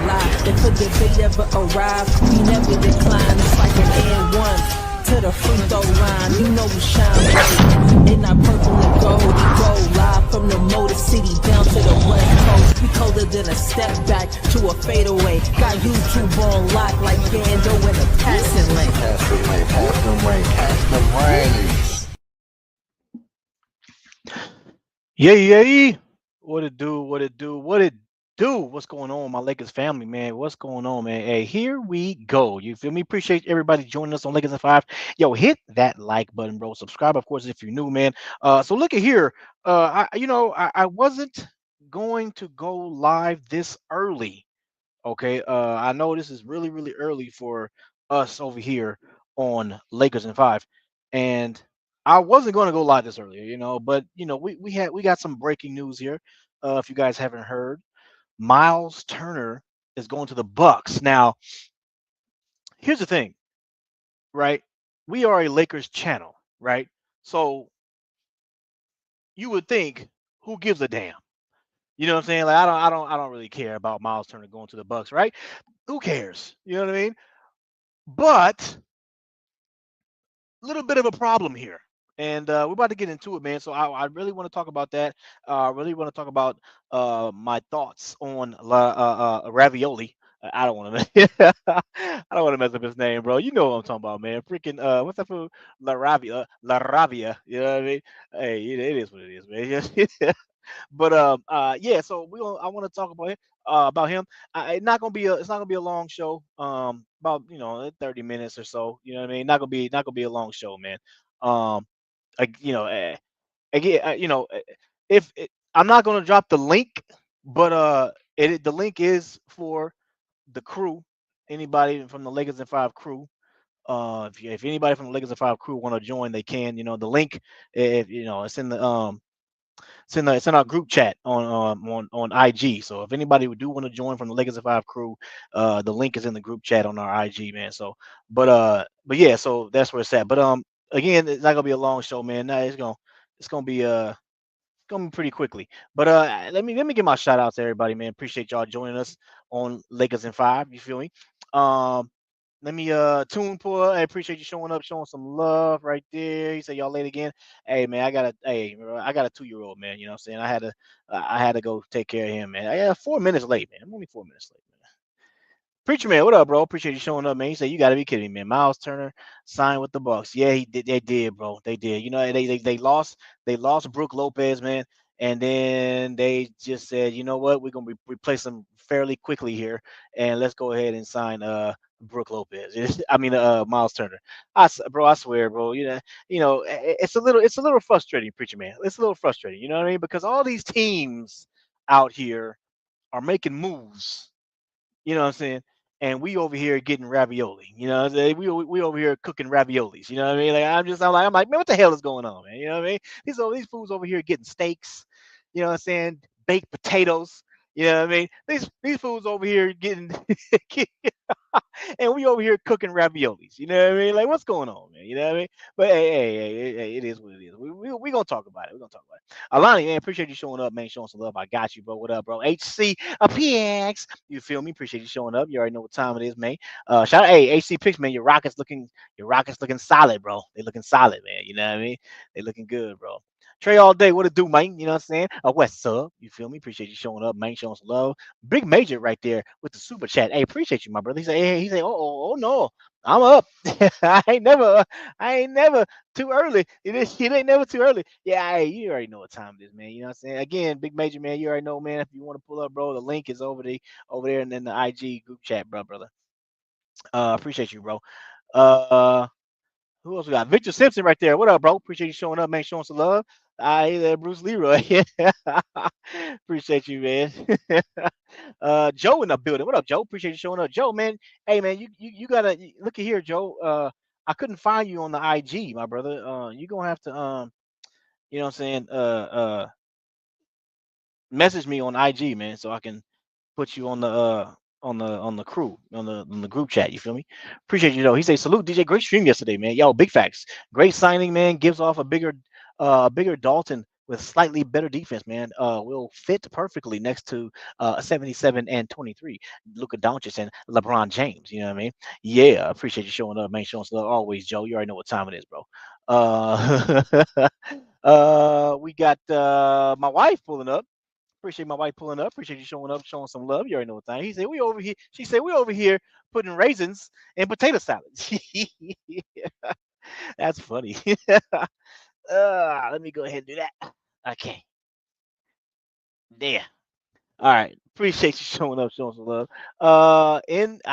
lie. If a debate ever arrives, we never decline. It's like an and one to the free throw line. You know we shine bright in our purple and gold. We go live from the Motor City down to the West Coast. We colder than a step back to a fadeaway. Got YouTube on lock like Bando in a passing lane. Pass the way. Yeah. What it do? What's going on, my Lakers family, man? What's going on, man? Hey, here we go. You feel me? Appreciate everybody joining us on Lakers in 5. Yo, hit that like button, bro. Subscribe, of course, if you're new, man. So look at here. I wasn't going to go live this early. Okay. I know this is really, really early for us over here on Lakers in 5. And I wasn't going to go live this earlier, but we got some breaking news here. If you guys haven't heard, Myles Turner is going to the Bucks. Now, here's the thing, right? We are a Lakers channel, right? So you would think, who gives a damn? You know what I'm saying? Like I don't really care about Myles Turner going to the Bucks, right? Who cares? You know what I mean? But a little bit of a problem here. And we're about to get into it, man. So I really want to talk about that. I really want to talk about my thoughts on Ravioli. I don't want to. I don't want to mess up his name, bro. You know what I'm talking about, man. Freaking what's that food? LaRavia. LaRavia. You know what I mean? Hey, it is what it is, man. But yeah. So I want to talk about him. It's not gonna be a long show. About 30 minutes or so. You know what I mean? Not gonna be a long show, man. Um, again, if it, I'm not gonna drop the link, but the link is for the crew. Anybody from the Lakers and 5 crew. If anybody from the Lakers and 5 crew want to join, they can. The link, if it's in the it's in our group chat on IG. So if anybody do want to join from the Lakers of 5 crew, the link is in the group chat on our IG, man. So but yeah, so that's where it's at. But again, it's not gonna be a long show, man. Nah, it's gonna be pretty quickly. But let me give my shout out to everybody, man. Appreciate y'all joining us on Lakers in 5. You feel me? Um let me tune Poor. I appreciate you showing up, showing some love right there. He said y'all late again. Hey man, I got a 2-year-old, man. You know what I'm saying? I had to go take care of him, man. I got 4 minutes late, man. I'm only 4 minutes late, man. Preacher man, what up, bro? Appreciate you showing up, man. He said you gotta be kidding me, man. Myles Turner signed with the Bucks. Yeah, he did. They did, bro. They did. They lost Brook Lopez, man. And then they just said, you know what, we're gonna replace him fairly quickly here, and let's go ahead and sign Brook Lopez. I mean Myles Turner. Bro, I swear, bro. It's a little frustrating, preacher man. It's a little frustrating. You know what I mean? Because all these teams out here are making moves. You know what I'm saying? And we over here getting ravioli. You know what I'm saying? We over here cooking raviolis. You know what I mean? Like I'm like, man, what the hell is going on, man? You know what I mean? These fools over here getting steaks. You know what I'm saying? Baked potatoes. You know what I mean? These fools over here getting, and we over here cooking raviolis. You know what I mean? Like, what's going on, man? You know what I mean? But hey, it is what it is. We gonna talk about it. We're gonna talk about it. Alani, man, appreciate you showing up, man. Showing some love. I got you, bro. What up, bro? HC a PX. You feel me? Appreciate you showing up. You already know what time it is, man. Shout out, hey, HC Picks, man. Your Rockets looking solid, bro. They looking solid, man. You know what I mean? They looking good, bro. Trey all day, what it do, man? You know what I'm saying? What's up? You feel me? Appreciate you showing up, man. Showing some love. Big Major right there with the super chat. Hey, appreciate you, my brother. He said, oh no, I'm up. I ain't never too early. It ain't never too early. Yeah, hey, you already know what time it is, man. You know what I'm saying? Again, Big Major, man. You already know, man. If you want to pull up, bro, the link is over there and then the IG group chat, brother. Appreciate you, bro. Who else we got? Victor Simpson right there. What up, bro? Appreciate you showing up, man. Showing some love. Hey there, Bruce Leroy. Appreciate you, man. Joe in the building. What up, Joe? Appreciate you showing up. Joe, man. Hey, man, you gotta look at here, Joe. I couldn't find you on the IG, my brother. You gonna have to you know what I'm saying? Message me on IG, man, so I can put you on the crew on the group chat. You feel me? Appreciate you though. He say salute DJ. Great stream yesterday, man. Yo, big facts. Great signing, man. Gives off a bigger Dalton with slightly better defense, man, will fit perfectly next to 77 and 23, Luka Doncic and LeBron James. You know what I mean? Yeah, I appreciate you showing up, man. Showing us love always, Joe. You already know what time it is, bro. We got my wife pulling up. Appreciate my wife pulling up. Appreciate you showing up, showing some love. You already know what time. He said we over here. She said we over here putting raisins and potato salad. That's funny. Let me go ahead and do that. Okay, there. All right. Appreciate you showing up, showing some love. I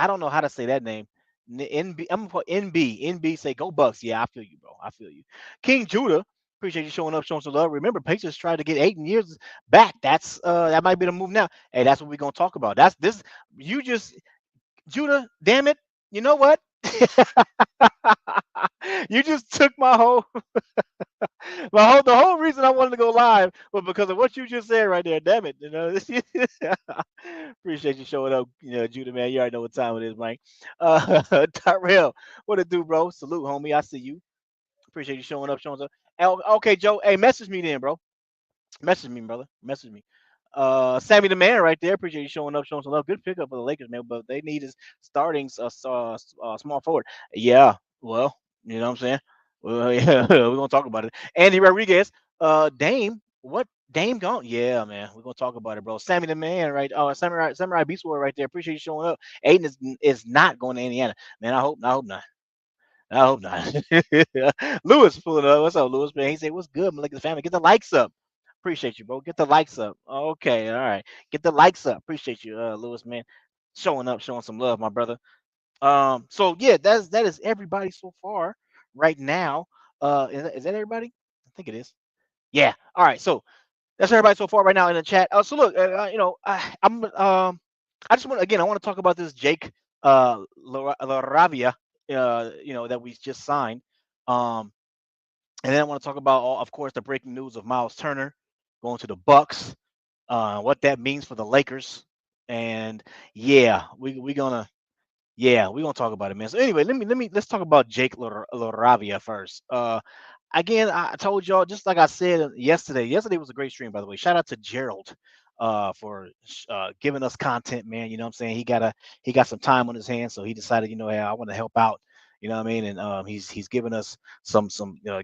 don't know how to say that name. NB. I'm gonna put NB. NB say go Bucks. Yeah, I feel you, bro. I feel you. King Judah. Appreciate you showing up, showing some love. Remember, Pacers tried to get 8 years back. That might be the move now. Hey, that's what we're gonna talk about. That's this. You just Judah. Damn it. You know what? You just took the whole reason I wanted to go live was because of what you just said right there. Damn it, you know. Appreciate you showing up, Judah, man. You already know what time it is, Mike. Tyrell, what it do, bro? Salute, homie. I see you. Appreciate you showing up, showing up. Okay, Joe. Hey, message me then, bro. Message me, brother. Message me. Sammy the man right there. Appreciate you showing up, showing some love. Good pickup for the Lakers, man. But they need is starting small forward. Yeah. Well, you know what I'm saying. Well, yeah, we're gonna talk about it. Andy Rodriguez, Dame. What Dame gone? Yeah, man. We're gonna talk about it, bro. Sammy the man, right? Oh, Samurai Beast War right there. Appreciate you showing up. Aiden is not going to Indiana, man. I hope not. I hope not. Lewis pulling up. What's up, Lewis? Man, he said, "What's good, Malika's family? Get the likes up. Appreciate you, bro. Get the likes up. Okay, all right. Get the likes up. Appreciate you, Lewis, man. Showing up, showing some love, my brother. So yeah, that is everybody so far right now. Is that everybody? I think it is. Yeah. All right. So that's everybody so far right now in the chat. So look, I just want again, I want to talk about this Jake LaRavia, that we just signed. Um, and then I want to talk about, of course, the breaking news of Myles Turner going to the Bucks, what that means for the Lakers, and yeah, we're gonna talk about it, man. So anyway, let's talk about Jake LaRavia first. Again, I told y'all, just like I said yesterday. Yesterday was a great stream, by the way. Shout out to Gerald for giving us content, man. You know what I'm saying? He got some time on his hands, so he decided, hey, I want to help out. You know what I mean? And he's giving us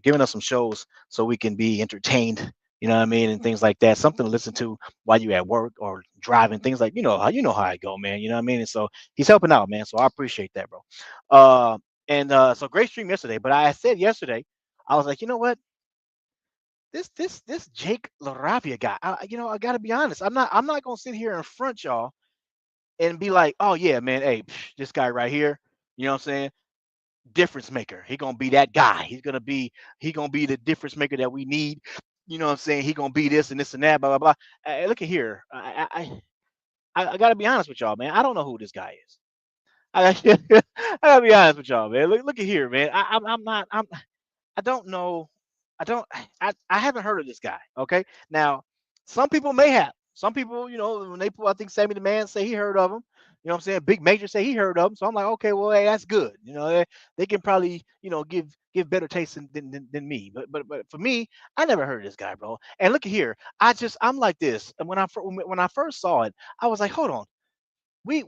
giving us some shows so we can be entertained. You know what I mean? And things like that. Something to listen to while you're at work or driving. Things like how I go, man. You know what I mean? And so he's helping out, man. So I appreciate that, bro. So great stream yesterday. But I said yesterday, I was like, you know what? This Jake LaRavia guy, I gotta be honest. I'm not gonna sit here in front y'all and be like, oh yeah, man, hey, this guy right here, you know what I'm saying? Difference maker. He gonna be that guy. He gonna be the difference maker that we need. You know what I'm saying? He gonna be this and this and that, blah blah blah. Hey, look at here. I gotta be honest with y'all, man. I don't know who this guy is. I, I gotta be honest with y'all, man. Look at here, man. I'm not. I don't know. I don't. I haven't heard of this guy. Okay. Now, some people may have. Some people, when they pull, I think Sammy the Man say he heard of him. You know what I'm saying? Big Major say he heard of him. So I'm like, okay, well, hey, that's good. They can probably, give better taste than me. But for me, I never heard of this guy, bro. And look at here. I'm like this. And when I first saw it, I was like, hold on. We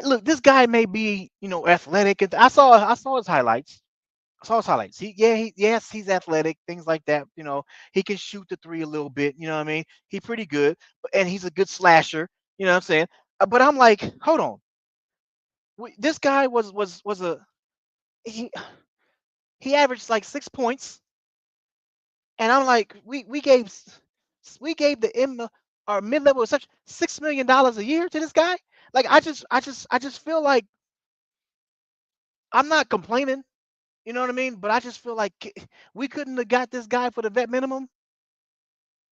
look. This guy may be, athletic. And I saw his highlights. Saw his highlights. Yes, he's athletic, things like that. He can shoot the three a little bit. You know what I mean? He's pretty good, and he's a good slasher. You know what I'm saying? But I'm like, hold on. This guy was a he he averaged like 6 points, and I'm like, we gave the our mid level such $6 million a year to this guy. Like I just feel like I'm not complaining. You know what I mean? But I just feel like we couldn't have got this guy for the vet minimum.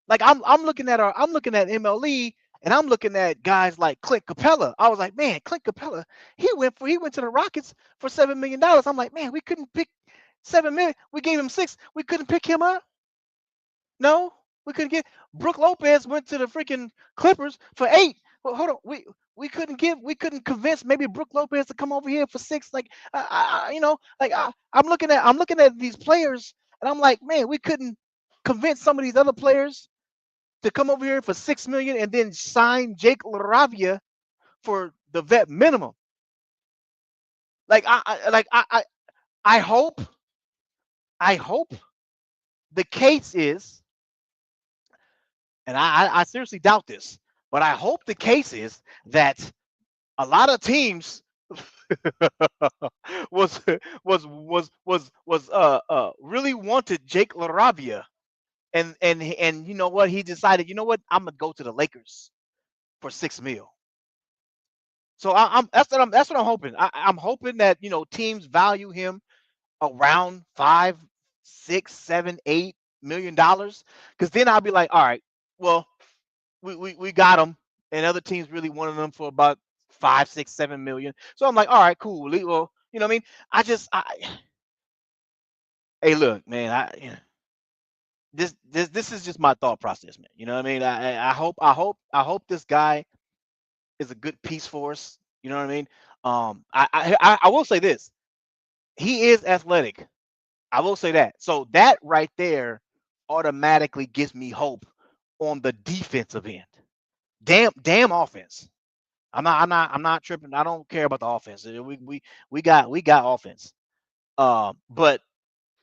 Like I'm looking at MLE and I'm looking at guys like Clint Capella. I was like, man, Clint Capella, he went to the Rockets for $7 million. I'm like, man, we couldn't pick 7 million. We gave him 6. We couldn't pick him up. No, we couldn't get Brooke Lopez went to the freaking Clippers for 8. Well, hold on, we couldn't convince maybe Brooke Lopez to come over here for 6. Like I'm looking at these players and I'm like, man, we couldn't. convince some of these other players to come over here for $6 million and then sign Jake LaRavia for the vet minimum. Like I hope the case is, and I seriously doubt this, but I hope the case is that a lot of teams was really wanted Jake LaRavia, and you know what, he decided, you know what, I'm gonna go to the Lakers for $6 million. So I'm that's what I'm hoping. I'm hoping that, you know, teams value him around 5, 6, 7, $8 million, because then I'll be like, all right, well, we got him, and other teams really wanted them for about 5, 6, 7 million. So I'm like, all right, cool. Well, you know what I mean? Hey, look, man, this is just my thought process, man. You know what I mean? I hope this guy is a good piece for us. You know what I mean? I will say this: he is athletic. I will say that. So that right there automatically gives me hope on the defensive end. Damn offense. I'm not tripping. I don't care about the offense. We got offense. But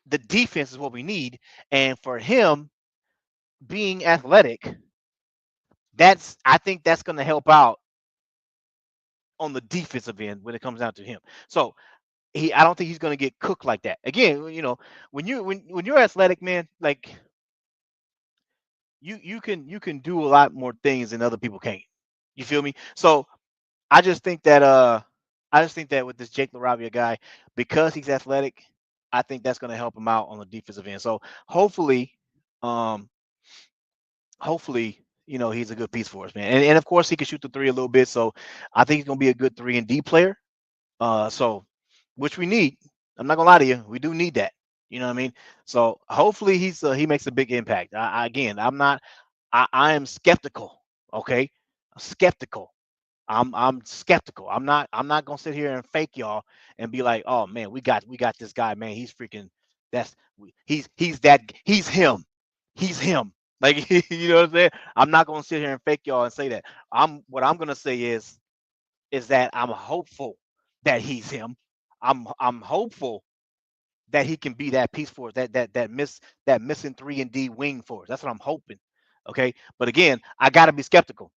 the defense is what we need. And for him being athletic, I think that's gonna help out on the defensive end when it comes down to him. So I don't think he's gonna get cooked like that. Again, you know, when you're athletic, man, like you can do a lot more things than other people can. You feel me? So I just think that with this Jake LaRavia guy, because he's athletic, I think that's going to help him out on the defensive end. So hopefully, um, hopefully, you know, he's a good piece for us, man. And of course, he can shoot the three a little bit. So I think he's going to be a good 3 and D player. So which we need. I'm not gonna lie to you, we do need that. You know what I mean? So hopefully he makes a big impact. Again, I'm not. I am skeptical. Okay, skeptical. I'm skeptical. I'm not gonna sit here and fake y'all and be like, oh man, we got this guy, man. He's freaking. He's him. He's him. Like you know what I'm saying? I'm not gonna sit here and fake y'all and say that. What I'm gonna say is that I'm hopeful that he's him. I'm hopeful that he can be that piece for us, that missing 3 and D wing for us. That's what I'm hoping. Okay, but again, I gotta be skeptical.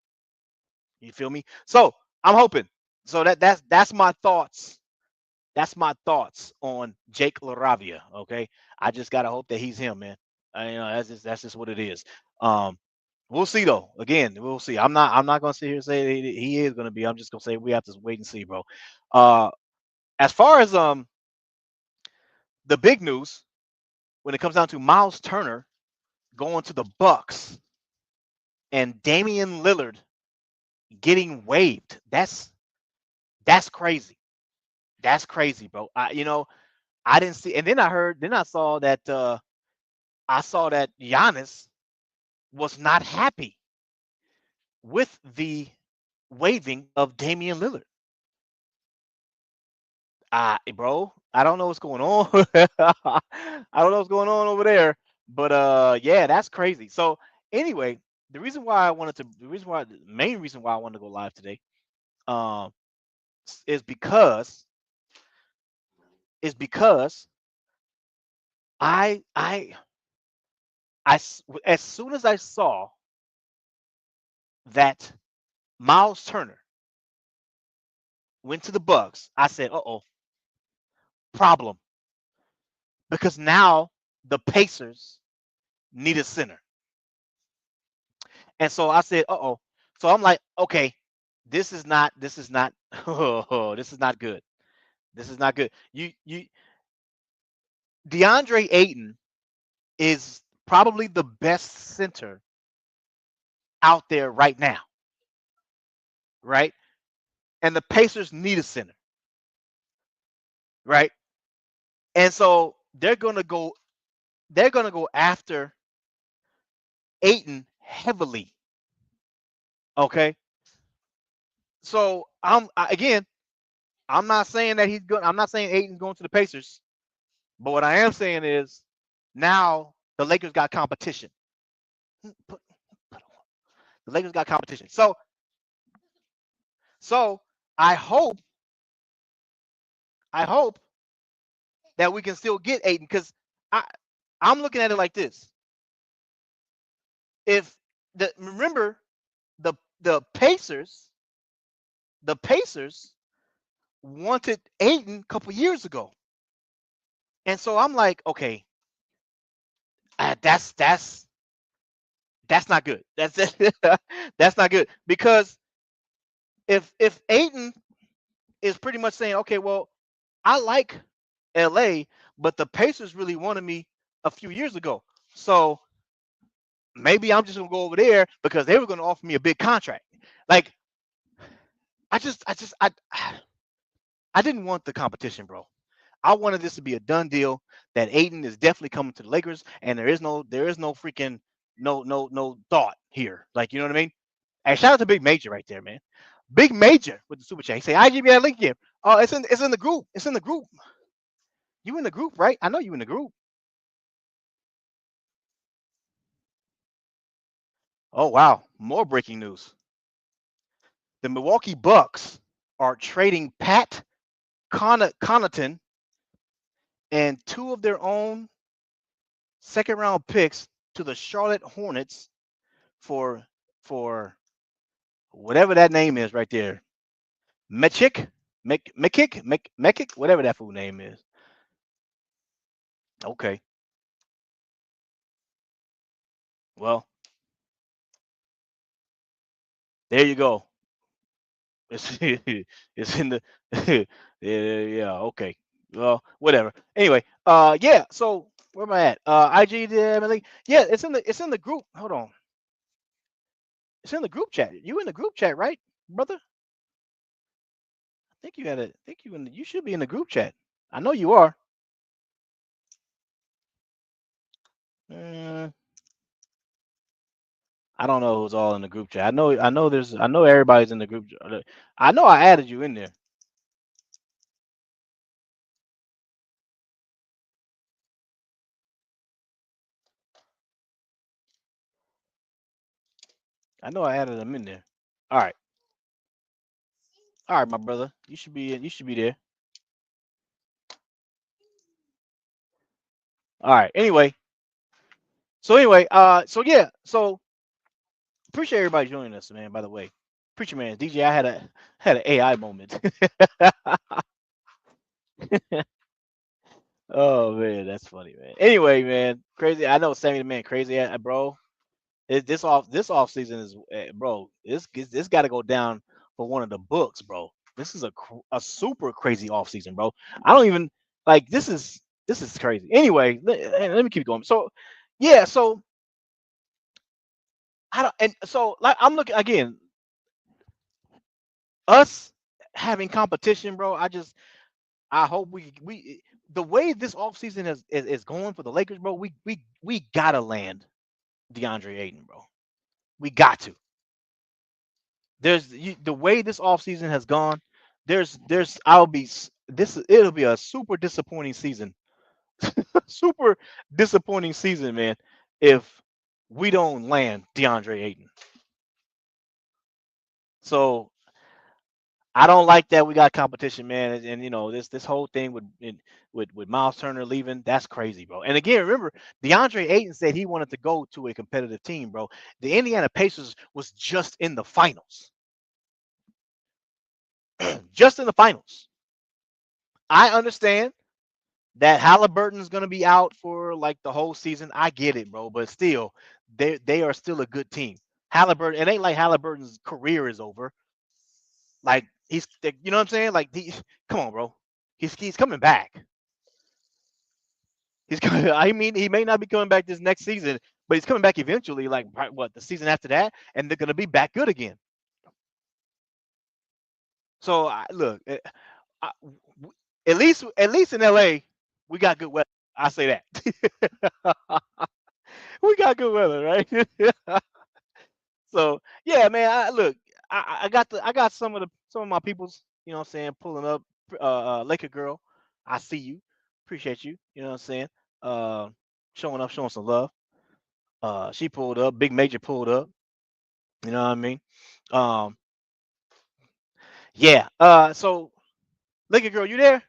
You feel me? So I'm hoping. So that's my thoughts. That's my thoughts on Jake LaRavia. Okay, I just gotta hope that he's him, man. You know, that's just what it is. Um, we'll see though. Again, we'll see. I'm not gonna sit here and say he is gonna be. I'm just gonna say we have to wait and see, bro. Uh, as far as the big news when it comes down to Myles Turner going to the Bucks and Damian Lillard getting waived. That's crazy. That's crazy, bro. I didn't see, and then I saw that Giannis was not happy with the waiving of Damian Lillard. Bro, I don't know what's going on. I don't know what's going on over there, but yeah, that's crazy. So anyway, the main reason why I wanted to go live today, um, is because I I as soon as I saw that Myles Turner went to the Bucks, I said, "Uh-oh, problem," because now the Pacers need a center. And so I said, "Uh-oh." So I'm like, "Okay, this is not oh, this is not good. This is not good." You DeAndre Ayton is probably the best center out there right now, right? And the Pacers need a center, right? And so they're gonna go after Ayton heavily. Okay. So again, I'm not saying that I'm not saying Ayton's going to the Pacers, but what I am saying is now The Lakers got competition. The Lakers got competition. So I hope that we can still get Ayton, because I'm looking at it like this. If remember the Pacers wanted Ayton a couple years ago, and so I'm like, okay, that's not good. That's not good, because if Ayton is pretty much saying, okay, well, I like LA, but the Pacers really wanted me a few years ago, so maybe I'm just gonna go over there because they were gonna offer me a big contract. Like, I didn't want the competition, bro. I wanted this to be a done deal, that Ayton is definitely coming to the Lakers, and there is no freaking no thought here. Like, you know what I mean? Hey, shout out to Big Major right there, man. Big Major with the super chat. He say, "I give you that link here." Oh, it's in the group. It's in the group. You in the group, right? I know you in the group. Oh wow, more breaking news. The Milwaukee Bucks are trading Pat Connaughton and two of their own second round picks to the Charlotte Hornets for whatever that name is right there. Mekic, whatever that fool name is. Okay. Well, there you go. It's it's in the yeah, okay. Well, whatever. Anyway, yeah, so where am I at? IG yeah, it's in the group. Hold on. It's in the group chat. You in the group chat, right, brother? I think you had it. I think you should be in the group chat. I know you are. Mm, I don't know who's all in the group chat. I know everybody's in the group. I know I added you in there. I know I added them in there. All right. All right, my brother. You should be there. All right. Anyway. So yeah. So appreciate everybody joining us, man, by the way. Preacher man, DJ, I had an AI moment. Oh man, that's funny, man. Anyway, man, crazy. I know Sammy the man crazy, bro. This off season is, bro. This got to go down for one of the books, bro. This is a super crazy off season, bro. I don't even like this is crazy. Anyway, let me keep going. So, yeah, so I don't, and so like I'm looking again, us having competition, bro. I hope we the way this offseason is going for the Lakers, bro. We gotta land DeAndre Ayton, bro. We got to. The way this offseason has gone. There's I'll be this it'll be a super disappointing season, super disappointing season, man. If we don't land DeAndre Ayton, so I don't like that we got competition, man. And you know this whole thing with Myles Turner leaving, that's crazy, bro. And again, remember, DeAndre Ayton said he wanted to go to a competitive team, bro. The Indiana Pacers was just in the finals, just in the finals. I understand that Halliburton's gonna be out for like the whole season. I get it, bro, but still, they are still a good team. Halliburton, it ain't like Halliburton's career is over. Like you know what I'm saying? Like, come on, bro. He's coming back. He's coming. I mean, he may not be coming back this next season, but he's coming back eventually. Like, what, the season after that, and they're gonna be back good again. So look, I, at least in LA, we got good weather. I say that. We got good weather, right? So yeah, man. Look, I got some of my peoples. You know what I'm saying, pulling up. Laker girl, I see you. Appreciate you. You know what I'm saying. Uh, showing up, showing some love. She pulled up. Big Major pulled up. You know what I mean? Um, yeah. So Liquor Girl, you there?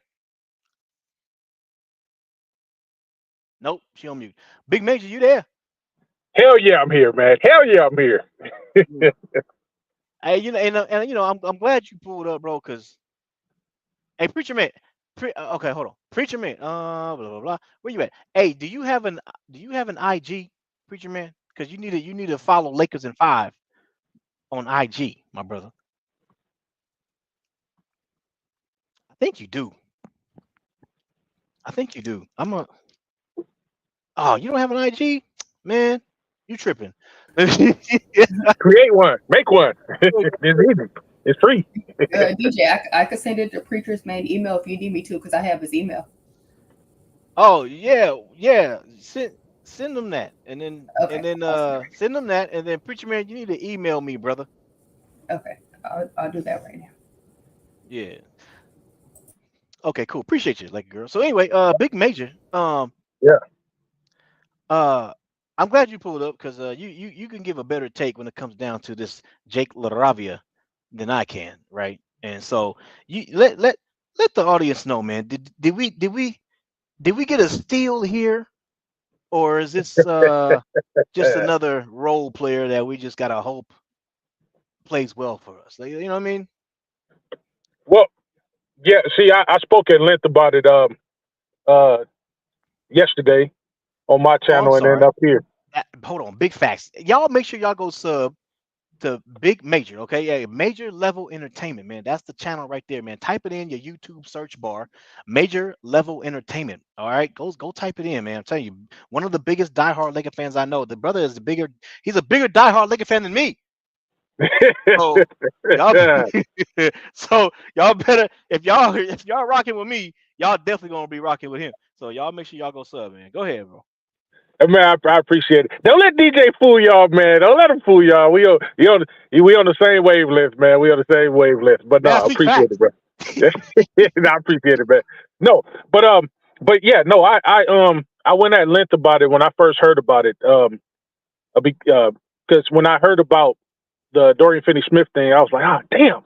Nope, she on mute. Big Major, you there? Hell yeah, I'm here, man. Hell yeah, I'm here. Yeah. Hey, and you know, I'm glad you pulled up, bro. Cause hey, Preacher Man, okay, hold on, Preacher Man, blah blah blah. Where you at? Hey, do you have an IG, Preacher Man? Cause you need to follow Lakers in 5 on IG, my brother. I think you do. I think you do. Oh, you don't have an IG, man? You tripping? Create one. Make one. It's easy. It's free. DJ, I could send it to Preacher's main email if you need me to, because I have his email. Oh yeah, yeah. Send them that, Okay. send them that, and then Preacher Man, you need to email me, brother. Okay. I'll do that right now. Yeah. Okay, cool. Appreciate you, like girl. So anyway, Big Major. Yeah. I'm glad you pulled up because you can give a better take when it comes down to this Jake LaRavia than I can, right? And so you let the audience know, man. Did we get a steal here, or is this just another role player that we just gotta hope plays well for us? Like, you know what I mean? Well, yeah. See, I spoke at length about it yesterday on my Oh, I'm channel and then sorry. up here. Hold on, big facts. Y'all make sure y'all go sub to Big Major, okay? Yeah, Major Level Entertainment, man. That's the channel right there, man. Type it in your YouTube search bar, Major Level Entertainment. All right, go type it in, man. I'm telling you, one of the biggest diehard Laker fans I know. The brother is he's a bigger diehard Laker fan than me. So y'all, so y'all better if y'all rocking with me, y'all definitely gonna be rocking with him. So y'all make sure y'all go sub, man. Go ahead, bro. Man, I appreciate it. Don't let DJ fool y'all, man. Don't let him fool y'all. We on the same wavelength, man. We on the same wavelength. But no, Man, I I speak appreciate facts. it, bro. I appreciate it, man. No, but yeah, no, I went at length about it when I first heard about it. Because when I heard about the Dorian Finney-Smith thing, I was like, ah, damn,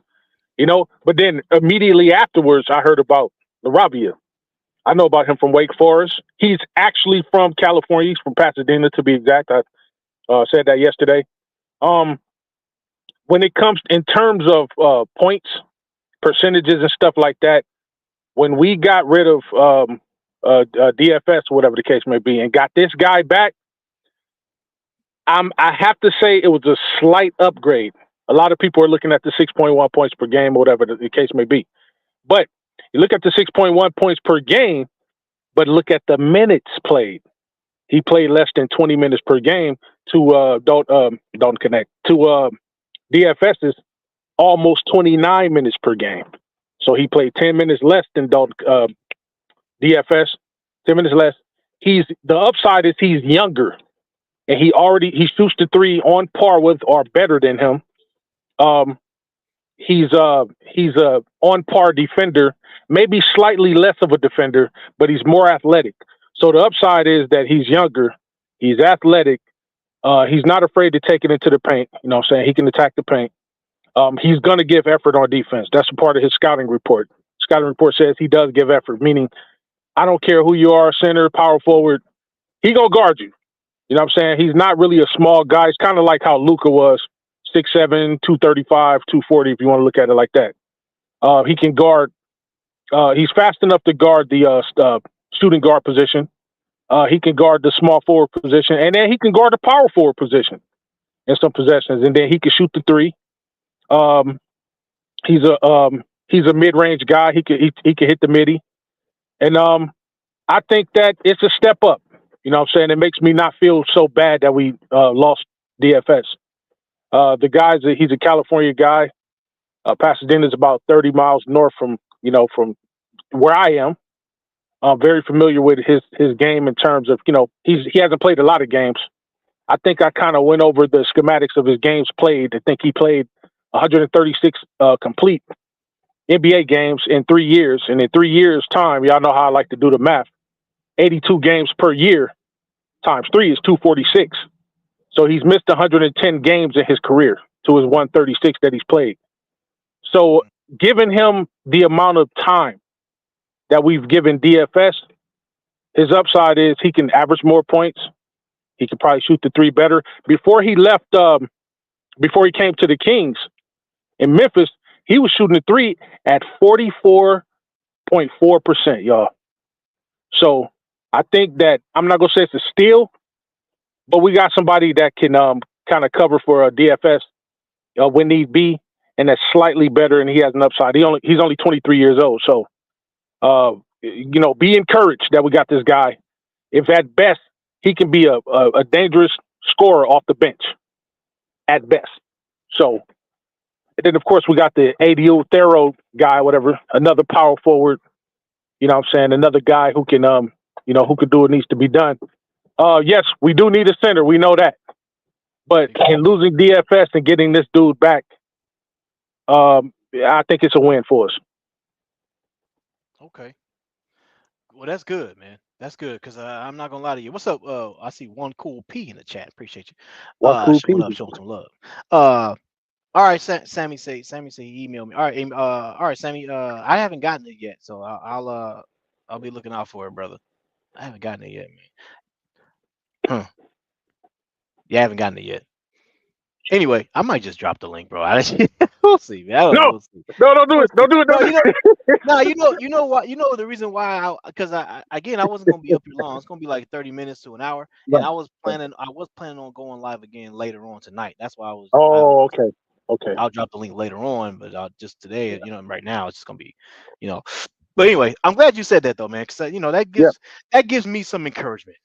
you know. But then immediately afterwards, I heard about LaRavia. I know about him from Wake Forest. He's actually from California. He's from Pasadena, to be exact. I said that yesterday. When it comes in terms of points, percentages, and stuff like that, when we got rid of DFS, whatever the case may be, and got this guy back, I have to say it was a slight upgrade. A lot of people are looking at the 6.1 points per game, or whatever the case may be. But you look at the 6.1 points per game, but look at the minutes played. He played less than 20 minutes per game to don't connect to DFS's almost 29 minutes per game. So he played 10 minutes less than DFS, 10 minutes less. The upside is he's younger, and he shoots the three on par with or better than him. He's a on par defender, maybe slightly less of a defender, but he's more athletic. So the upside is that he's younger, he's athletic, he's not afraid to take it into the paint. You know what I'm saying? He can attack the paint. He's going to give effort on defense. That's a part of his scouting report. Scouting report says he does give effort, meaning I don't care who you are, center, power forward, he going to guard you. You know what I'm saying? He's not really a small guy. It's kind of like how Luka was, 6'7", 235, 240, if you want to look at it like that. He can guard. He's fast enough to guard the shooting guard position. He can guard the small forward position, and then he can guard the power forward position in some possessions, and then he can shoot the three. He's a mid-range guy. He can hit the midi, and I think that it's a step up. You know what I'm saying? It makes me not feel so bad that we lost DFS. The guy's he's a California guy. Pasadena is about 30 miles north from where I am. I'm very familiar with his game in terms of, he hasn't played a lot of games. I think I kind of went over the schematics of his games played. I think he played 136 complete NBA games in 3 years. And in 3 years' time, y'all know how I like to do the math. 82 games per year times 3 is 246. So he's missed 110 games in his career to his 136 that he's played. So giving him the amount of time that we've given DFS, his upside is he can average more points. He can probably shoot the three better. Before he left, before he came to the Kings in Memphis, he was shooting the three at 44.4%, y'all. So I think that I'm not gonna say it's a steal, but we got somebody that can kind of cover for a DFS when need be, and that's slightly better, and he has an upside. He's only 23 years old, so be encouraged that we got this guy. If at best he can be a dangerous scorer off the bench, at best. So, and then of course we got the ADO Thero guy, whatever, another power forward. You know what I'm saying? Another guy who can who can do what needs to be done. Yes, we do need a center. We know that. But in losing DFS and getting this dude back, I think it's a win for us. Okay. Well, that's good, man. That's good because I'm not gonna lie to you. What's up? I see one cool P in the chat. Appreciate you. Showing some love. All right, Sammy say he emailed me. All right, Sammy. I haven't gotten it yet, so I'll be looking out for it, brother. I haven't gotten it yet, man. Yeah, I haven't gotten it yet. Anyway, I might just drop the link, bro. We'll see, man. No, don't do it. Don't do it. No, you know what? You know the reason why? Because I wasn't gonna be up here long. It's gonna be like 30 minutes to an hour, Right. and I was planning on going live again later on tonight. That's why I was. Oh, okay. I'll drop the link later on, but just today, right now it's just gonna be, But anyway, I'm glad you said that though, man, because that gives me some encouragement.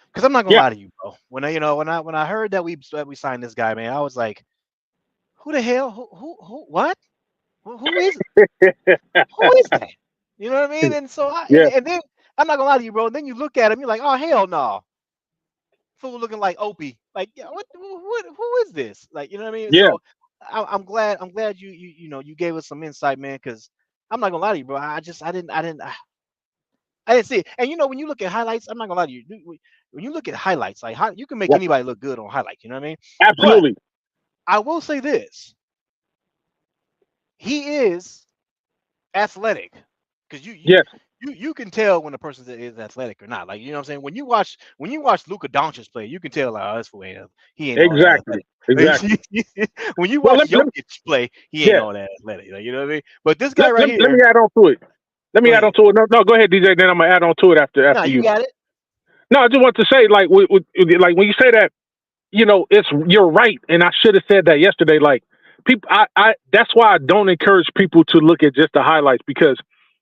Because I'm not gonna lie to you, bro. When I heard that we signed this guy, man, I was like, who the hell? Who what? Who is it? Who is that? You know what I mean? And so and then I'm not gonna lie to you, bro. And then you look at him, you're like, oh hell no. Fool looking like Opie. Like, yeah, who is this? Like, you know what I mean? Yeah. So I'm glad you gave us some insight, man, because I'm not gonna lie to you, bro. I didn't see it. And when you look at highlights, I'm not gonna lie to you. When you look at highlights, like you can make anybody look good on highlights. You know what I mean? Absolutely. But I will say this: he is athletic, because you can tell when a person is athletic or not. Like, you know what I'm saying? When you watch Luka Doncic play, you can tell like, oh, this fool he ain't all that athletic. Exactly. When you watch Jokic play, he ain't all that athletic. Like, you know what I mean? But this guy here. Let me add on to it. No, go ahead, DJ. Then I'm gonna add on to it after no, you. Got it. No, I just want to say, like when you say that, you're right, and I should have said that yesterday. Like, people, I that's why I don't encourage people to look at just the highlights, because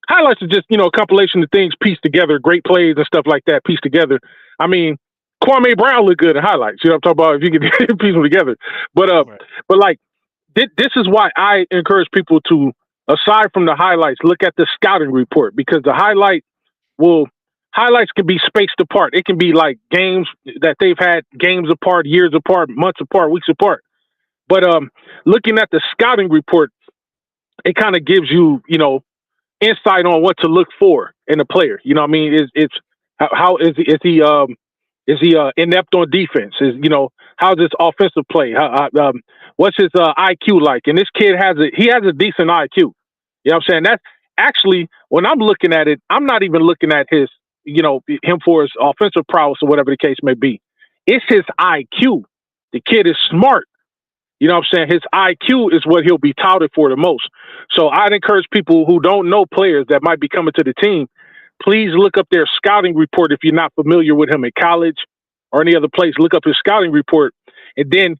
highlights are just a compilation of things pieced together, great plays and stuff like that pieced together. I mean, Kwame Brown looked good in highlights. You know what I'm talking about? If you can piece them together, but Right. but like this is why I encourage people to, aside from the highlights, look at the scouting report, because the highlights can be spaced apart. It can be like games that they've had games apart, years apart, months apart, weeks apart. But looking at the scouting report, it kind of gives you, insight on what to look for in a player. You know what I mean? It's how is he inept on defense? How's his offensive play? What's his IQ like? And this kid has a decent IQ. You know what I'm saying? That's actually, when I'm looking at it, I'm not even looking at his, him for his offensive prowess or whatever the case may be. It's his IQ. The kid is smart. You know what I'm saying? His IQ is what he'll be touted for the most. So I'd encourage people who don't know players that might be coming to the team, please look up their scouting report. If you're not familiar with him in college or any other place, look up his scouting report. And then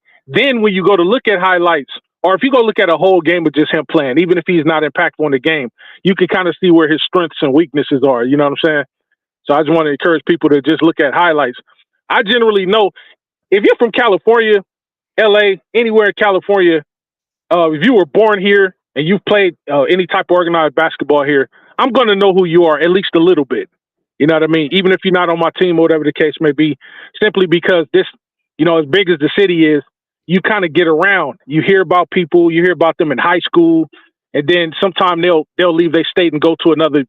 when you go to look at highlights, or if you go look at a whole game of just him playing, even if he's not impactful in the game, you can kind of see where his strengths and weaknesses are. You know what I'm saying? So I just want to encourage people to just look at highlights. I generally know, if you're from California, LA, anywhere in California, if you were born here and you've played any type of organized basketball here, I'm going to know who you are at least a little bit. You know what I mean? Even if you're not on my team or whatever the case may be, simply because this, as big as the city is, you kind of get around. You hear about people, you hear about them in high school, and then sometime they'll leave their state and go to another,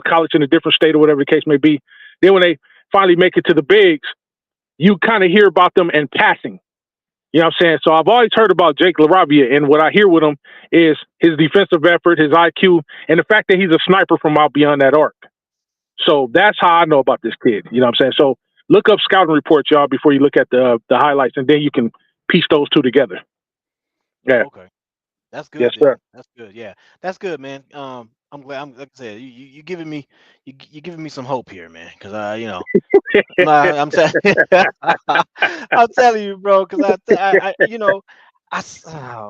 college in a different state or whatever the case may be. Then when they finally make it to the bigs, you kind of hear about them in passing. You know what I'm saying? So I've always heard about Jake LaRavia, and what I hear with him is his defensive effort, his IQ, and the fact that he's a sniper from out beyond that arc. So that's how I know about this kid. You know what I'm saying? So look up scouting reports, y'all, before you look at the highlights, and then you can piece those two together. Yeah. Okay. That's good. Yes, Then. sir. That's good. Yeah, that's good, man. I'm glad. I'm like I said, you giving me you giving me some hope here, man. Because I'm telling I'm telling you, bro. Because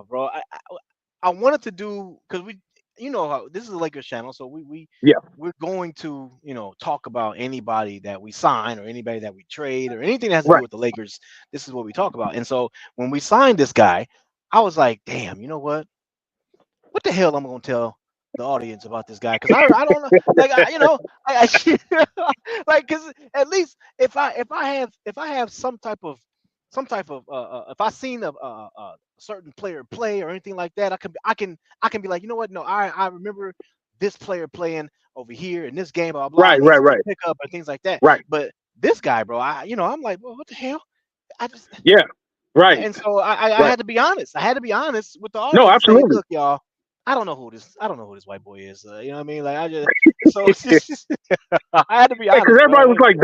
bro, I wanted to do because how this is a Lakers channel, so Yeah. we're going to talk about anybody that we sign or anybody that we trade or anything that has to do Right. with the Lakers. This is what we talk about. And so when we signed this guy, I was like, damn, you know what? What the hell I'm gonna tell the audience about this guy? Because I don't know, like like because at least if I have some type of if I seen a certain player play or anything like that, I can be like, you know what? No, I remember this player playing over here in this game, blah blah, Right. and he's Right. a Right. pick up and things like that. Right. But this guy, bro, I'm like, well, what the hell? I just Yeah. Right. And so I Right. had to be honest. I had to be honest with the No, audience. Say, absolutely. look, y'all, I don't know who this white boy is. You know what I mean? Like I just so I had to be Because honest, everybody bro. was like,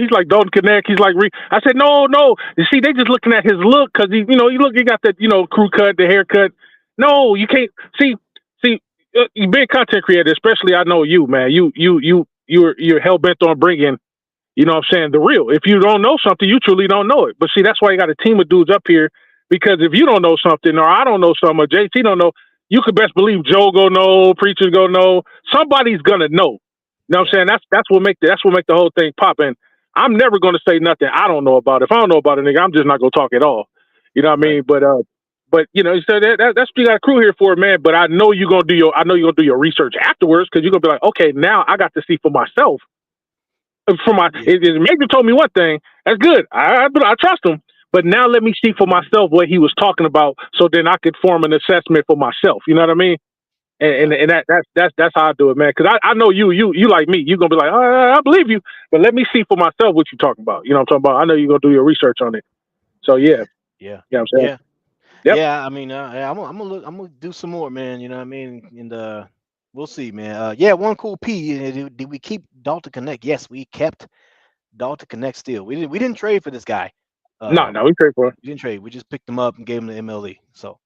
he's like Dalton Connect. He's like, I said, no. You see, they just looking at his look because he got that, crew cut, the haircut. No, you can't see. You being a content creator, especially I know you, man. You're hell bent on bringing, you know what I'm saying, the real. If you don't know something, you truly don't know it. But see, that's why you got a team of dudes up here, because if you don't know something, or I don't know something, or JT don't know, you could best believe Joe go know, Preacher's go know. Somebody's gonna know. You know what I'm saying? That's what make the whole thing pop. And I'm never gonna say nothing I don't know about. If I don't know about a nigga, I'm just not gonna talk at all. You know what I mean? But so that's what you got a crew here for, man. But I know you're gonna do your research afterwards, because you're gonna be like, okay, now I got to see for myself. If Major told me one thing, that's good. I trust him. But now let me see for myself what he was talking about, so then I could form an assessment for myself. You know what I mean? And that's how I do it, man. Because I know you like me. You're gonna be like, I believe you, but let me see for myself what you're talking about. You know what I'm talking about? I know you're gonna do your research on it. So yeah. You know what I'm saying? Yeah. Yep. Yeah, I mean, I'm gonna do some more, man. You know what I mean? And we'll see, man. One cool P. Did we keep Dalton Connect? Yes, we kept Dalton Connect. Still, we didn't trade for this guy. No, we trade for him. We didn't trade. We just picked him up and gave him the MLE. So,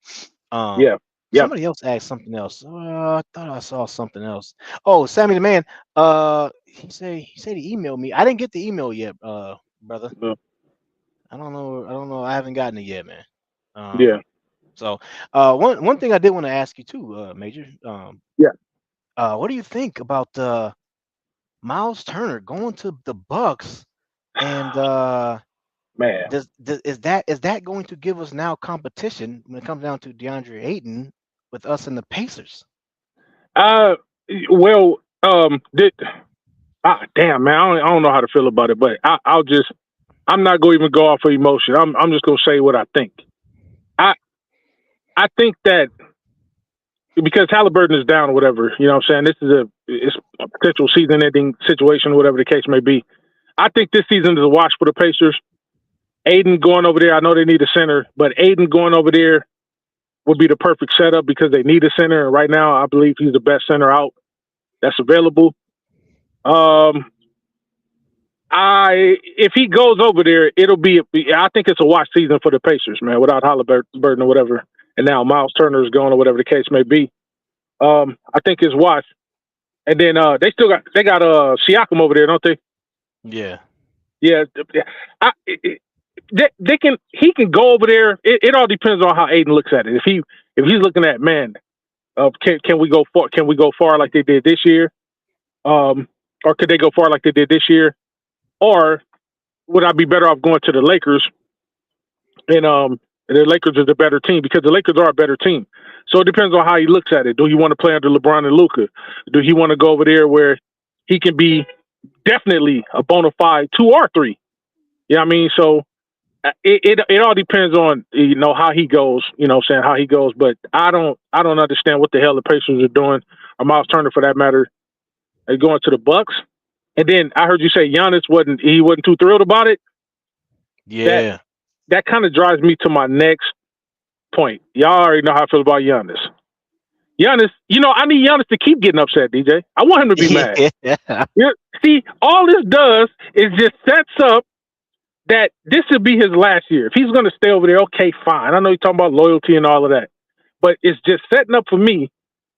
Yeah. Somebody else asked something else. I thought I saw something else. Oh, Sammy the man. He said he emailed me. I didn't get the email yet, brother. No. I don't know. I haven't gotten it yet, man. Yeah. So, one thing I did want to ask you too, Major. What do you think about Myles Turner going to the Bucks? And Man. is that going to give us now competition when it comes down to DeAndre Ayton with us and the Pacers? Well, damn, man, I don't know how to feel about it, but I'm not going to even go off of emotion. I'm just going to say what I think. I think that because Halliburton is down or whatever, you know what I'm saying, it's a potential season-ending situation, whatever the case may be. I think this season is a wash for the Pacers. Ayton going over there, I know they need a center, but Ayton going over there would be the perfect setup because they need a center. And right now, I believe he's the best center out that's available. If he goes over there, I think it's a wash season for the Pacers, man, without Halliburton or whatever. And now Myles Turner is going or whatever the case may be. I think it's wash. And then they got Siakam over there, don't they? Yeah. Yeah. He can go over there. It all depends on how Ayton looks at it. If he's looking at, man, can we go far? Can we go far like they did this year? Or could they go far like they did this year? Or would I be better off going to the Lakers? And the Lakers are the better team, because the Lakers are a better team. So it depends on how he looks at it. Do he want to play under LeBron and Luka? Do he want to go over there where he can be definitely a bona fide 2 or 3? You know what I mean? So it all depends on, how he goes, how he goes. But I don't understand what the hell the Pacers are doing, or Myles Turner for that matter, going to the Bucks. And then I heard you say Giannis wasn't too thrilled about it. Yeah. That kind of drives me to my next point. Y'all already know how I feel about Giannis. Giannis, I need Giannis to keep getting upset, DJ. I want him to be mad. Yeah. See, all this does is just sets up that this would be his last year. If he's going to stay over there, okay, fine. I know you're talking about loyalty and all of that. But it's just setting up for me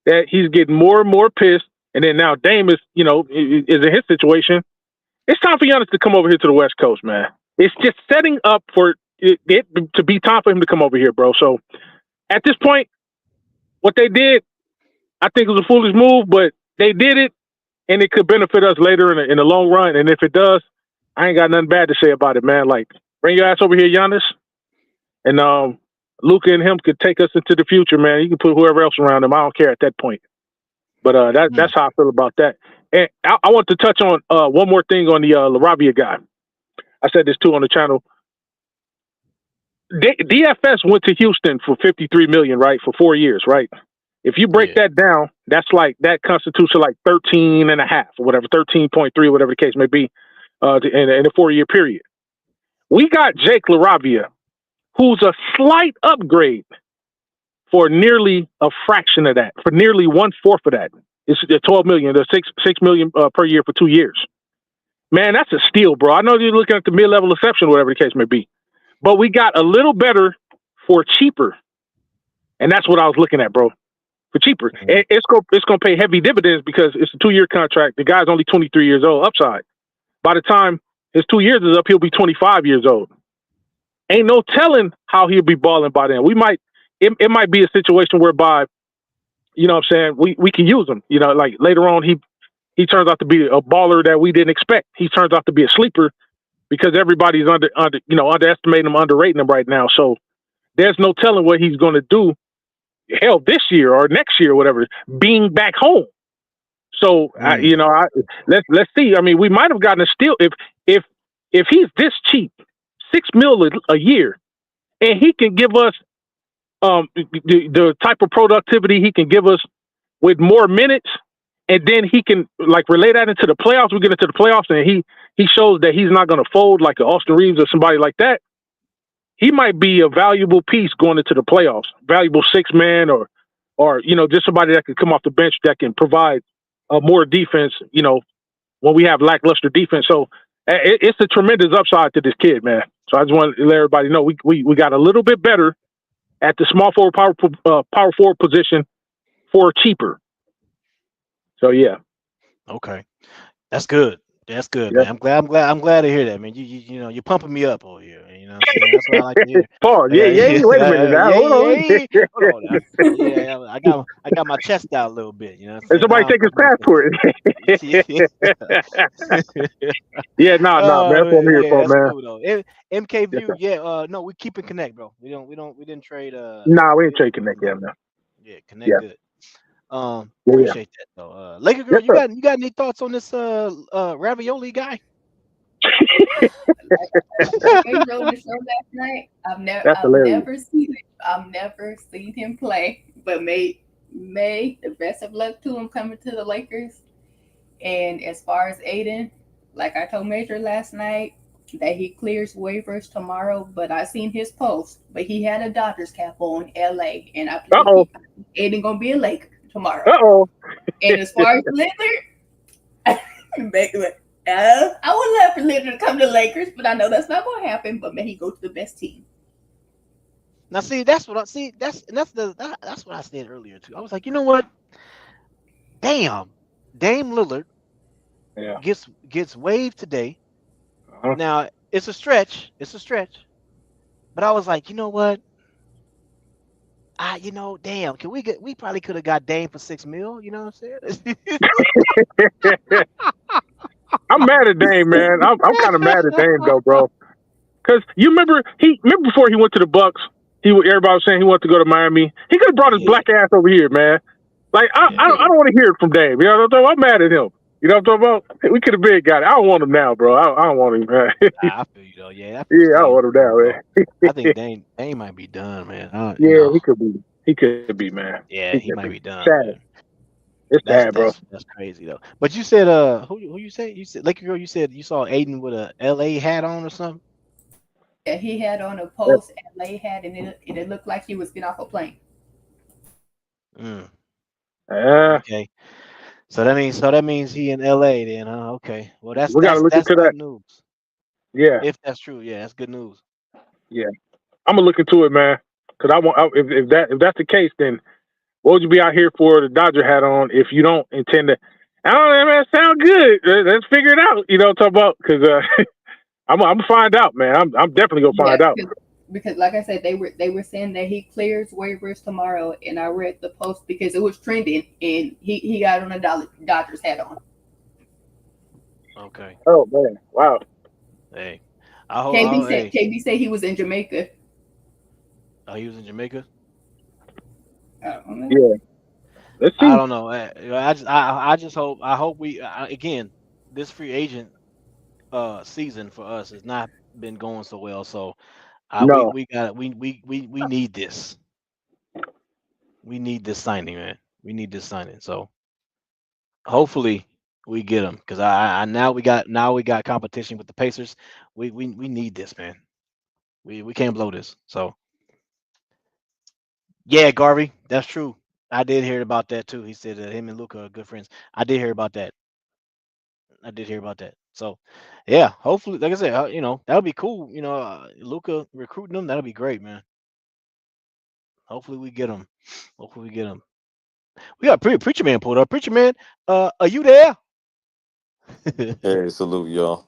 that he's getting more and more pissed. And then now Dame is in his situation. It's time for Giannis to come over here to the West Coast, man. It's just setting up for it to be time for him to come over here, bro. So at this point, what they did, I think it was a foolish move, but they did it, and it could benefit us later in the long run. And if it does, I ain't got nothing bad to say about it, man. Like, bring your ass over here, Giannis, and Luka and him could take us into the future, man. You can put whoever else around him. I don't care at that point. But that's how I feel about that. And I want to touch on one more thing on the LaRavia guy. I said this too on the channel. DFS went to Houston for $53 million, right, for 4 years, right? If you break that down, that constitutes like 13 and a half or whatever, 13.3, whatever the case may be, in a 4 year period. We got Jake LaRavia, who's a slight upgrade for nearly a fraction of that, for nearly 1/4 of that. It's $12 million, the $6 million per year for 2 years. Man, that's a steal, bro. I know you're looking at the mid-level exception, whatever the case may be, but we got a little better for cheaper, and that's what I was looking at, bro. For cheaper, and it's gonna pay heavy dividends because it's a 2 year contract. The guy's only 23 years old. Upside. By the time his 2 years is up, he'll be 25 years old. Ain't no telling how he'll be balling by then. It might be a situation whereby, you know what I'm saying, we can use him. Like later on, he turns out to be a baller that we didn't expect. He turns out to be a sleeper because everybody's underestimating him, underrating him right now. So there's no telling what he's going to do. Hell, this year or next year, or whatever, being back home. So let's see. I mean, we might have gotten a steal if he's this cheap, $6 million a year, and he can give us the type of productivity he can give us with more minutes, and then he can like relay that into the playoffs. We get into the playoffs, and he shows that he's not going to fold like an Austin Reeves or somebody like that. He might be a valuable piece going into the playoffs, valuable 6-man or just somebody that can come off the bench that can provide more defense, when we have lackluster defense. So it's a tremendous upside to this kid, man. So I just want to let everybody know we got a little bit better at the small forward, power forward position for cheaper. So yeah. Okay, that's good. That's good, Yeah. man. I'm glad to hear that, man. You're pumping me up over here. You know what I'm saying? That's what I like to hear. Paul, yeah. Wait a minute now. Hold on. Hold on now. Yeah, I got my chest out a little bit. You know what I'm And somebody take his passport. Yeah, man. That's what I'm here for, man. Cool, MK View, no, we keep it connect, bro. We didn't trade. Nah, we ain't trade connect yet, man. Yeah, connect good. Appreciate that though. Laker girl, you got any thoughts on this ravioli guy? Like I wrote the show last night. I've never seen him play, but may the best of luck to him coming to the Lakers. And as far as Ayton, like I told Major last night, that he clears waivers tomorrow, but I seen his post, but he had a Dodgers cap on LA, and I think Ayton gonna be a Laker tomorrow. And as far as Lillard, I would love for Lillard to come to Lakers, but I know that's not going to happen. But may he go to the best team. Now, see, that's what I said earlier too. I was like, you know what? Damn, Dame Lillard gets waived today. Now it's a stretch. But I was like, you know what? Damn, we probably could have got Dame for $6 million, you know what I'm saying? I'm mad at Dame, man. I'm kind of mad at Dame though, bro. Because you remember before he went to the Bucks, everybody was saying he wanted to go to Miami. He could have brought his black ass over here, man. Like I don't want to hear it from Dame. You know what I'm talking about? I'm mad at him. You know what I'm talking about? We could have been got it. I don't want him now, bro. I don't want him, man. I feel you though. Yeah, I don't want him now, man. I think Dame might be done, man. He could be. He could be, man. Yeah, he might be done. Sad. It's sad, bro. That's crazy though. But you said who you say? You said Laker girl. You said you saw Ayton with a LA hat on or something. Yeah, he had on a Yeah. post LA had, and it looked like he was getting off a plane. Mm, Uh, okay. So that means he in LA then, huh? Okay. Well, that's we got to that's look that's into that. good news. Yeah, If that's true, yeah, that's good news. yeah. I'm gonna look into it, man. Because if that's the case, then what would you be out here for the Dodger hat on if you don't intend to? I don't know, man. Sound good. Let's figure it out. You know what I'm talking about? Because I'm gonna find out, man. I'm definitely gonna Yeah, find out. because like I said, they were saying that he clears waivers tomorrow, and I read the post because it was trending, and he got on a Dodgers hat on. Okay. Oh man, wow. Hey, I hope. KB said Hey, KB said he was in Jamaica. oh, he was in Jamaica. I don't know. Yeah. Let's I see. don't know. I just hope. I hope again, this free agent season for us has not been going so well. So we No. we got we need this. We need this signing, man. We need this signing. So hopefully we get him because I now we got competition with the Pacers. We need this, man. We can't blow this. So yeah, Garvey, that's true. I did hear about that too. He said that him and Luca are good friends. I did hear about that. I did hear about that. So yeah, hopefully, like I said, that would be cool. Luca recruiting them, that'll be great, man. Hopefully we get him. Hopefully we get him. We got preacher man pulled up. Preacher man, are you there? Hey, salute y'all.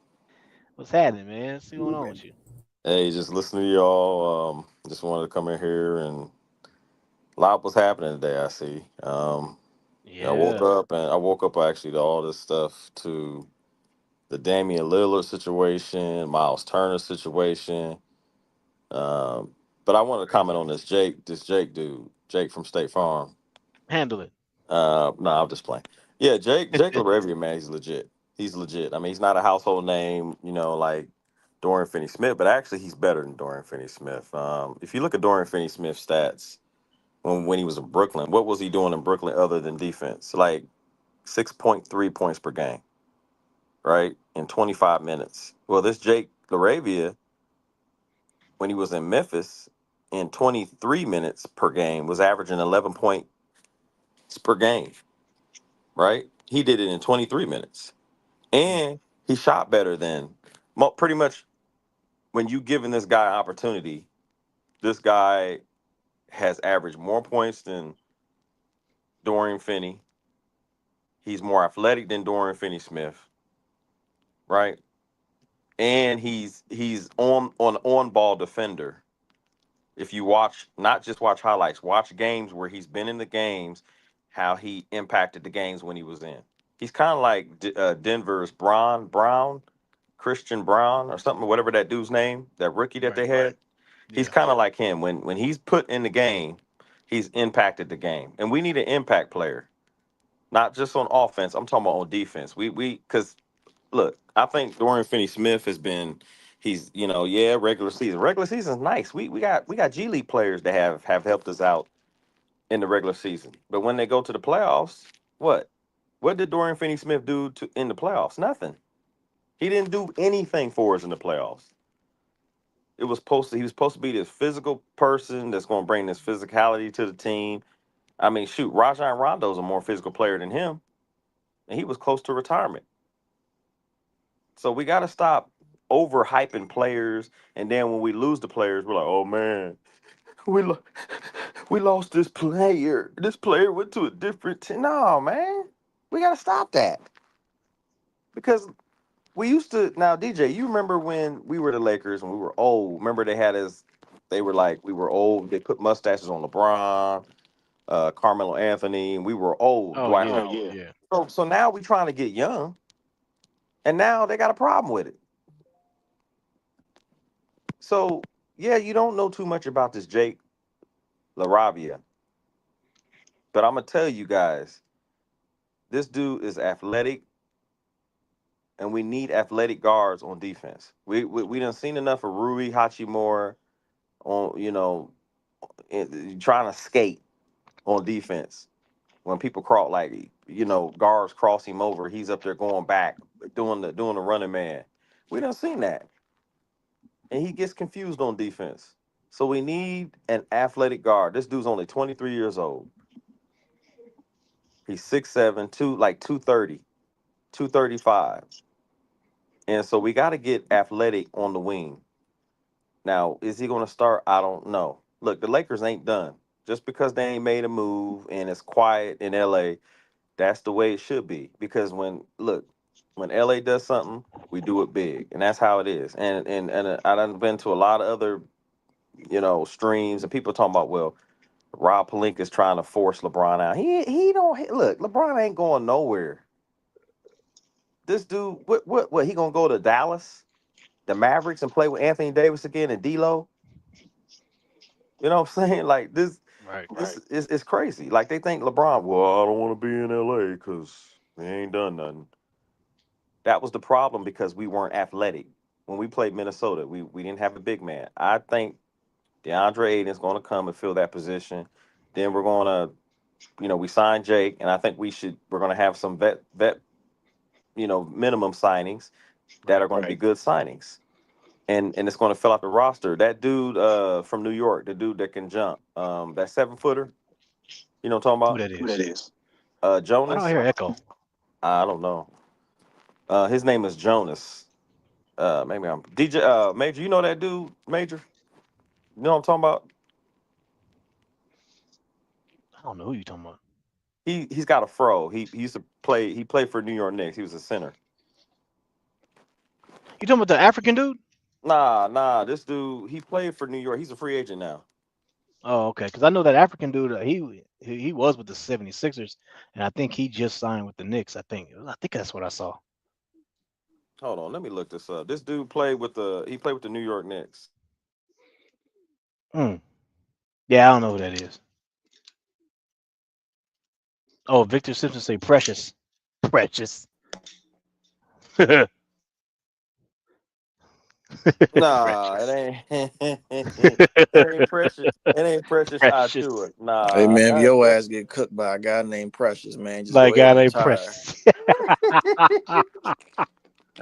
What's happening, man? What's going on with you? Hey, just listening to y'all. Just wanted to come in here and a lot was happening today. I see. I woke Yeah. up and I woke up actually to all this stuff, to the Damian Lillard situation, Miles Turner situation. Um, but I wanted to comment on this Jake dude, Jake from State Farm. Handle it. No, I'm just playing. Yeah, Jake LaRavia, man, he's legit. He's legit. I mean, he's not a household name, like Dorian Finney-Smith, but actually he's better than Dorian Finney-Smith. If you look at Dorian Finney-Smith's stats when he was in Brooklyn, what was he doing in Brooklyn other than defense? Like 6.3 points per game, right? In 25 minutes. Well, this Jake LaRavia, when he was in Memphis, in 23 minutes per game, was averaging 11 points per game, right? He did it in 23 minutes. Mm, And he shot better than pretty much. When you giving this guy opportunity, this guy has averaged more points than Dorian Finney. He's more athletic than Dorian Finney-Smith, right? And he's on ball defender. If you watch, not just watch highlights, watch games where he's been in the games, how he impacted the games when he was in. He's kind of like Denver's Brown, Christian Brown or something, whatever that dude's name, that rookie that right. they had. He's Yeah. kind of like him. When he's put in the game, he's impacted the game. And we need an impact player, not just on offense. I'm talking about on defense. We because look, I think Dorian Finney-Smith has been. He's yeah, regular season. Regular season's nice. We got G League players that have helped us out in the regular season. But when they go to the playoffs, what? What did Dorian Finney-Smith do in the playoffs? Nothing. He didn't do anything for us in the playoffs. He was supposed to be this physical person that's going to bring this physicality to the team. I mean, shoot, Rajon Rondo's a more physical player than him, and he was close to retirement. So we got to stop overhyping players, and then when we lose the players, we're like, oh man, we lo- we lost this player. This player went to a different team. No, man, we got to stop that because we used to. Now, DJ, you remember when we were the Lakers and we were old? Remember they had us. They were like we were old. They put mustaches on LeBron, Carmelo Anthony, and we were old. Oh Dwight yeah. Howard. Yeah. Yeah. So now we trying to get young, and now they got a problem with it. So yeah, you don't know too much about this Jake LaRavia, but I'm gonna tell you guys, this dude is athletic, and we need athletic guards on defense. We done seen enough of Rui Hachimura on trying to skate on defense. When people cross, like guards cross him over, he's up there going back, doing the running man. We done seen that. and he gets confused on defense. So we need an athletic guard. This dude's only 23 years old. He's 6'7", 230, 235. And so we got to get athletic on the wing. Now, is he going to start? I don't know. Look, the Lakers ain't done. Just because they ain't made a move and it's quiet in LA, that's the way it should be. Because when LA does something, we do it big. And that's how it is. And I done been to a lot of other, streams and people talking about, well, Rob Pelinka's trying to force LeBron out. He don't look, LeBron ain't going nowhere. This dude, what he gonna go to Dallas, the Mavericks, and play with Anthony Davis again and D'Lo? You know what I'm saying? Like this is crazy. Like they think LeBron, well, I don't want to be in LA because they ain't done nothing. That was the problem because we weren't athletic. When we played Minnesota, we didn't have a big man. I think DeAndre Ayton's going to come and fill that position. Then we're going to, we signed Jake, and I think we're going to have some vet, minimum signings that are going to be good signings. And it's going to fill out the roster. That dude from New York, the dude that can jump, that 7-footer, you know what I'm talking about? Who that is? Jonas. I don't hear echo. I don't know. His name is Jonas. Maybe I'm DJ Major. You know that dude, Major? You know what I'm talking about? I don't know who you talking about. He's got a fro. He used to play. He played for New York Knicks. He was a center. You talking about the African dude? Nah. This dude, he played for New York. He's a free agent now. Oh, okay. Because I know that African dude. He was with the 76ers, and I think he just signed with the Knicks. I think that's what I saw. Hold on, let me look this up. This dude played with the New York Knicks. Yeah, I don't know who that is. Oh, Victor Simpson say Precious. Nah, it ain't Precious. It ain't Precious. I Precious. do it. Nah. Hey man, if your ass get cooked by a guy named Precious, man, just Like go ahead guy and named retire. Precious.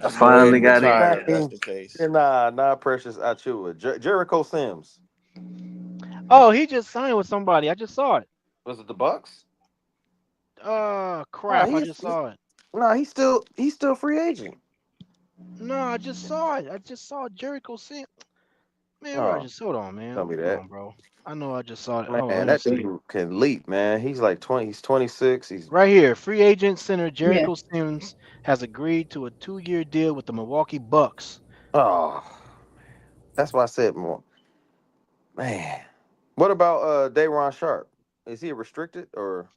Just finally go ahead and got in. retire if that's the case. Nah, Precious. I chew it. Jericho Sims. Oh, he just signed with somebody. I just saw it. Was it the Bucks? Crap! I just saw it. Nah, he's still free agent. No, I just saw it. I just saw Jericho Sims. Man, bro, just hold on, man. Tell me Hold that. on, bro. I know I just saw it. Man, Hold on, that dude can leap, man. He's like 20. He's 26. He's right here. Free agent center Jericho Yeah. Sims has agreed to a 2-year deal with the Milwaukee Bucks. oh, that's why I said more. Man, what about Day'Ron Sharp? Is he restricted or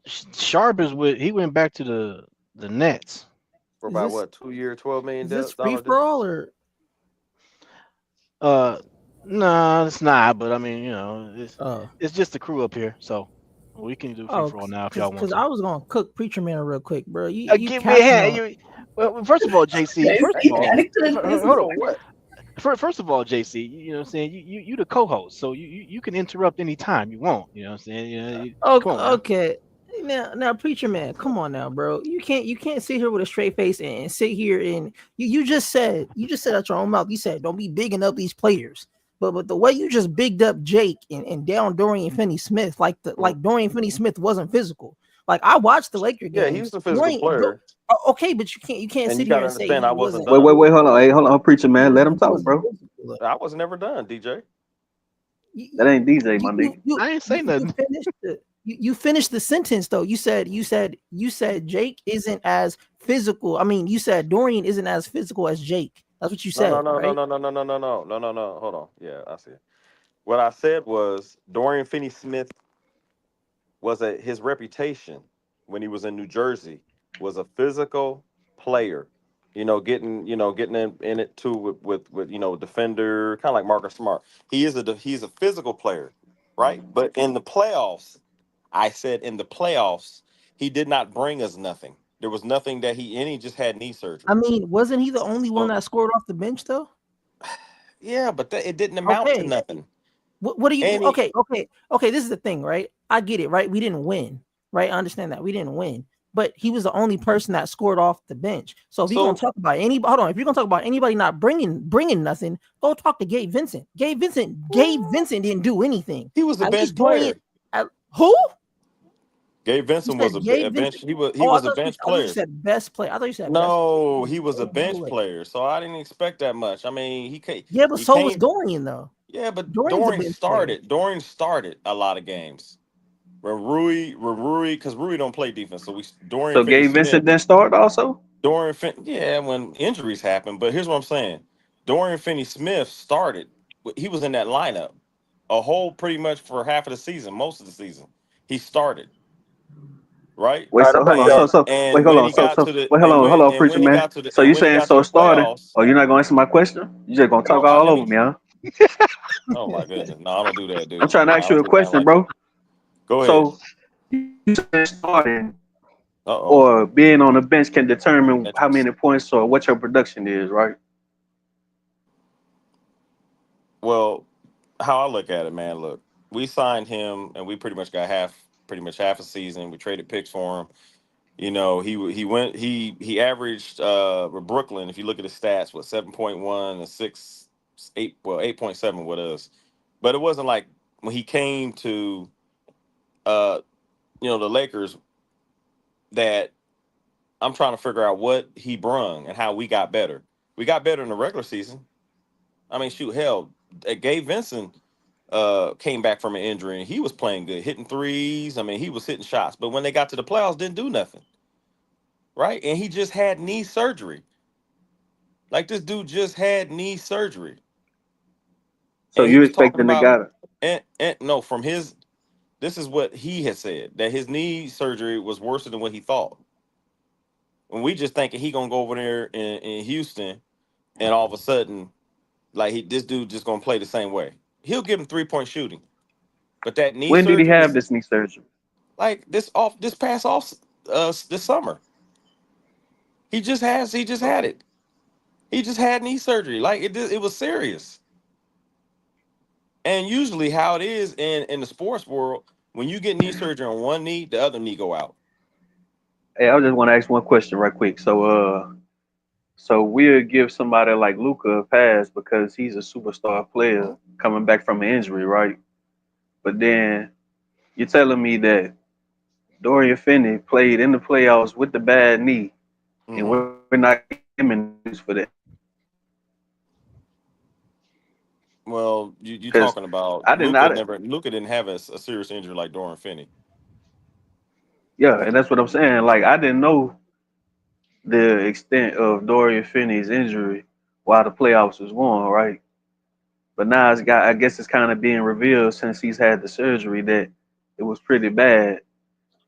Sharp is he went back to the Nets. for Is about this- what, 2 year, $12 million? Is this free for all or? No, it's not. But I mean, Oh, it's just the crew up here, so we can do free for all now if y'all want because to. I was gonna cook Preacher Man real quick, bro. You Give me a hand. Well, first of all, JC. First of all, hold on. What? First of all, JC, you know what I'm saying? You the co-host, so you can interrupt anytime you want. You know what I'm saying? Come on, okay. Now, Preacher Man, come on now, bro. You can't sit here with a straight face and sit here and you just said out your own mouth. You said don't be bigging up these players. But the way you just bigged up Jake and down Dorian Finney-Smith, like Dorian Finney-Smith wasn't physical. Like I watched the Laker games. Yeah, he was a physical player. Okay, but you can't And sit you here gotta and say understand, he I wasn't wasn't. done. Wait, hold on. Hey, hold on, Preacher Man. Let him talk, bro. I was never done, DJ. That ain't DJ, my nigga. I ain't say nothing. You finished the sentence though. You said Jake isn't as physical. I mean, you said Dorian isn't as physical as Jake. That's what you said. No. Right? No. Hold on. Yeah, I see it. What I said was Dorian Finney-Smith his reputation when he was in New Jersey was a physical player. Getting in it too with defender, kind of like Marcus Smart. He's a physical player, right? But in the playoffs, I said in the playoffs, he did not bring us nothing. There was nothing that he just had knee surgery. I mean, wasn't he the only one that scored off the bench though? Yeah, but it didn't amount to nothing. What do you okay? This is the thing, right? I get it, right? We didn't win, right? I understand that we didn't win. but he was the only person that scored off the bench. So if you're gonna So talk about anybody, hold on, if you're gonna talk about anybody not bringing nothing, go talk to Gabe Vincent. Gabe Vincent didn't do anything. he was a At bench least Dorian, player. who? Gabe You Vincent was said a Gabe bench. Vincent. He Oh, was a bench I thought you player. said best player. I thought you said best No, player. he was a No bench way. player. So I didn't expect that much. I mean, Yeah, but he so was came. Dorian though. Yeah, but Dorian's a bench player. Dorian started a lot of games. Because Rui don't play defense. So Dorian So Finney Gabe Smith. Vincent didn't start also. Yeah, when injuries happen. But here's what I'm saying: Dorian Finney Smith started. He was in that lineup a whole pretty much for half of the season, most of the season. He started right, Wait, All right, so I'm back, hold on. y'all. Wait, and hold when on. he got to Wait, hold on, preacher man. So you when he saying got to so the started? playoffs. Oh, you're not gonna answer my question? You just gonna talk No, all over me, huh? oh my goodness, no, I don't do that, I'm dude. trying to No, ask I you don't a do nothing question, like that. bro. Go ahead. So you saying starting Uh oh. or being on the bench can determine how many points or what your production is, right? Well, how I look at it, man. Look, we signed him, and we pretty much half a season. We traded picks for him. You know, he averaged with Brooklyn. If you look at his stats, what 7.1 and 8, well 8.7 with us. But it wasn't like when he came to uh the Lakers that I'm trying to figure out what he brung and how we got better. We got better in the regular season. I mean, shoot, hell, Gabe Vincent came back from an injury and he was playing good, hitting threes. I mean, he was hitting shots, but when they got to the playoffs, didn't do nothing, right? And he just had knee surgery. Like this dude just had knee surgery, So and he you was talking expecting the about guy? and no, from his this is what he had said that his knee surgery was worse than what he thought. And we just thinking he gonna go over there in Houston, and all of a sudden, like this dude just gonna play the same way. He'll give him 3-point shooting, but that knee When did he surgery have is this knee surgery? like this past off this summer. He just had it. He just had knee surgery. Like it was serious. And usually how it is in the sports world, when you get knee surgery on one knee, the other knee go out. Hey, I just want to ask one question right quick. So we'll give somebody like Luca a pass because he's a superstar player coming back from an injury, right? But then you're telling me that Dorian Finney played in the playoffs with the bad knee, and Mm-hmm. we're not giving him any news for that. Well, you Because talking about I didn't, Luca didn't have a serious injury like Dorian Finney. yeah, and that's what I'm saying. Like I didn't know the extent of Dorian Finney's injury while the playoffs was going, right? But now I guess it's kind of being revealed since he's had the surgery that it was pretty bad.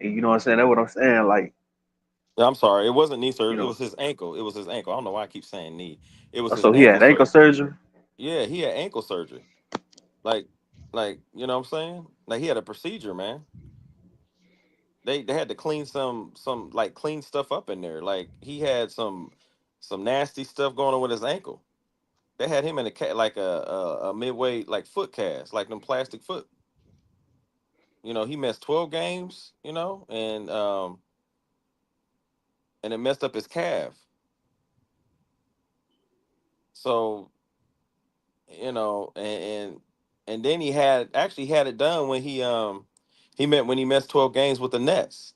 And you know what I'm saying? That's what I'm saying. Like, Yeah, I'm sorry, it wasn't knee you surgery. It know, was his ankle. It was his ankle. I don't know why I keep saying knee. It was his so he ankle had ankle surgery. surgery. Yeah, he had ankle surgery. Like, you know what I'm saying? Like he had a procedure, man. They had to clean some like clean stuff up in there. Like he had some nasty stuff going on with his ankle. They had him in like a midway like foot cast, like them plastic foot. You know, he missed 12 games. You know, and it messed up his calf. So and then he had actually had it done when he missed 12 games with the Nets.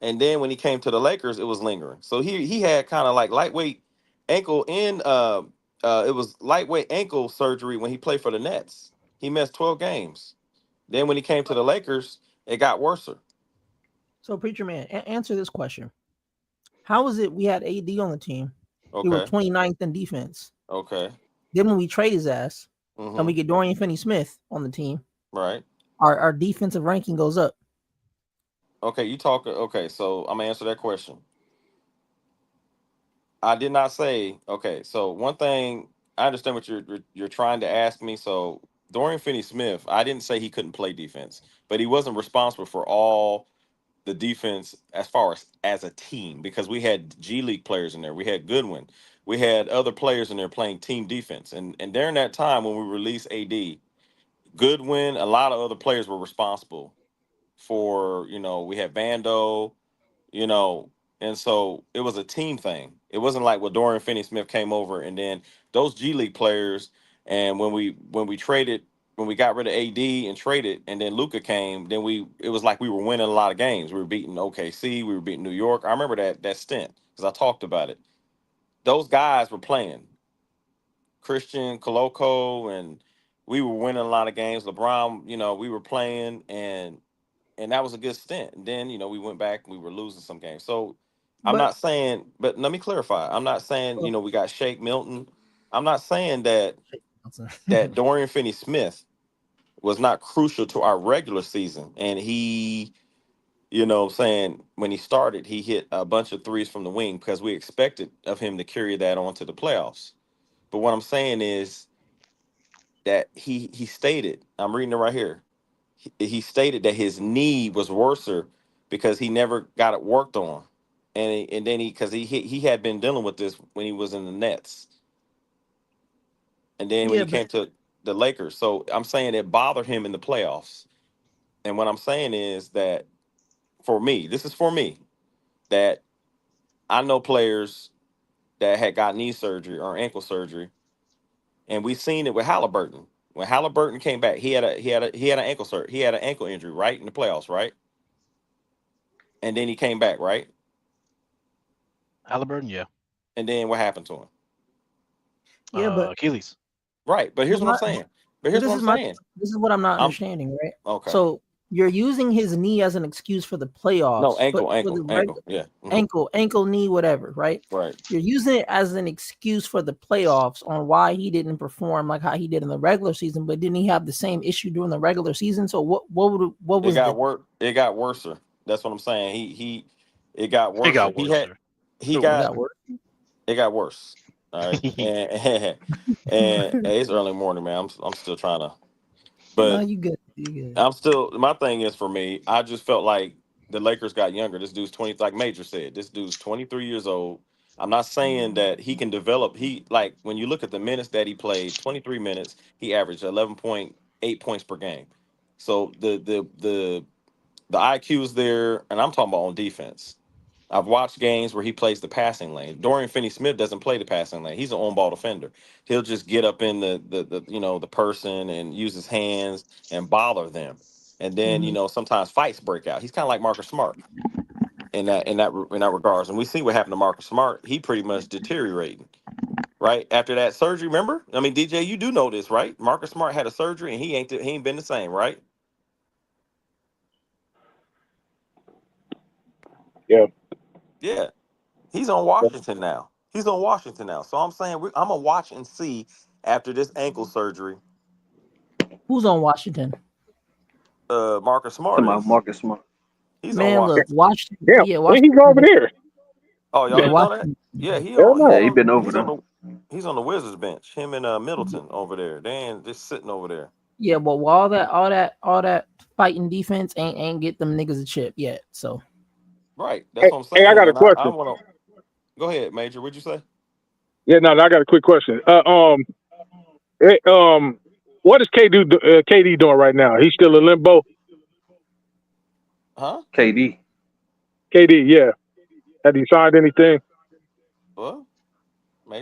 And then when he came to the Lakers, it was lingering. So he had kind of like lightweight ankle in it was lightweight ankle surgery when he played for the Nets. He missed 12 games. Then when he came to the Lakers, it got worse. So, preacher man, answer this question: how was it we had AD on the team? We were Okay. 29th in defense. Okay. Then when we trade his ass and Mm-hmm. we get Dorian Finney-Smith on the team, Right. our defensive ranking goes up. Okay, okay, so I'm gonna answer that question. I did not say okay. So one thing I understand what you're trying to ask me. So Dorian Finney-Smith, I didn't say he couldn't play defense, but he wasn't responsible for all the defense as far as a team because we had G League players in there. We had Goodwin. We had other players in there playing team defense. And during that time when we released AD, Goodwin, a lot of other players were responsible for, we had Vando, you know, and so it was a team thing. It wasn't like when Dorian Finney-Smith came over and then those G League players, and when we traded, when we got rid of AD and traded, and then Luka came, then it was like we were winning a lot of games. We were beating OKC, we were beating New York. I remember that stint because I talked about it. Those guys were playing. Christian, Koloko, and we were winning a lot of games. LeBron, we were playing, and that was a good stint. And then, we went back, we were losing some games. So I'm But not saying, but let me clarify. I'm not saying, we got Shake Milton. I'm not saying that Dorian Finney-Smith was not crucial to our regular season. And he, saying when he started, he hit a bunch of threes from the wing because we expected of him to carry that on to the playoffs. But what I'm saying is that he stated, I'm reading it right here. He stated that his knee was worser because he never got it worked on, and then because he had been dealing with this when he was in the Nets, and then when yeah, he but came to the Lakers. So I'm saying it bothered him in the playoffs, and what I'm saying is that for me, this is for me, that I know players that had got knee surgery or ankle surgery, and we've seen it with Halliburton. When Halliburton came back, he had an ankle injury, right, in the playoffs, right, and then he came back, right. Halliburton, yeah. And then what happened to him? yeah, but Achilles. Right. But here's but what I'm my saying. But but here's what I'm saying. this is what I'm not I'm understanding, right? okay. So you're using his knee as an excuse for the No, playoffs, but for the ankle. Yeah. ankle, knee, whatever, right? Right. You're using it as an excuse for the playoffs on why he didn't perform like how he did in the regular season, but didn't he have the same issue during the regular season? So what It was got the worse. It got worse. That's what I'm saying. It got It worse. got worse. He it got got worse? it got worse. All right. And it's early morning, man. I'm still trying to, No, but you good. You good. I'm still, my thing is, for me, I just felt like the Lakers got younger. This dude's 20, like Major said, this dude's 23 years old. I'm not saying that he can develop. Like, when you look at the minutes that he played, 23 minutes, he averaged 11.8 points per game. So the IQ is there, and I'm talking about on defense. I've watched games where he plays the passing lane. Dorian Finney-Smith doesn't play the passing lane. He's an on-ball defender. He'll just get up in the person and use his hands and bother them. And then, sometimes fights break out. He's kind of like Marcus Smart in that regards. And we see what happened to Marcus Smart. He pretty much deteriorating right after that surgery. Remember? I mean, DJ, you do know this, right? Marcus Smart had a surgery and he ain't been the same, right? Yeah. Yeah. He's on Washington now. So I'm saying I'm gonna watch and see after this ankle surgery. Who's on Washington? Marcus Smart Talking about is. Marcus Smart. He's on Man, look, Washington. Washington. Yeah. Yeah, When he Washington. go over there? Oh, y'all Yeah, didn't know that? Washington. Yeah, Hell no. Yeah, he been over he's on there. he's on the Wizards bench. Him and Middleton over there. They ain't just sitting over there. Yeah, but all that fighting defense ain't get them niggas a chip yet. So Right. That's what I'm Hey, I saying. got a And I question. want to go ahead, Major. What'd you say? Yeah, no, I got a quick question. Hey, what is KD doing right now? He's still in limbo. Huh? KD. KD, yeah. Have he signed anything? Well,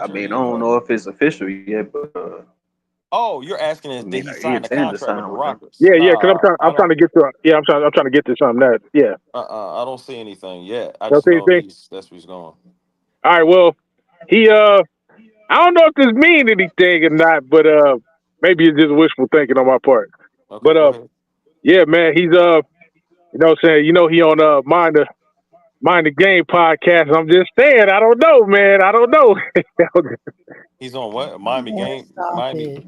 I Major, mean, I you don't know if it's official yet, but Oh, you're asking I is did mean, he he sign the intend to contract with sign the with them. Rockets? Yeah, yeah. Because Nah, I'm I trying don't. to get to. Yeah, I'm trying to get to something that. Yeah. I don't see anything yet. I Don't just see know anything. that's where he's going. All right. Well, he I don't know if this means anything or not, but maybe it's just wishful thinking on my part. Okay, But go ahead. yeah, man, he's what I'm saying, he on Mind the Game podcast. I'm just saying, I don't know, man. I don't know. He's on what? Miami man, game. stop Miami. it.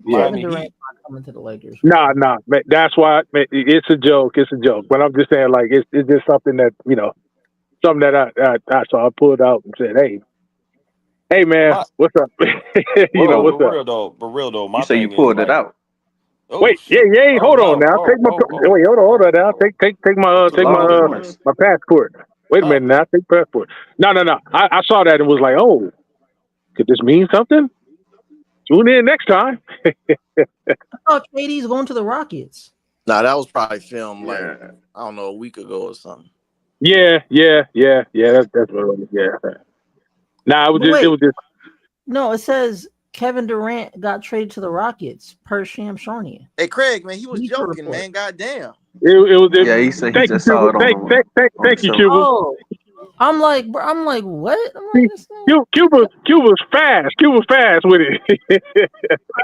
Yeah. Kevin Miami Durant's Heat. not coming to the Lakers, Nah, bro. nah. Man, that's why it's a joke. It's a joke. But I'm just saying, like, it's just something that something that I so I pulled out and said, hey, man, My what's up? Whoa, What's up? but real though, you my say you thing is pulled it like, out? oh Wait, yeah, shoot, yeah. oh Hold on no, now. whoa, whoa, whoa, Wait, hold whoa, on now. whoa. Take That's too take Lord long. have my mercy. my passport. Wait a minute now. Take passport. No, no, no. I saw that and was like, oh, could this mean something? Tune in next time. I thought KD's going to the Rockets. Nah, that was probably filmed like Yeah. I don't know, a week ago or something. Yeah. That's what it was. Yeah. Nah, But wait, it was just. no, it says Kevin Durant got traded to the Rockets per Sham Charania. Hey, Craig, man, he was Bleacher joking, Report. man. Goddamn. Yeah, he said he Thank you, just saw Cuba. it on the Thank you, show. Cuba. Oh, I'm like, bro, what? I'm like, this thing. Cuba's fast. Cuba's fast with it. It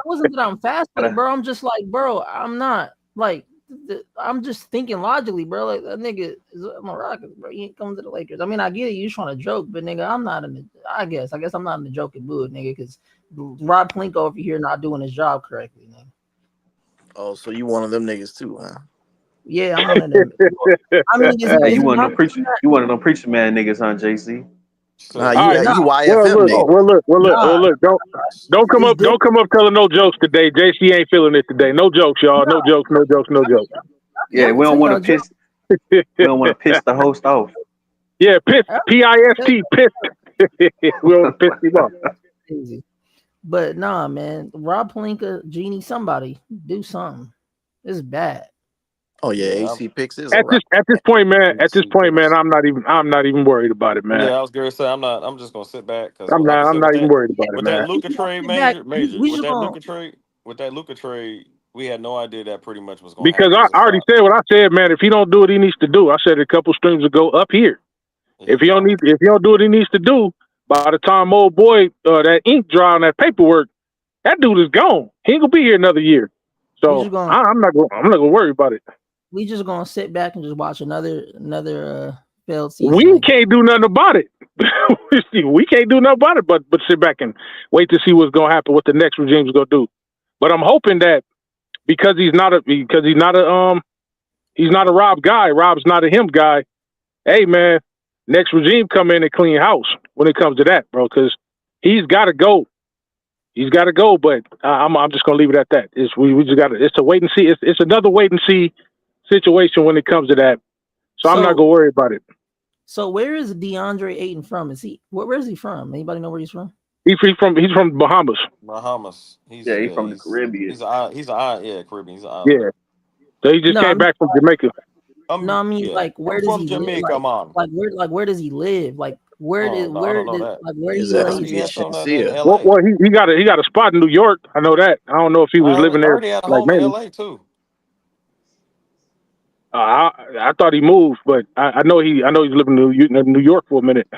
wasn't that I'm fast with it, bro. I'm just like, bro, I'm not like, I'm just thinking logically, bro. Like that nigga is on the Rockets, bro. He ain't coming to the Lakers. I mean, I get it. You trying to joke, but nigga, I'm not in the. I guess I'm not in the joking mood, nigga, because Rob Plinko over here not doing his job correctly, nigga. Oh, so you one of them niggas too, huh? Yeah, I'm one of them. I mean, Hey, you one of them preacher man niggas, huh, JC? Nah, All right. you Well, YFM nigga. look. Don't come up telling no jokes today. JC ain't feeling it today. No jokes, y'all. No jokes. Yeah, we don't want to piss. We don't want to piss the host off. Yeah, pissed. P-I-S-T, pissed. We don't piss him off. Easy. But nah, man, Rob Pelinka, Genie, somebody do something. This is bad. Oh yeah, AC picks is at this point, man. I'm not even worried about it, man. Yeah, I was gonna say I'm just gonna sit back because I'm not even worried about it, with man. that Luka trade, major. With that Luka trade, we had no idea that pretty much was going to happen. Because I already said what I said, man. If he don't do what he needs to do, I said a couple streams ago up here. If he don't do what he needs to do, by the time old boy that ink dry on that paperwork, that dude is gone. He ain't gonna be here another year. So I'm not gonna worry about it. We just gonna sit back and just watch another failed season. We can't do nothing about it. We can't do nothing about it, but sit back and wait to see what's gonna happen, what the next regime's gonna do. But I'm hoping that because he's not a Rob guy, Rob's not a him guy. Hey man, next regime come in and clean house when it comes to that, bro, because he's got to go. He's got to go, but I'm just gonna leave it at that. We just got to. It's a wait and see. It's another wait and see situation when it comes to that. So I'm not gonna worry about it. So where is DeAndre Ayton from? Where is he from? Anybody know where he's from? He's from Bahamas. He's from the Caribbean. He's Caribbean. He's an island. Yeah. So he just came back from Jamaica. No, I mean like where does he Jamaica, live? Where does he live? Like where do you live? Well, he got a spot in New York. I know that. I don't know if he was living there. Had a home in LA too. I thought he moved, but I know he's living in New York for a minute.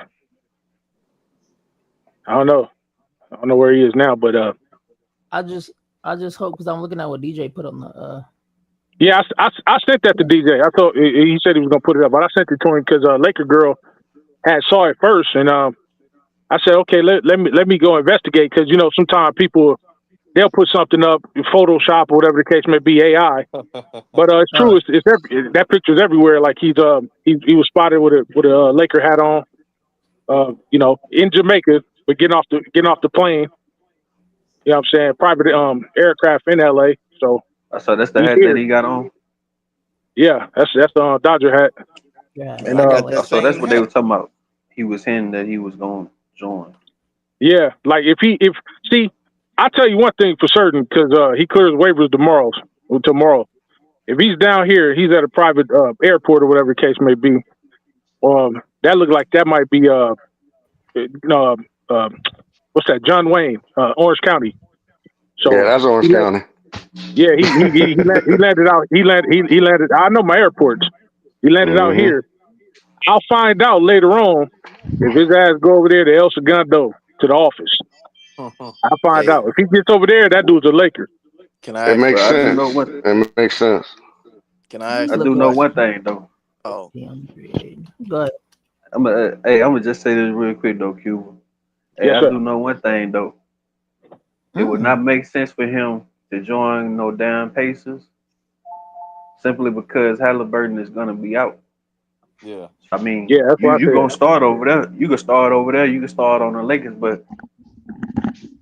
I don't know where he is now, but I just hope, because I'm looking at what DJ put on the. Yeah, I sent that to DJ. I thought he said he was gonna put it up, but I sent it to him because Laker girl had saw it first, and I said, okay, let me go investigate, because sometimes people they'll put something up in Photoshop or whatever the case may be, AI. But it's true. It's that picture's everywhere. Like he was spotted with a Laker hat on, in Jamaica, but getting off the plane. You know what I'm saying? Private aircraft in LA. So that's the hat that he got on. Yeah, that's the Dodger hat. Yeah, and I got that. So that's what they were talking about. He was hinting that he was going to join. Yeah, like I'll tell you one thing for certain, because he clears waivers tomorrow. If he's down here, he's at a private airport or whatever the case may be. That looked like that might be what's that? John Wayne, Orange County. So yeah, that's Orange County. Yeah, he landed out. He landed. I know my airports. He landed out here. I'll find out later on if his ass go over there to El Segundo to the office. I'll find out. If he gets over there, that dude's a Laker. It makes sense. It makes sense. Can I do know one thing though. Oh, go ahead. I'm gonna just say this real quick though, Cuba. Hey, yes, I do know one thing though. It would not make sense for him to join no damn Pacers, simply because Halliburton is gonna be out. Yeah. I mean, that's why you gonna start over there. You can start over there. You can start on the Lakers, but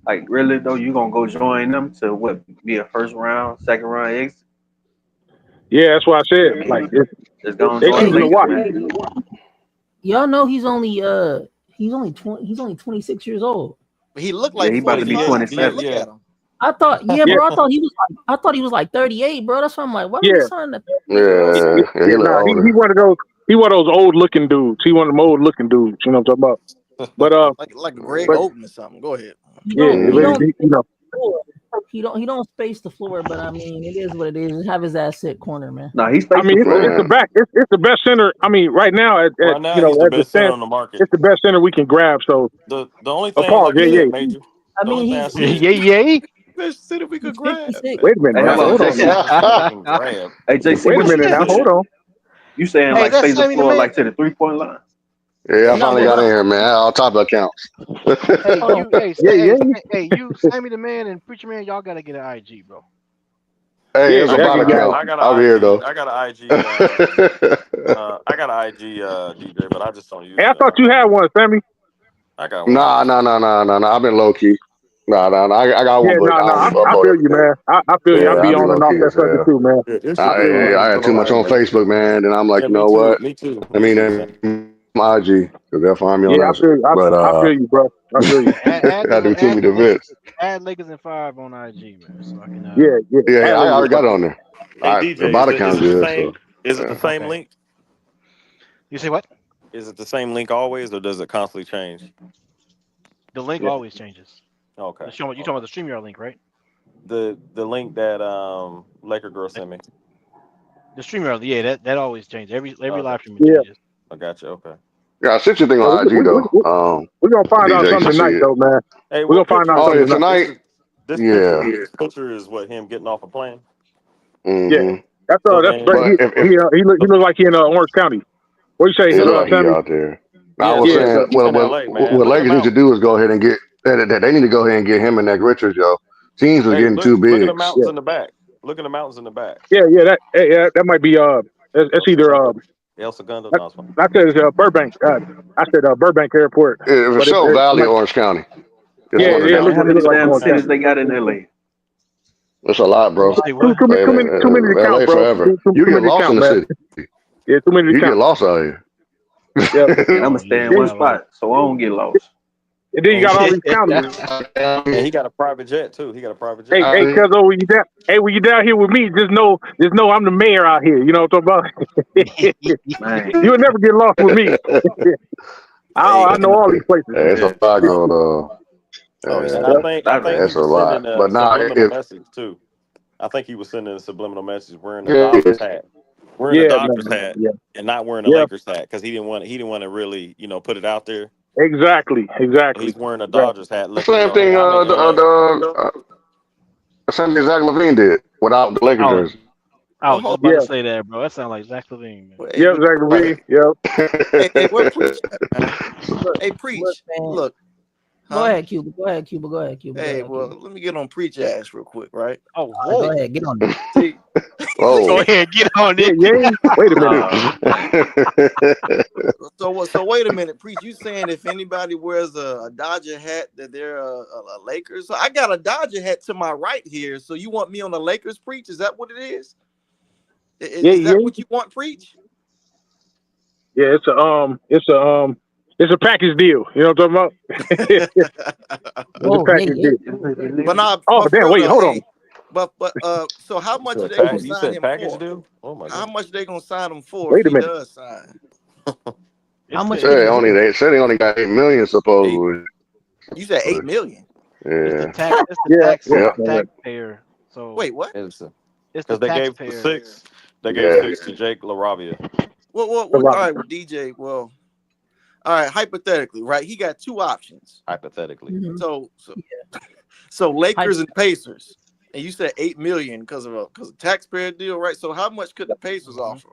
like really though, you gonna go join them to be a first round, second round exit? Yeah, that's what I said. Like it's gonna join the Lakers. Y'all know he's only 26 years old. He looked like he about to be 27. Look at him. I thought, bro. I thought he was like 38, bro. That's why I'm like, why would he sign that? He look older. He one of those old looking dudes. He one of them old looking dudes. You know what I'm talking about? But like Greg Oden or something. Go ahead. He don't space the floor, but I mean, it is what it is. Have his ass sit corner, man. No, he's. I mean, it's the back. It's the best center. I mean, right now, he's the best center on the market. It's the best center we can grab. So the only thing, Major. I mean, he's best center we could grab. Wait a minute. Hey, hold on. Hey, JC, wait a minute now. Hold on. You saying like space the floor like to the 3-point line? Yeah, I finally got in here, man. All top accounts. Hey, you, Sammy the Man and Preacher Man, y'all gotta get an IG, bro. Hey, it's a bot account. I'm here though. I got an IG. I got an IG DJ, but I just don't use it. Hey, I thought you had one, Sammy. I got one. Nah. I've been low key. Nah. I got one. I feel you, man. I feel you. I be on and off that sucker too, man. I had too much on Facebook, man. And I'm like, you know what? Me too. I mean, my IG, because they'll find me on that. I feel you, bro. I feel you. I do too many events. Add Lakers and 5 on IG, man. So I can. Yeah. I already got it on there. Hey, DJ, the bot account is it the same link? You say what? Is it the same link always, or does it constantly change? The link always changes. Okay. You talking about the StreamYard link, right? The link that Laker girl sent me. The StreamYard, yeah, that always changes. Every live stream changes. I got you. Okay. Yeah, I sent you a thing on IG though. We're gonna find out something tonight, though, man. Hey, we're gonna find out something tonight. This picture is what, him getting off a plane. Mm-hmm. That's great. He look like he in Orange County. What you say? He out there. I was saying, what Lakers need to do is go ahead and get. They need to go ahead and get him and that Richards, yo. Teams are getting too big. Look at the mountains in the back. Look at the mountains in the back. Yeah. That might be it's either El Segundo. I said it's Burbank. I said Burbank Airport. It's so Valley, Orange County. How many damn cities they got in LA? That's a lot, bro. Too many to count, bro. Forever. You get lost in the city. Yeah, too many to count. You get lost out here. Yeah. And I'm gonna stay in one spot, so I don't get lost. And then you got all these counties. And he got a private jet too. He got a private jet. Hey, cuz when you down here with me, just know I'm the mayor out here. You know what I'm talking about? You'll never get lost with me. I know all these places. It's a lot going on. I think that's a lot. But now message too. I think he was sending a subliminal message wearing the Dodgers hat. Wearing the Dodgers hat and not wearing the Lakers hat because he didn't want to really, put it out there. Exactly. He's wearing a Dodgers hat. The same thing same thing Zach LaVine did without the Lakers jersey. I was about to say that, bro. That sounds like Zach LaVine, man. Yep, Zach LaVine. Yep. Hey, Preach. Look. Go ahead, Cuba. Hey, well, let me get on Preach ass real quick, right? Oh, go ahead, get on it. Go ahead, get on it. Yeah. Wait a minute. So wait a minute, Preach. You saying if anybody wears a Dodger hat that they're a Lakers? So I got a Dodger hat to my right here. So you want me on the Lakers, Preach? Is that what it is? Is that what you want, Preach? Yeah, it's a package deal. You know what I'm talking about? It's a package deal. But now, damn! Wait, hold on. But so how much are they going to sign him for? Deal? Oh my God. How much they going to sign him for? Wait a minute. He does sign. How much? They said they only got $8 million supposedly. You said $8 million. Yeah. It's the taxpayer. So wait, what? It's the because they gave six. They gave 6 to Jake LaRavia. Well, all right, with DJ. Well, all right. Hypothetically, right? He got 2 options. Hypothetically. Mm-hmm. So Lakers and Pacers, and you said $8 million because of taxpayer deal, right? So how much could the Pacers offer?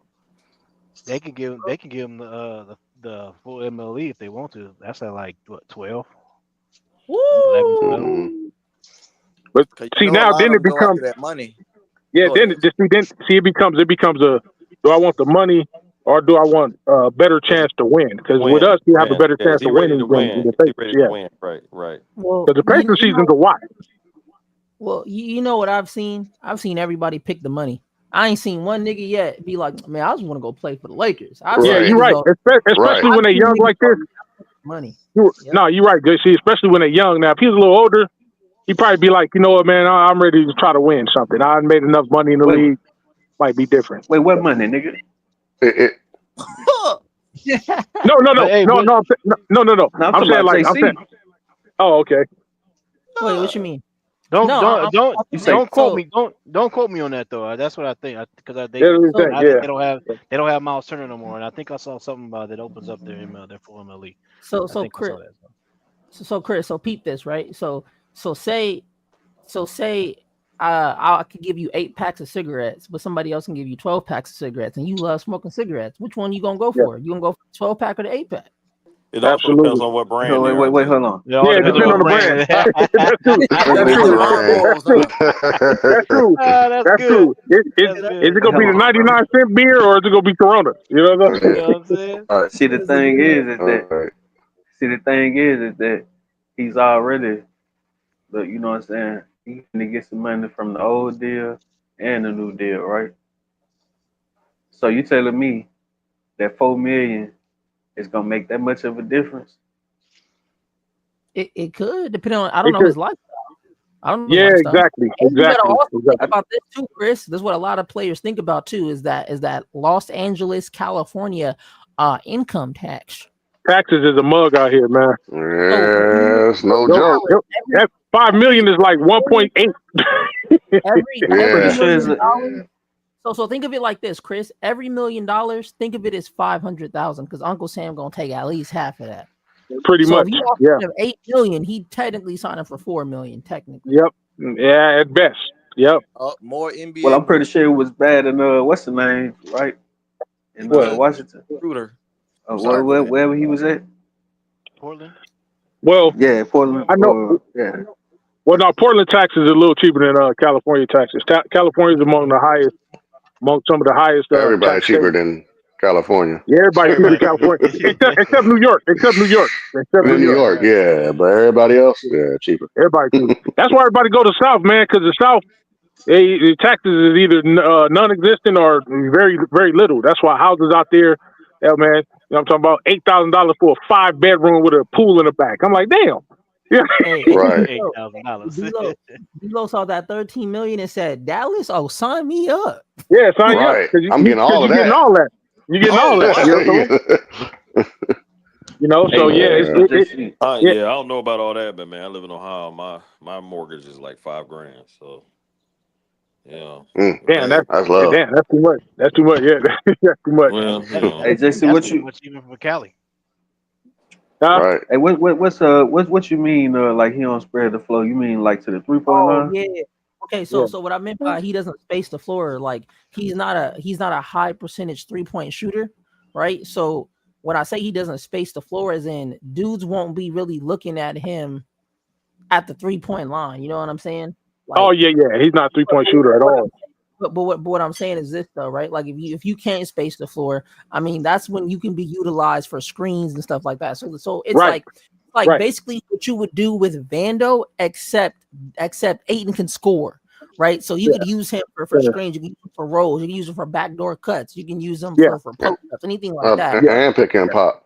They can give him the full MLE if they want to. That's at like what 12. Woo! But see now, then it becomes that money. Yeah, then it becomes a do I want the money or do I want a better chance to win? Because with us, you have a better chance to win. Right. Well, because the Pacers season's a watch. Well, you know what I've seen? I've seen everybody pick the money. I ain't seen one nigga yet be like, man, I just want to go play for the Lakers. You're right. Especially when they're young like this. Money. No, you're right, JC. Especially when they're young. Now, if he's a little older, He'd probably be like, you know what, man, I'm ready to try to win something. I made enough money in the league. Might be different. Wait, what money, nigga? No. Hey, No. No, I'm I'm talking saying about like, JC. oh, okay. Wait, what you mean? Don't quote so- me. Don't quote me on that though. That's what I think. Because I think That's what I'm saying, they don't have Myles Turner no more, and I think I saw something about that opens up their full MLE. So I think I Chris, saw that. so Chris, so peep this, right? So say I could give you 8 packs of cigarettes, but somebody else can give you 12 packs of cigarettes, and you love smoking cigarettes. Which one you gonna go for? You gonna go for the 12 pack or the 8 pack? It also depends on what brand. Wait, hold on. Yeah, it depends on the brand. That's true. That's true. Is it gonna be the 99-cent beer or is it gonna be Corona? You know what I'm saying? You know what I'm saying? All right. See, the thing is that he's already, you know what I'm saying? He's gonna get some money from the old deal and the new deal, right? So you telling me that $4 million is gonna make that much of a difference? It could depend on. I don't know his lifestyle. I don't know. Yeah, his lifestyle. exactly. And you gotta also Exactly. think about this too, Chris. This is what a lot of players think about too. Is that Los Angeles, California, income tax. Taxes is a mug out here, man. Yeah, it's no joke. That $5 million is like 1.8. Every so think of it like this, Chris. Every $1 million, think of it as 500,000, because Uncle Sam gonna take at least half of that. Pretty much. If you offer him $8 million, he technically signed him for $4 million. Technically. Yep. Yeah, at best. Yep. More NBA. Well, I'm pretty sure it was bad in what's the name, right? In Washington. Shooter. Wherever he was at. Portland. Well, yeah, Portland. I know. Yeah. Well, no, Portland taxes are a little cheaper than California taxes. California is among some of the highest. Everybody cheaper than California. Yeah, everybody cheaper than California, except New York. New York, yeah, but everybody else, cheaper. Everybody cheaper. That's why everybody go to the South, man, because the South, the taxes is either non-existent or very, very little. That's why houses out there, man, I'm talking about $8,000 for a 5-bedroom with a pool in the back. I'm like, damn. Yeah. Right. $8,000. D'Lo saw that $13 million and said, "Dallas, sign me up." Yeah, sign me right. up. I'm getting all of that. You're getting all that. You know, so I don't know about all that, but man, I live in Ohio. My mortgage is like $5,000. So, yeah. Damn, that's low. Damn, that's too much. That's too much. Yeah, that's too much. Well, hey, Jesse, what you even for Cali? Right. Hey, what you mean? Like he don't spread the flow? You mean like to the 3-point line? Yeah. Okay, so what I meant by he doesn't space the floor, like he's not a high percentage 3-point shooter, right? So when I say he doesn't space the floor, as in dudes won't be really looking at him at the 3-point line. You know what I'm saying? Like, he's not a 3-point shooter at all. But what I'm saying is this though, right? Like if you can't space the floor, I mean that's when you can be utilized for screens and stuff like that. So it's right. like basically what you would do with Vando, except Ayton can score, right? So you could use him for screens, you can use him for rolls, you can use him for backdoor cuts, you can use him for post ups, anything like that. And pick and pop.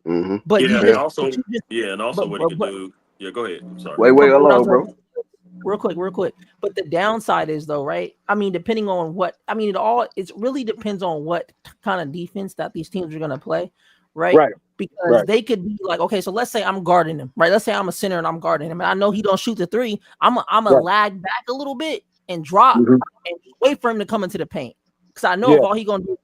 Mm-hmm. But and also what he can do. Yeah, go ahead. Sorry. Wait, hello, bro. Real quick. But the downside is though, right? I mean, depending on it really depends on what kind of defense that these teams are gonna play, right? Right. Because they could be like, okay, so let's say I'm guarding him, right? Let's say I'm a center and I'm guarding him, and I know he don't shoot the 3. I'm a lag back a little bit and drop and wait for him to come into the paint. Because I know if all he gonna do is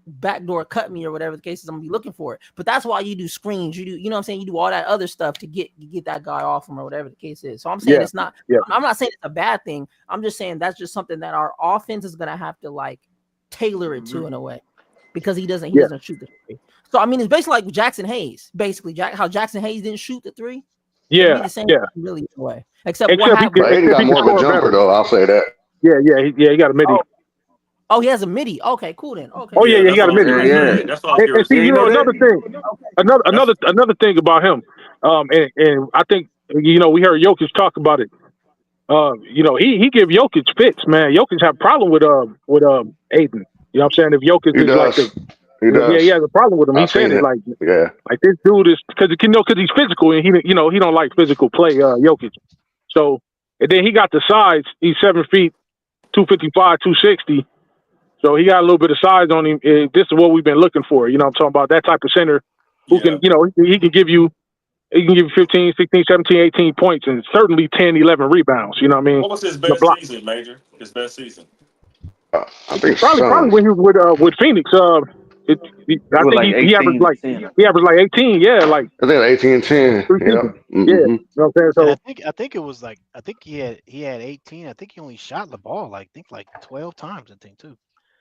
backdoor cut me or whatever the case is, I'm gonna be looking for it. But that's why you do screens, you know what I'm saying? You do all that other stuff to get that guy off him or whatever the case is. So I'm saying it's not. I'm not saying it's a bad thing. I'm just saying that's just something that our offense is gonna have to like tailor it to in a way, because he doesn't shoot the 3. So I mean, it's basically like Jackson Hayes. Basically, how Jackson Hayes didn't shoot the 3. Yeah, the same really in a way. Except Hayden got more of a jumper though. I'll say that. He got a midi. Oh, he has a midi. Okay, cool then. Okay. Oh he got a midi. Yeah, that's all. And see, another thing. Another thing about him. And I think we heard Jokic talk about it. He give Jokic fits, man. Jokic have a problem with Ayton. You know what I'm saying? If Jokic is like he does. Yeah, he has a problem with him. He said it like this dude is because he's physical and he don't like physical play, Jokic. So And then he got the size. He's 7 feet, 255, 260. So he got a little bit of size on him. This is what we've been looking for. You know, I'm talking about that type of center who can, you know, he can give you 15, 16, 17, 18 points and certainly 10, 11 rebounds. You know what I mean? What was his best season, Major? His best season? I think probably when he was with Phoenix. I think he averaged like 18. Yeah, like I think 18 and 10. Yeah, mm-hmm. Yeah. You know what I'm saying? So I think it was like he had 18. I think he only shot the ball like 12 times. I think too.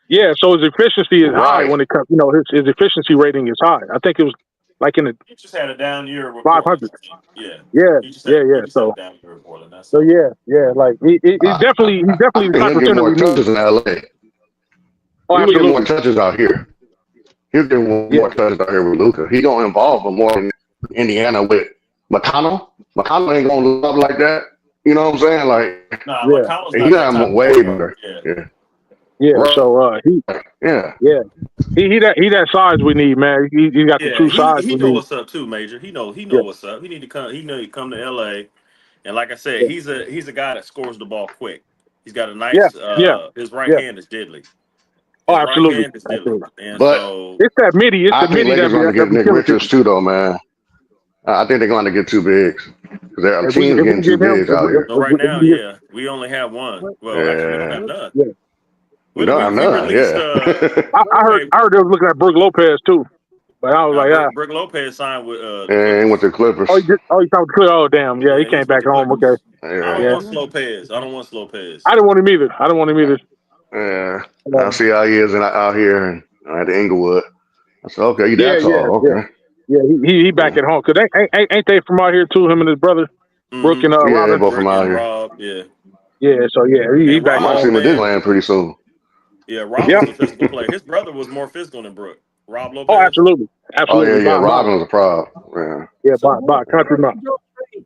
Yeah, so his efficiency is high when it comes. You know, his efficiency rating is high. I think it was like in the. He just had a down year with 500. Yeah. So like he's definitely the type of center we need. In LA. Oh, he'll absolutely. get more touches out here. He'll get more touches out here with Luka. He gonna involve him more in Indiana with McConnell. McConnell ain't gonna love like that. You know what I'm saying? Like, McConnell's he got him way better. Yeah. Right. So he that size we need, man. He got the true size. He know what's up too, Major. He know what's up. He need to come. He know he come to LA, and like I said, he's a guy that scores the ball quick. He's got a nice. His right hand is deadly. Oh, absolutely. And but so it's that midi. It's I the think midi Lakers going to get Nick Richards too, though, man. I think they're going to get too big because their team's getting too big out here. So right now, we only have one. Well, actually, we don't have none. We don't have none. I heard they was looking at Brook Lopez too, but I was like, Brook Lopez signed with. And with the Clippers. Oh, he talked to Clippers. Oh, damn. Yeah, he came back home. Okay. I don't want slow pass. I don't want slow pass. I didn't want him either. Yeah, I see how he is out here and at the Inglewood. I said, okay, you that tall, okay. Yeah, he back at home. Cause ain't they from out here too? Him and his brother, Brook and Robin. They're both from out here. Rob, yeah. So he back home. I might see him at Disneyland pretty soon. Yeah, Rob was a physical player. His brother was more physical than Brook. Rob Lopez. Oh, absolutely. Oh yeah. Robin was a problem. Yeah, by country mile.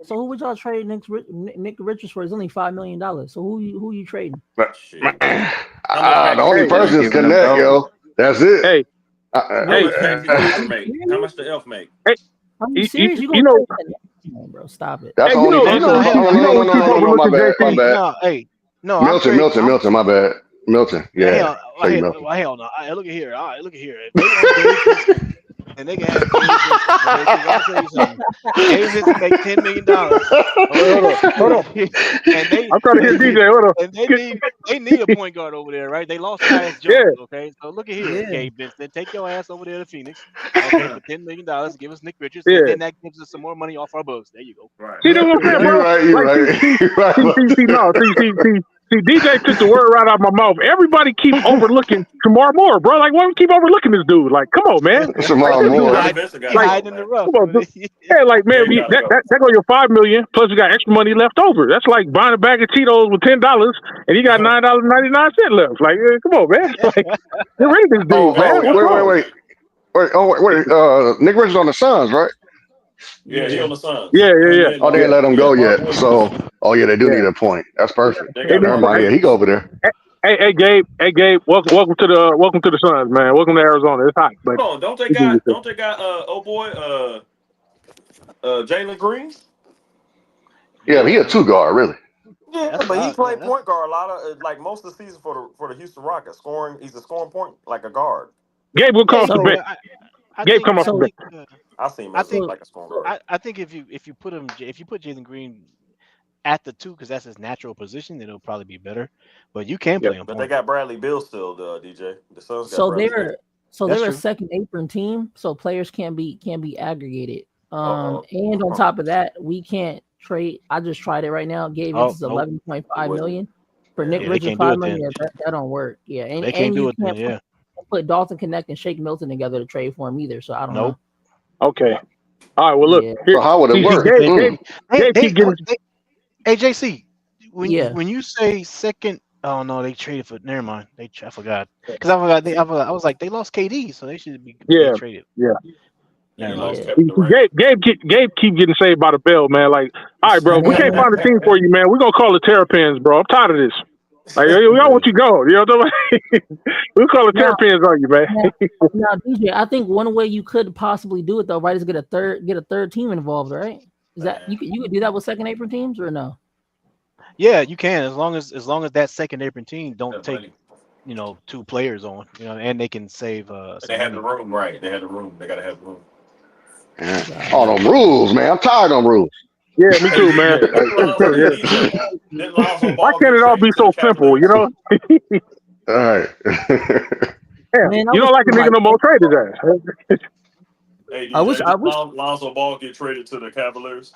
So who would y'all trade Nick Richards for? Is only $5 million. So who you trading? The only person is Connect, yo. That's it. Hey, how much the elf make? Hey, are you serious? You know, bro, stop it. That's the only person. No, my bad. Hey, no, Milton, my bad. Milton, yeah. Hell no. Look at here. All right, look at here. And they can have I'll tell you something. Davis make $10 million. Hold on. And I'm trying to hear DJ. Hold on. And they need a point guard over there, right? They lost Tyus Jones. Okay, so look at here, Gabe Vincent. Take your ass over there to Phoenix. Okay, for $10 million, give us Nick Richards, and then that gives us some more money off our books. There you go. Right. See, what I'm saying, bro? You're right. See, DJ took the word right out of my mouth. Everybody keep overlooking Shamar Moore, bro. Like, why do we keep overlooking this dude? Like, come on, man. Shamar Moore. Hiding in the rough. Come on, yeah, like, man, that go your $5 million, plus you got extra money left over. That's like buying a bag of Cheetos with $10, and you got $9.99 left. Like, come on, man. Like, get rid of this dude, man. Wait. Nick Richards on the Suns, right? Yeah, he on the Suns. Yeah. Oh, they didn't let him go yet. So, they do need a point. That's perfect. Never mind. Yeah, he go over there. Hey, Gabe. Welcome to the Suns, man. Welcome to Arizona. It's hot. But hold on, don't they got Jalen Green? Yeah, but he a 2-guard, really. Yeah, but he played point guard a lot of most of the season for the Houston Rockets. He's a scoring point like a guard. Gabe will come off the bench. Gabe come off the bench. I see him like a scoring guard. I think if you put Jalen Green at the 2, because that's his natural position, then it'll probably be better. But you can play him. But they got Bradley Beal still, DJ. The Suns got they're a second apron team, so players can be aggregated. And on top of that, we can't trade. I just tried it right now. Gave us $11.5 million for Nick Richards. $5 million. Yeah, that don't work. Yeah, and they can't do it. Can't put Dalton Connect and Shake Milton together to trade for him either. So I don't know. Okay. All right. Well, look. So how would it work? Hey, JC. When you say second, oh no, they traded for. Never mind. I forgot because I was like they lost KD, so they should be traded. Yeah. Gabe keep getting saved by the bell, man. Like, all right, bro, we can't find a team for you, man. We're gonna call the Terrapins, bro. I'm tired of this. Like, we don't want you to go. You know what I'm saying? We'll call the Terrapins on you, man. Now, DJ, I think one way you could possibly do it though, right, is get a third team involved, right? Is that you could do that with second apron teams or no? Yeah, you can as long as that second apron team Yeah, don't take buddy. 2 players on, and they can save They some had the money. room right. They had the room. They gotta have the room. Yeah. All God. them rules, man. I'm tired of them rules. Yeah, me Hey too, man. DJ, didn't Lonzo, Yeah. didn't Lonzo Why Ball can't get it all be traded to so the simple? Cavaliers? All right. Damn, Man, I you wish don't like a nigga somebody. no more, trade his ass. Hey I wish. DJ, I did wish. Lonzo Ball get traded to the Cavaliers?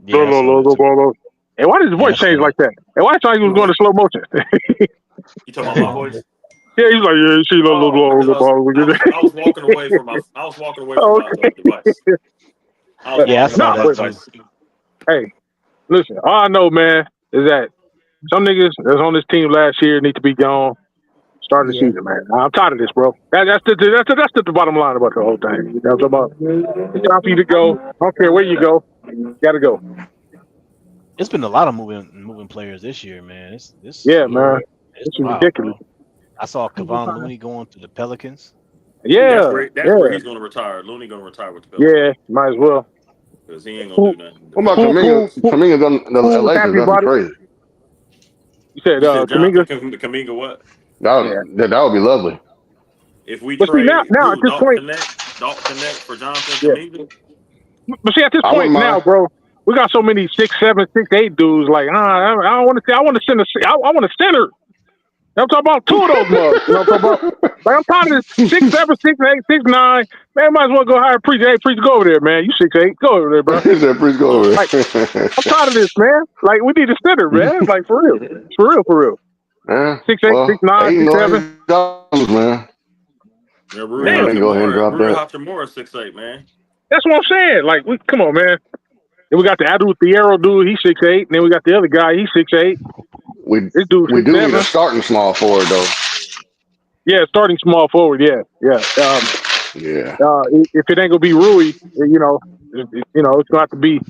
Yeah, I saw that too. And why did his Yeah, I voice change saw like that? And why I thought he was going to slow motion? You talking Oh about my my. voice? Yeah, he was like, yeah, she Oh, because I was walking away from Oh, my device. I was Yeah, I walking away saw no, from my that but too. device. hey, listen, all I know, man, is that some niggas that's on this team last year need to be gone. Start the Yeah. season, man. I'm tired of this, bro. That's the bottom line about the whole thing. That's about it's time for you to go. I don't care where you go. You gotta go. It's been a lot of moving players this year, man. Yeah, Yeah. man. It's This is wild, ridiculous. bro. I saw People Kevon trying to. Looney going to the Pelicans. That's Yeah, where yeah, he's going to retire. Looney going to retire with the Pelicans yeah. Might as well. because he ain't going to Who, do nothing. The What about who, Pelicans. who, Kaminga? who, Kaminga done the who Lakers. happy That'd be about it? crazy. You said, You said Kaminga? Jonathan Kaminga what? Yeah. That would be lovely. If we But see, trade now at who this point, Dalton Connect for Jonathan yeah. Kaminga? But see, at this I point wouldn't now, mind. bro, we got so many 6'7", 6'8" dudes. Like, I don't want to see. I want to send I want a center. I'm talking about 2 of those mugs. You know what I'm talking about? Like, I'm tired of this 6'7", 6'8", 6'9". Man, might as well go hire Preacher. Hey, Preacher, go over there, man. You 6'8". Go over there, bro. He said, "Please go over Like, there." I'm tired of this, man. Like, we need a center, man. Like, for real. For real, for real. Yeah. 6'8", Well, 6'9", Ayton 6'7". already dollars, man. Yeah, Yeah, Damn. they can go ahead and drop Rui that. Hachimura 6'8", man. That's what I'm saying. Like, come on, man. Then we got the Adu Thiero dude. He's 6'8". And then we got the other guy. He's 6'8". We This dude we do need a 6'7". starting small forward though. Yeah, starting small forward. Yeah, yeah. Yeah. If it ain't gonna be Rui, it's gonna have to be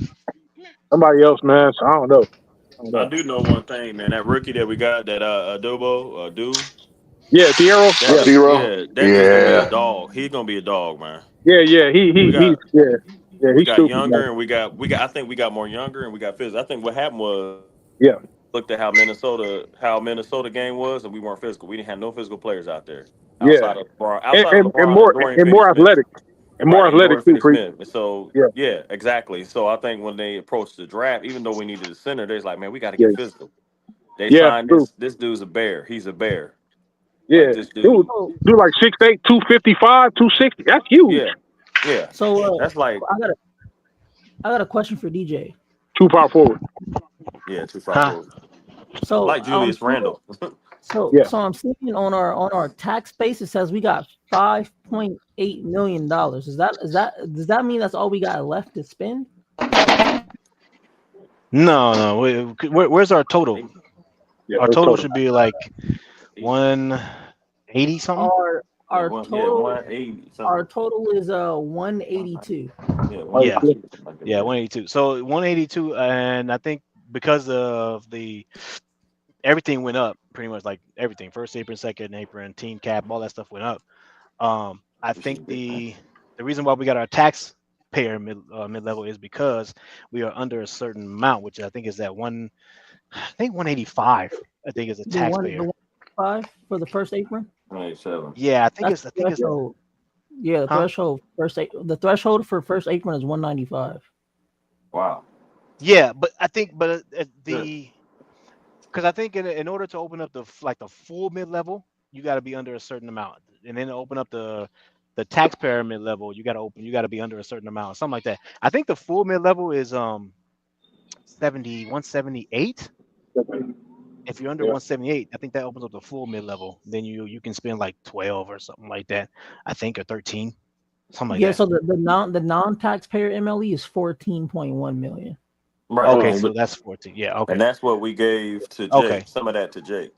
somebody else, man. So I don't know. I do know one thing, man. That rookie that we got, that dude, Yeah, Thiero. Yeah, Zero. that nigga's gonna be a Yeah. dog. He's gonna be a dog, man. yeah. We He's got yeah. we He's got stupid, man. younger and we got I think we got more younger and we got physical. I think what happened was Yeah, looked at how Minnesota game was and we weren't physical. We didn't have no physical players out there yeah. outside of And LeBron and Dorian Finney more Smith. athletic and more Right, and athletic Dorian too. Finney Preach. Smith. And so Yeah, yeah, exactly. So I think when they approached the draft, even though we needed a center, they're like, man, we got to yeah, get physical. They yeah. signed True. this dude's a bear. He's a bear. Like Yeah, this dude. dude. So, Dude, like 6'8", 255, 260. That's huge. Yeah. Yeah. so That's like I got a question for DJ. 2 power forward. yeah, 2 5 Huh? 4. So Like Julius Randle. so Yeah, so I'm seeing on our tax base it says we got $5.8 million. Does that mean that's all we got left to spend? No. Where's our total? yeah. Our That's total total. should be like 180 something. Our total 180 our something. total is 182. Yeah, Yeah. 180. Like Yeah, 182. So 182, and I think because of everything went up pretty much, like everything, first apron, second apron, team cap, all that stuff went up. I think the reason why we got our taxpayer mid level is because we are under a certain amount, which I think is that 185. I think is a The one taxpayer. 5 for the first apron. 187. Yeah, I think That's it's the threshold. Yeah, the Huh? threshold for first apron is 195. Wow. yeah, but I think Good. because I think in order to open up the full mid level, you got to be under a certain amount, and then to open up the taxpayer mid level, you got to be under a certain amount, something like that. I think the full mid level is 178. If you're under Yeah. 178, I think that opens up the full mid level. Then you can spend like 12 or something like that. I think, or 13, something like Yeah, that. so the non taxpayer MLE is 14.1 million. Right. Okay, And, so that's 14. Yeah, okay. and that's what we gave to Jake. Okay. Some of that to Jake,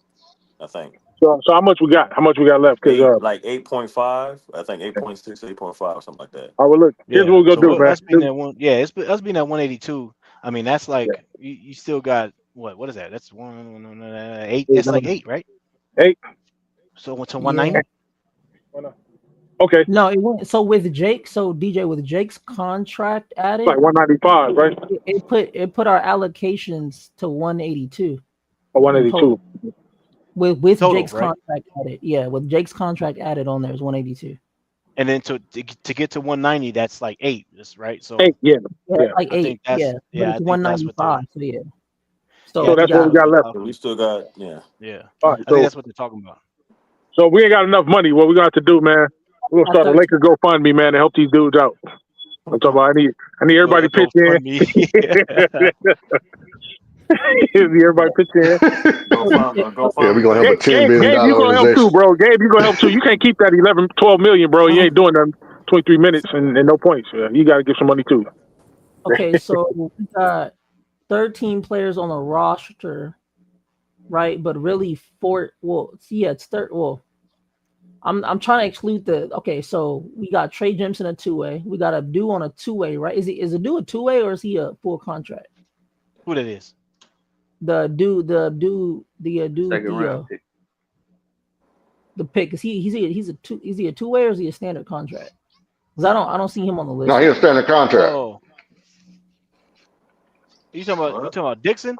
I think. So how much we got? How much we got left? Because 8.5. I think 8.6, 8.5, something like that. well, look. Here's Yeah. what we're So gonna do, man. us being at one, yeah, us being at 182. I mean, that's like you still got what is that? That's 1 8. That's like 8, right? 8. So to Yeah. 190. Okay, it's No, it went so with Jake. So DJ with Jake's contract like added, 195, right? it put our allocations to 182 Or in 182. total. With Total, Jake's right? contract added, yeah, with Jake's contract added on there is 182. And then to get to 190, that's like 8, right? Hey, So yeah, Yeah, yeah. like I think 8, yeah, but it's I think that's what 195. So yeah, yeah, so I So we that's think what that's we got what got they're left. We talking. still got, yeah. Yeah, All right, I think that's what they're talking about. so we ain't got enough money. What we got to do, man? We're gonna at start a 13. Laker GoFundMe, man, to help these dudes out. I'm talking about. I need everybody to pitch Go in. fund me. Everybody pitch in. Go So Yeah, we're find me gonna help a Gabe, page. $10 billion Gabe, you gonna help too, organization. bro. Gabe, you gonna help too. You can't keep that 11, 12 million, bro. You ain't doing them 23 minutes and no points. You got to give some money too. okay, so we got 13 players on the roster, right? But really it's third. Well, I'm trying to exclude the. Okay, so we got Trey Jemison a 2-way. We got Abdu on a 2-way, right? Is Abdu a 2-way or is he a full contract? Who that is? Second round pick. The pick is he's a 2-way or is he a standard contract? Because I don't see him on the list. No, he's a standard contract. Oh, you talking about Dixon?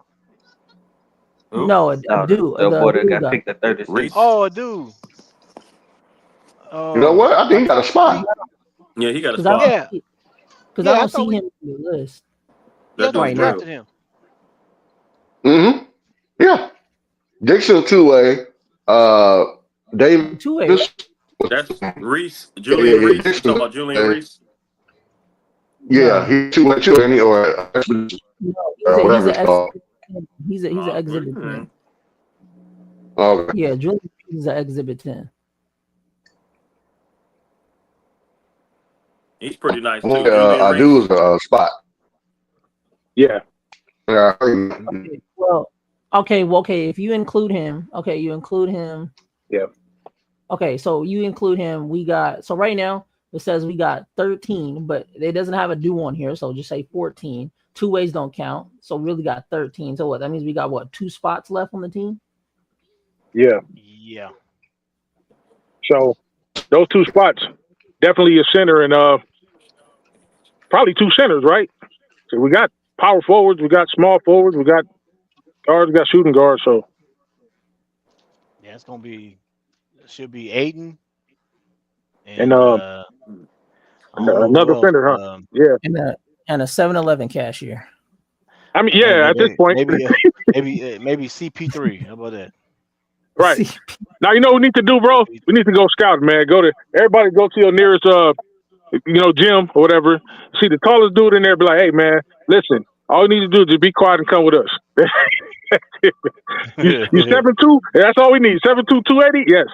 Who? No, No, Abdu, the the boy that Abdu got guy. picked at 36. Reese. Oh, dude. You know Oh, what? I think he got a spot. Yeah, he got a Because I spot. yeah, because yeah. I I don't thought see we, him on the list yeah, I That thought we dude's right now. real. drafted him. Mm-hmm. Yeah. Dixon 2-way. Davis. 2-way, right? That's Reese, Yeah, Julian Reese. You Dixon. talking about Julian Reese? Yeah, No, he's 2-way too, and no, whatever it's called. he's an exhibit 10. Okay. Okay. Yeah, Julian is an exhibit 10. He's pretty nice too. Well, Julian I Reese. do a spot. Yeah. Yeah. Okay, well, okay. If you include him, you include him. Yeah. Okay, so you include him. We got so right now it says we got 13, but it doesn't have a due on here, so just say 14. 2-ways don't count, so we really got 13. So what? That means we got 2 spots left on the team. Yeah. Yeah. So those 2 spots, definitely a center and probably 2 centers, right? So we got power forwards, we got small forwards, we got guards, we got shooting guards. So Yeah, should be Ayton and and I don't know who another else. center, huh? Yeah. And a 7-Eleven cashier. I mean, yeah. At this point, maybe CP3. How about that? right. Now you know what we need to do, bro. We need to go scout, man. Everybody go to your nearest gym or whatever. See the tallest dude in there, be like, hey man, listen, all you need to do is just be quiet and come with us. you 7'2"? That's all we need. 7'2", 280? Yes.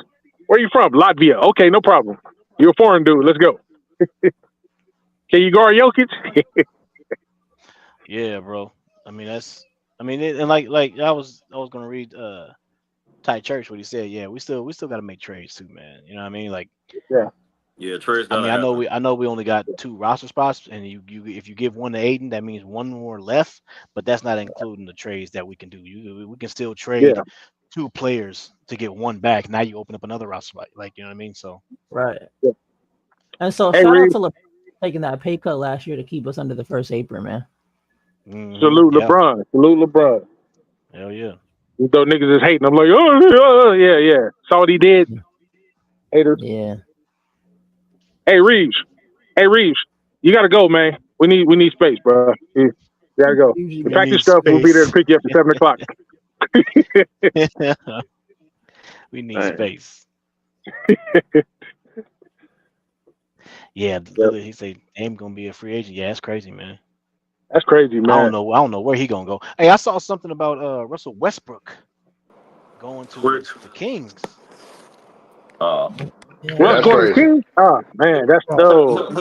Where you from? Latvia. Okay, no problem. You're a foreign dude. Let's go. Can you guard Jokic? Yeah, bro. I mean and like I was gonna read Ty Church what he said. Yeah, we still got to make trades too, man. You know what I mean? Like, Yeah, trades I gotta mean, happen. I know we only got 2 roster spots, and you if you give one to Ayton, that means 1 more left. But that's not including the trades that we can do. We can still trade Yeah. 2 players to get 1 back. Now you open up another roster spot, like you know what I mean? So Right. Yeah. And so Hey, shout out Reed. to LeBron taking that pay cut last year to keep us under the first apron, man. Salute yeah. LeBron. Salute LeBron. Hell yeah. You know niggas is hating. I'm like, oh, yeah. Saw what he did. Haters. Yeah. Hey, Reeves. You gotta go, man. We need space, bro. You gotta go. Usually You We pack your need stuff. We'll be there to space. pick you up at 7 o'clock. We need Right. space. Yeah, he said Dame gonna be a free agent. Yeah, that's crazy, man. That's crazy, man. I don't know where he gonna go. Hey, I saw something about Russell Westbrook going to the Kings. Russ Yeah. That's going to crazy. Kings? Oh, man, that's dope.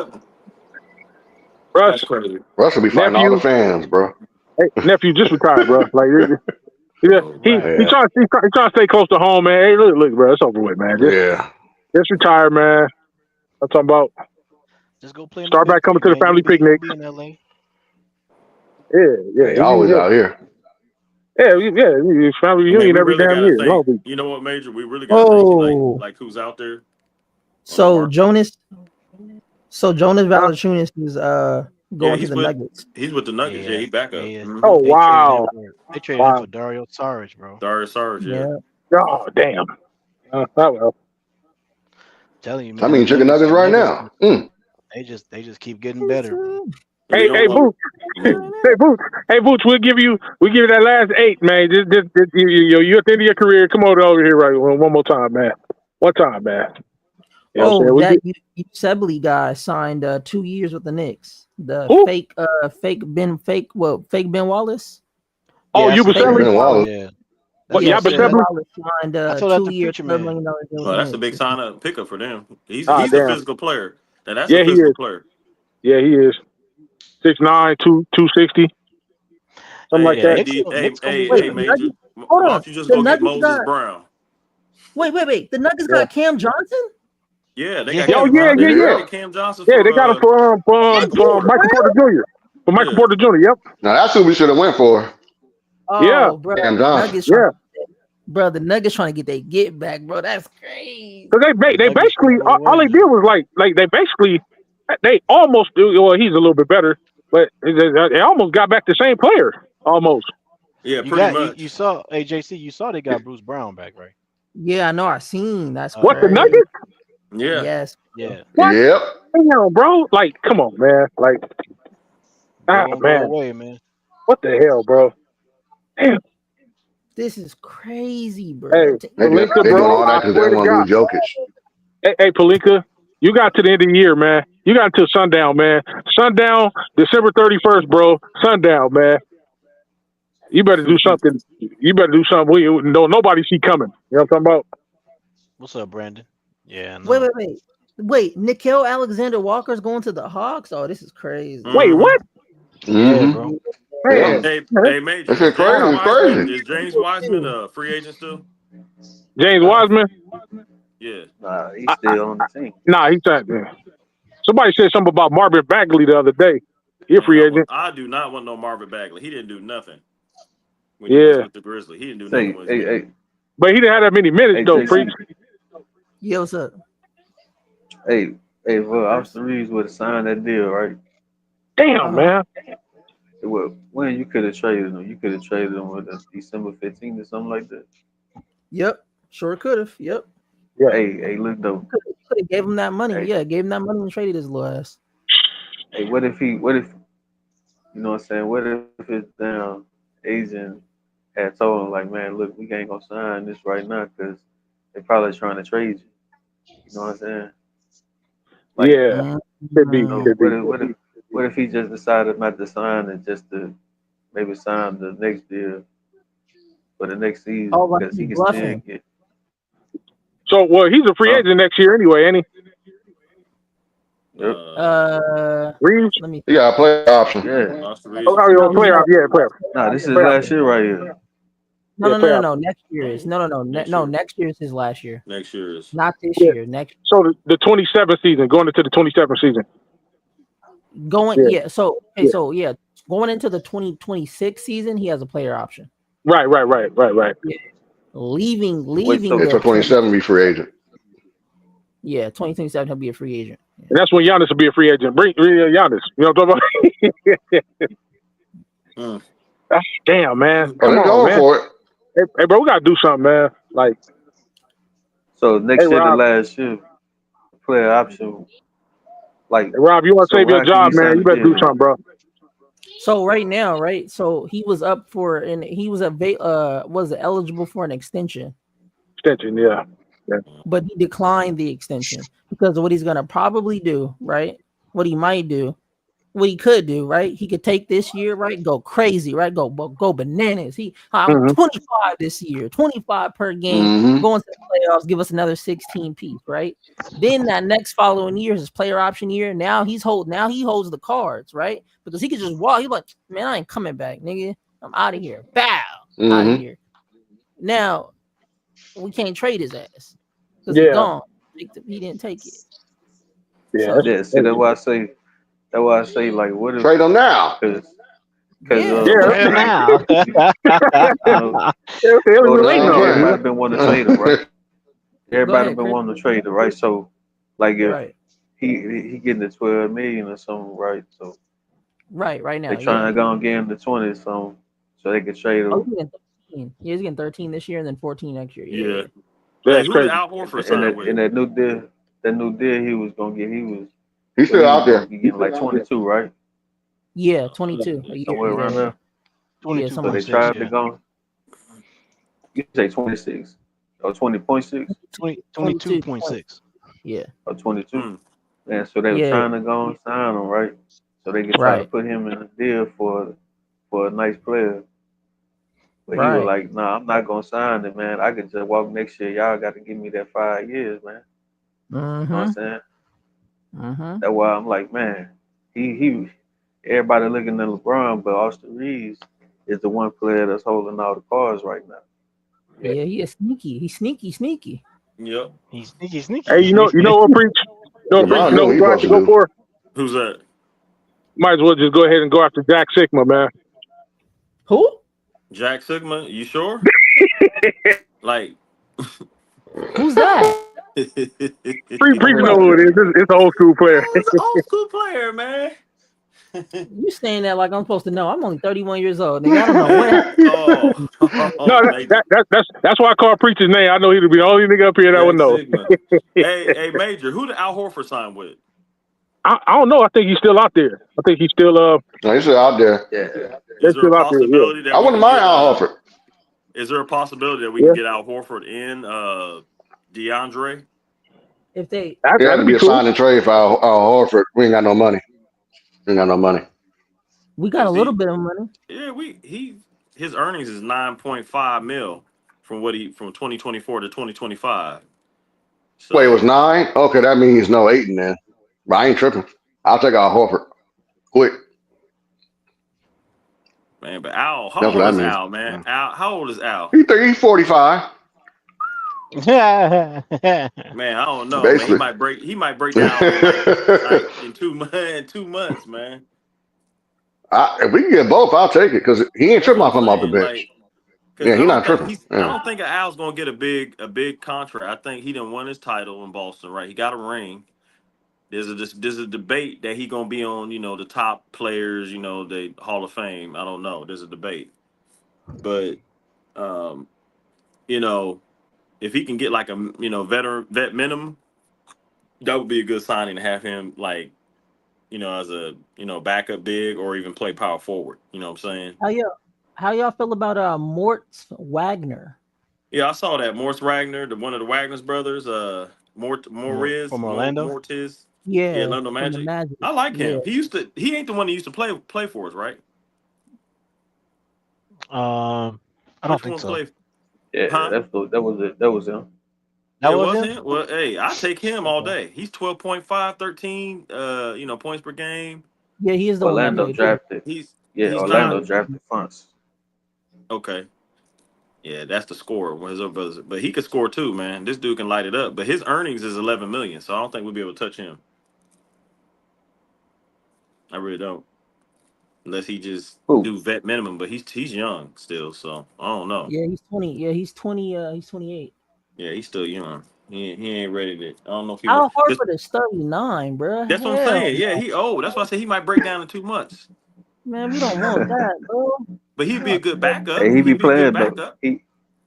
Russ, That's crazy. Russ will be fighting all nephew, the fans, bro. hey, nephew just retired, bro. Like, he Oh, man. he trying to stay close to home, man. Hey, look, bro, it's over with, man. Just retire, man. I'm talking about Just go play in start the back Big coming Three, to the man. family You'll picnics. be in LA. Yeah. He always out here. His family I mean, reunion we every really damn gotta year. Long think. Beach. You know what, Major? We really gotta think like who's out there. So Mark. Jonas Valanciunas is Yeah, going to he's the with Nuggets. he's with the Nuggets. Yeah, he back up. Yeah. Oh They traded him wow, for wow. Dario Saric, bro. Darius Saric, yeah. Yeah. Oh damn. Oh well. Telling you, I man, mean, chicken nuggets the right Nuggets, now. Mm. they just keep getting better, bro. We Hey don't want. Boots. Hey Boots. We'll give you that last 8, man. Just you at the end of your career. Come over here, right? One more time, man. One time, man. You know what I'm Oh, saying? that Sibley guy signed 2 years with the Knicks. The Who? fake Ben Wallace. Oh, Yeah, you that's Fake what Baselli? Ben Wallace. yeah. What? That's what Yeah, I Fake said. Ben Yabaselli? Wallace signed I told that 2 to years, Preacher $12 Man. million deal with Well, the that's a big Knicks. sign up pickup for them. He's Ah, a damn. physical player. Now that's Yeah, a he physical is. player. Yeah, he is. 6'9", 260, something like Hey, that. Knicks gonna be Wait, hey, good. the Major. Nuggets. Hold Why on. don't you just The go get Nuggets Moses got. Brown? Wait. The Nuggets Yeah. got Cam Johnson. Yeah, they got Yeah, Oh Cam. yeah, bro. yeah, They yeah. Yeah. traded Cam Johnson Yeah, they got him for And Michael from Bruce Porter. Michael Brown. Porter Jr. For Michael Yeah, Porter Jr. Yep. Now that's who we should have went for. Yeah. Oh, bro, Cam the Johnson. Nuggets trying. Yeah. Bro, the Nuggets trying to get their get back, bro. That's crazy. Because The they Nuggets basically throwing it away, all they did man. was like they basically they almost do. Well, he's a little bit better, but they almost got back the same player almost. yeah, You pretty got you much. saw JC, you saw they got Bruce Brown back, right? Yeah, I know. I seen. That's What the Yeah. crazy. Nuggets? Yeah, Yes. Yeah. What? Yep. Damn, bro. Like, come on, man. Like, Don't go man, away, man. what the hell, bro? Damn. This is crazy, Hey, bro. Palinka, They doing bro. all I that because they swear to want to God. lose Jokic. Hey, Palinka, you got to the end of the year, man. You got until sundown, man. Sundown, December 31st, bro. Sundown, man. You better do something. You better do something nobody see coming. You know what I'm talking about? What's up, Brandon? Yeah, I know. Wait. Nickel Alexander Walker's going to the Hawks. Oh, this is crazy. Wait, hmm what? Yeah, Mm-hmm. bro. Man, Yeah. Hey, Major. That shit crazy. It's crazy. Is James Wiseman a free agent still? James Wiseman? Yeah. Nah, he's still on the team. Nah, he's not. Somebody said something about Marvin Bagley the other day. He a Oh, free agent. I do not want no Marvin Bagley. He didn't do nothing when he was Yeah. with the Grizzlies. He didn't do Say, nothing with his minutes. But he didn't have that many minutes, though, Jason. Preach. Yeah, what's up? Hey, well, Austin Reeves would have signed that deal, right? Damn, man. Well, when you could have traded him, you could have traded him with us December 15th or something like that. Yep, sure could have. Yep. Yeah. Hey, look though. Could have gave him that money. Hey. Yeah, gave him that money and traded his little ass. Hey, what if you know what I'm saying? What if his damn agent had told him, like, man, look, we ain't gonna sign this right now because they're probably trying to trade you. You know what I'm saying? Like, Yeah. Could be. you know, Could be. what if he just decided not to sign and just to maybe sign the next deal for the next season Oh, like because he he's can still bluffing. get. So, well, he's a free agent next year anyway, ain't he? Yep. Reeves? Let me. He got a play option. Yeah. Austin Reeves. Oh, player. Yeah, player. Nah, this is Player. last year right here. No. Next year is no. Next year. Next year is his last year. Next year is. Not this Yeah. year. Next So the 27th season, going into the 27th season. going. Yeah. Yeah. So okay. Yeah. So yeah, going into the 2026 season, he has a player option. Right. Leaving. so- Yeah, so 27 be free agent. Yeah, 2027 he'll be a free agent. And that's when Giannis will be a free agent. Bring Giannis. You know what I'm talking about? That's damn, man. Oh, Come they're on, going man. for it. Hey, bro, we gotta do something, man. Like, So next Hey, year, the Rob. last year, player option. Like, hey, Rob, you want to So save your why can job, we man? sign You a better do deal? something, bro. So right now, right? So he was up for and he was was eligible for an extension, Extension, yeah. but he declined the extension because of what he's gonna probably do, right? What he might do, what he could do, right? He could take this year, right? Go crazy, right? Go bananas. I'm Mhm. 25 this year, 25 per game, Mm-hmm. going to the playoffs, give us another 16 piece, right? Then that next following year is his player option year. Now he holds the cards, right? Because he could just walk. He's like, man, I ain't coming back, nigga. I'm out of here. Bow, out of Mm-hmm. here. Now we can't trade his ass because Yeah. he's gone. He didn't take it. Yeah. So, Yeah, see, that's why I say, like, what if? Trade them now. Because yeah. Yeah. Now. Yeah, what the hell so you the waiting thing, on? everybody been wanting to trade him, right? Go Everybody ahead, been Chris. wanting to trade him, right? So Like if Right. he getting the 12 million or something, right? So Right now. they trying to go and get him the 20 so they can trade Oh, him. he's getting 13. Yeah, he's getting 13 this year and then 14 next year. Yeah. Yeah, Hey, it's who's crazy. Al Horford And signed that with? that new deal he was gonna get, He's still out there. he getting like 22, right? Yeah, 22 a year. Somewhere around there. Yeah, So somewhere. they 22.6, tried to yeah. go. You say 26 or 20.6 22. 22.6. Yeah. or 22. Hmm. And so they were Yeah. trying to go and sign him, right? So they could try to Right. put him in a deal for a nice player. But he was Right. like, "Nah, I'm not gonna sign it, man. I could just walk next year. Y'all got to give me that 5 years, man." You know what I'm Mm-hmm. saying? Mm-hmm. That's why I'm like, man, he everybody looking at LeBron, but Austin Reeves is the one player that's holding all the cards right now. Yeah, he is sneaky. He's sneaky. Yep. He's sneaky. Hey, you know what, preach? LeBron You knew know what who he do I supposed should to go do. for? Who's that? Might as well just go ahead and go after Jack Sigma, man. Who? Jack Sigma? You sure? Like Who's that? Preach know Bro, who it is. It's an old school player. Oh, it's an old school player, man. you saying that like I'm supposed to know. I'm only 31 years old, nigga. I don't know what. No, Major. that's why I call Preach's name. I know he'd be the only nigga up here that would Jack know. Sigma. Hey, Major, who did Al Horford sign with? I don't know. I think he's still out there. I think he's still No, he's still out there. Yeah. Is they're there a still out there. Yeah. possibility that I we wouldn't can mind get Al Horford. is there a possibility that we can Yeah. get Al Horford in DeAndre? If they It had to That'd be be a cool. sign and trade for Al Horford. We ain't got no money. We ain't got no money. we got a Cause little bit of money. his earnings is 9.5 mil from 2024 to 2025. Wait, it was So 9? Okay, that means no Ayton then. But I ain't tripping. I'll take Al Horford. Quick. man, but Al, That's how what old that is means. Al, man? Al, how old is Al? He's 45, Man, I don't know, man. He basically. might break down in like in 2 months, man. If we can get both, I'll take it because he ain't That's tripping what I'm off him off the saying. bench. Like, because Yeah, he's not tripping. I Yeah. don't think Al's gonna get a big contract. I think he done won his title in Boston, right? He got a ring. There's a debate that he gonna be on, the top players, the Hall of Fame. I don't know. There's a debate, but um, you know, if he can get like a vet minimum, that would be a good signing to have him like as a backup big or even play power forward. You know what I'm saying? How y'all feel about Mortz Wagner? Yeah, I saw that Morris Wagner, one of the Wagner's brothers, From Orlando. Mortiz. Yeah, Yeah, Orlando from the Magic. Magic. I like Yeah. him. He ain't the one that used to play for us, right? I don't Which think one so. played? Yeah, Huh? that was it. That was him. That It was was him. him. Well, hey, I take him all Okay. day. He's 12.5, 13, points per game. Yeah, he is the one that Orlando played for. drafted. He's Yeah, he's Orlando not drafted Funts. okay. Yeah, that's the scorer. One of his other brothers, but he could score too, man. This dude can light it up. But his earnings is 11 million, so I don't think we'll be able to touch him. I really don't, unless he just Who? do vet minimum. But he's young still, so I don't know. Yeah, he's 20. Yeah, he's 20. He's 28. Yeah, he's still young. He ain't ready to. I don't know if he want. Al Horford is 39, bro. That's what I'm Hell, saying. Yeah, he old. That's why I say he might break down in 2 months. man, we don't want that, bro. But he'd be a Fuck, good bro. backup. Hey, he be He'd be a good playing though. backup.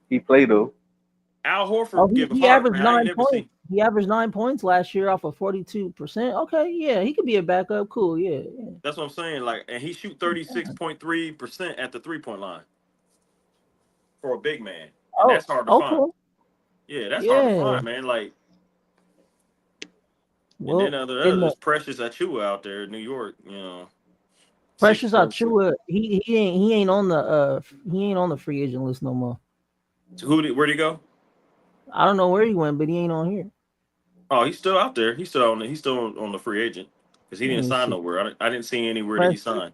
He played though. Al Oh, Horford he, giving he heart, averaged man. I ain't 9 never points. seen. He averaged 9 points last year off of 42%. Okay, yeah, he could be a backup. Cool, yeah. That's what I'm saying. Like, and he shoot 36.3% at the 3-point line for a big man, and Oh, that's hard to find. okay. Yeah, that's hard to Yeah. find, man. Like, and then Well, in the there's Precious Achua out there in New York. Precious 6.6. Achua, he ain't on the free agent list no more. So where'd he go? I don't know where he went, but he ain't on here. Oh, he's still out there. He's still on the free agent because he Let didn't me sign see. nowhere. I didn't see anywhere that he Precious, signed.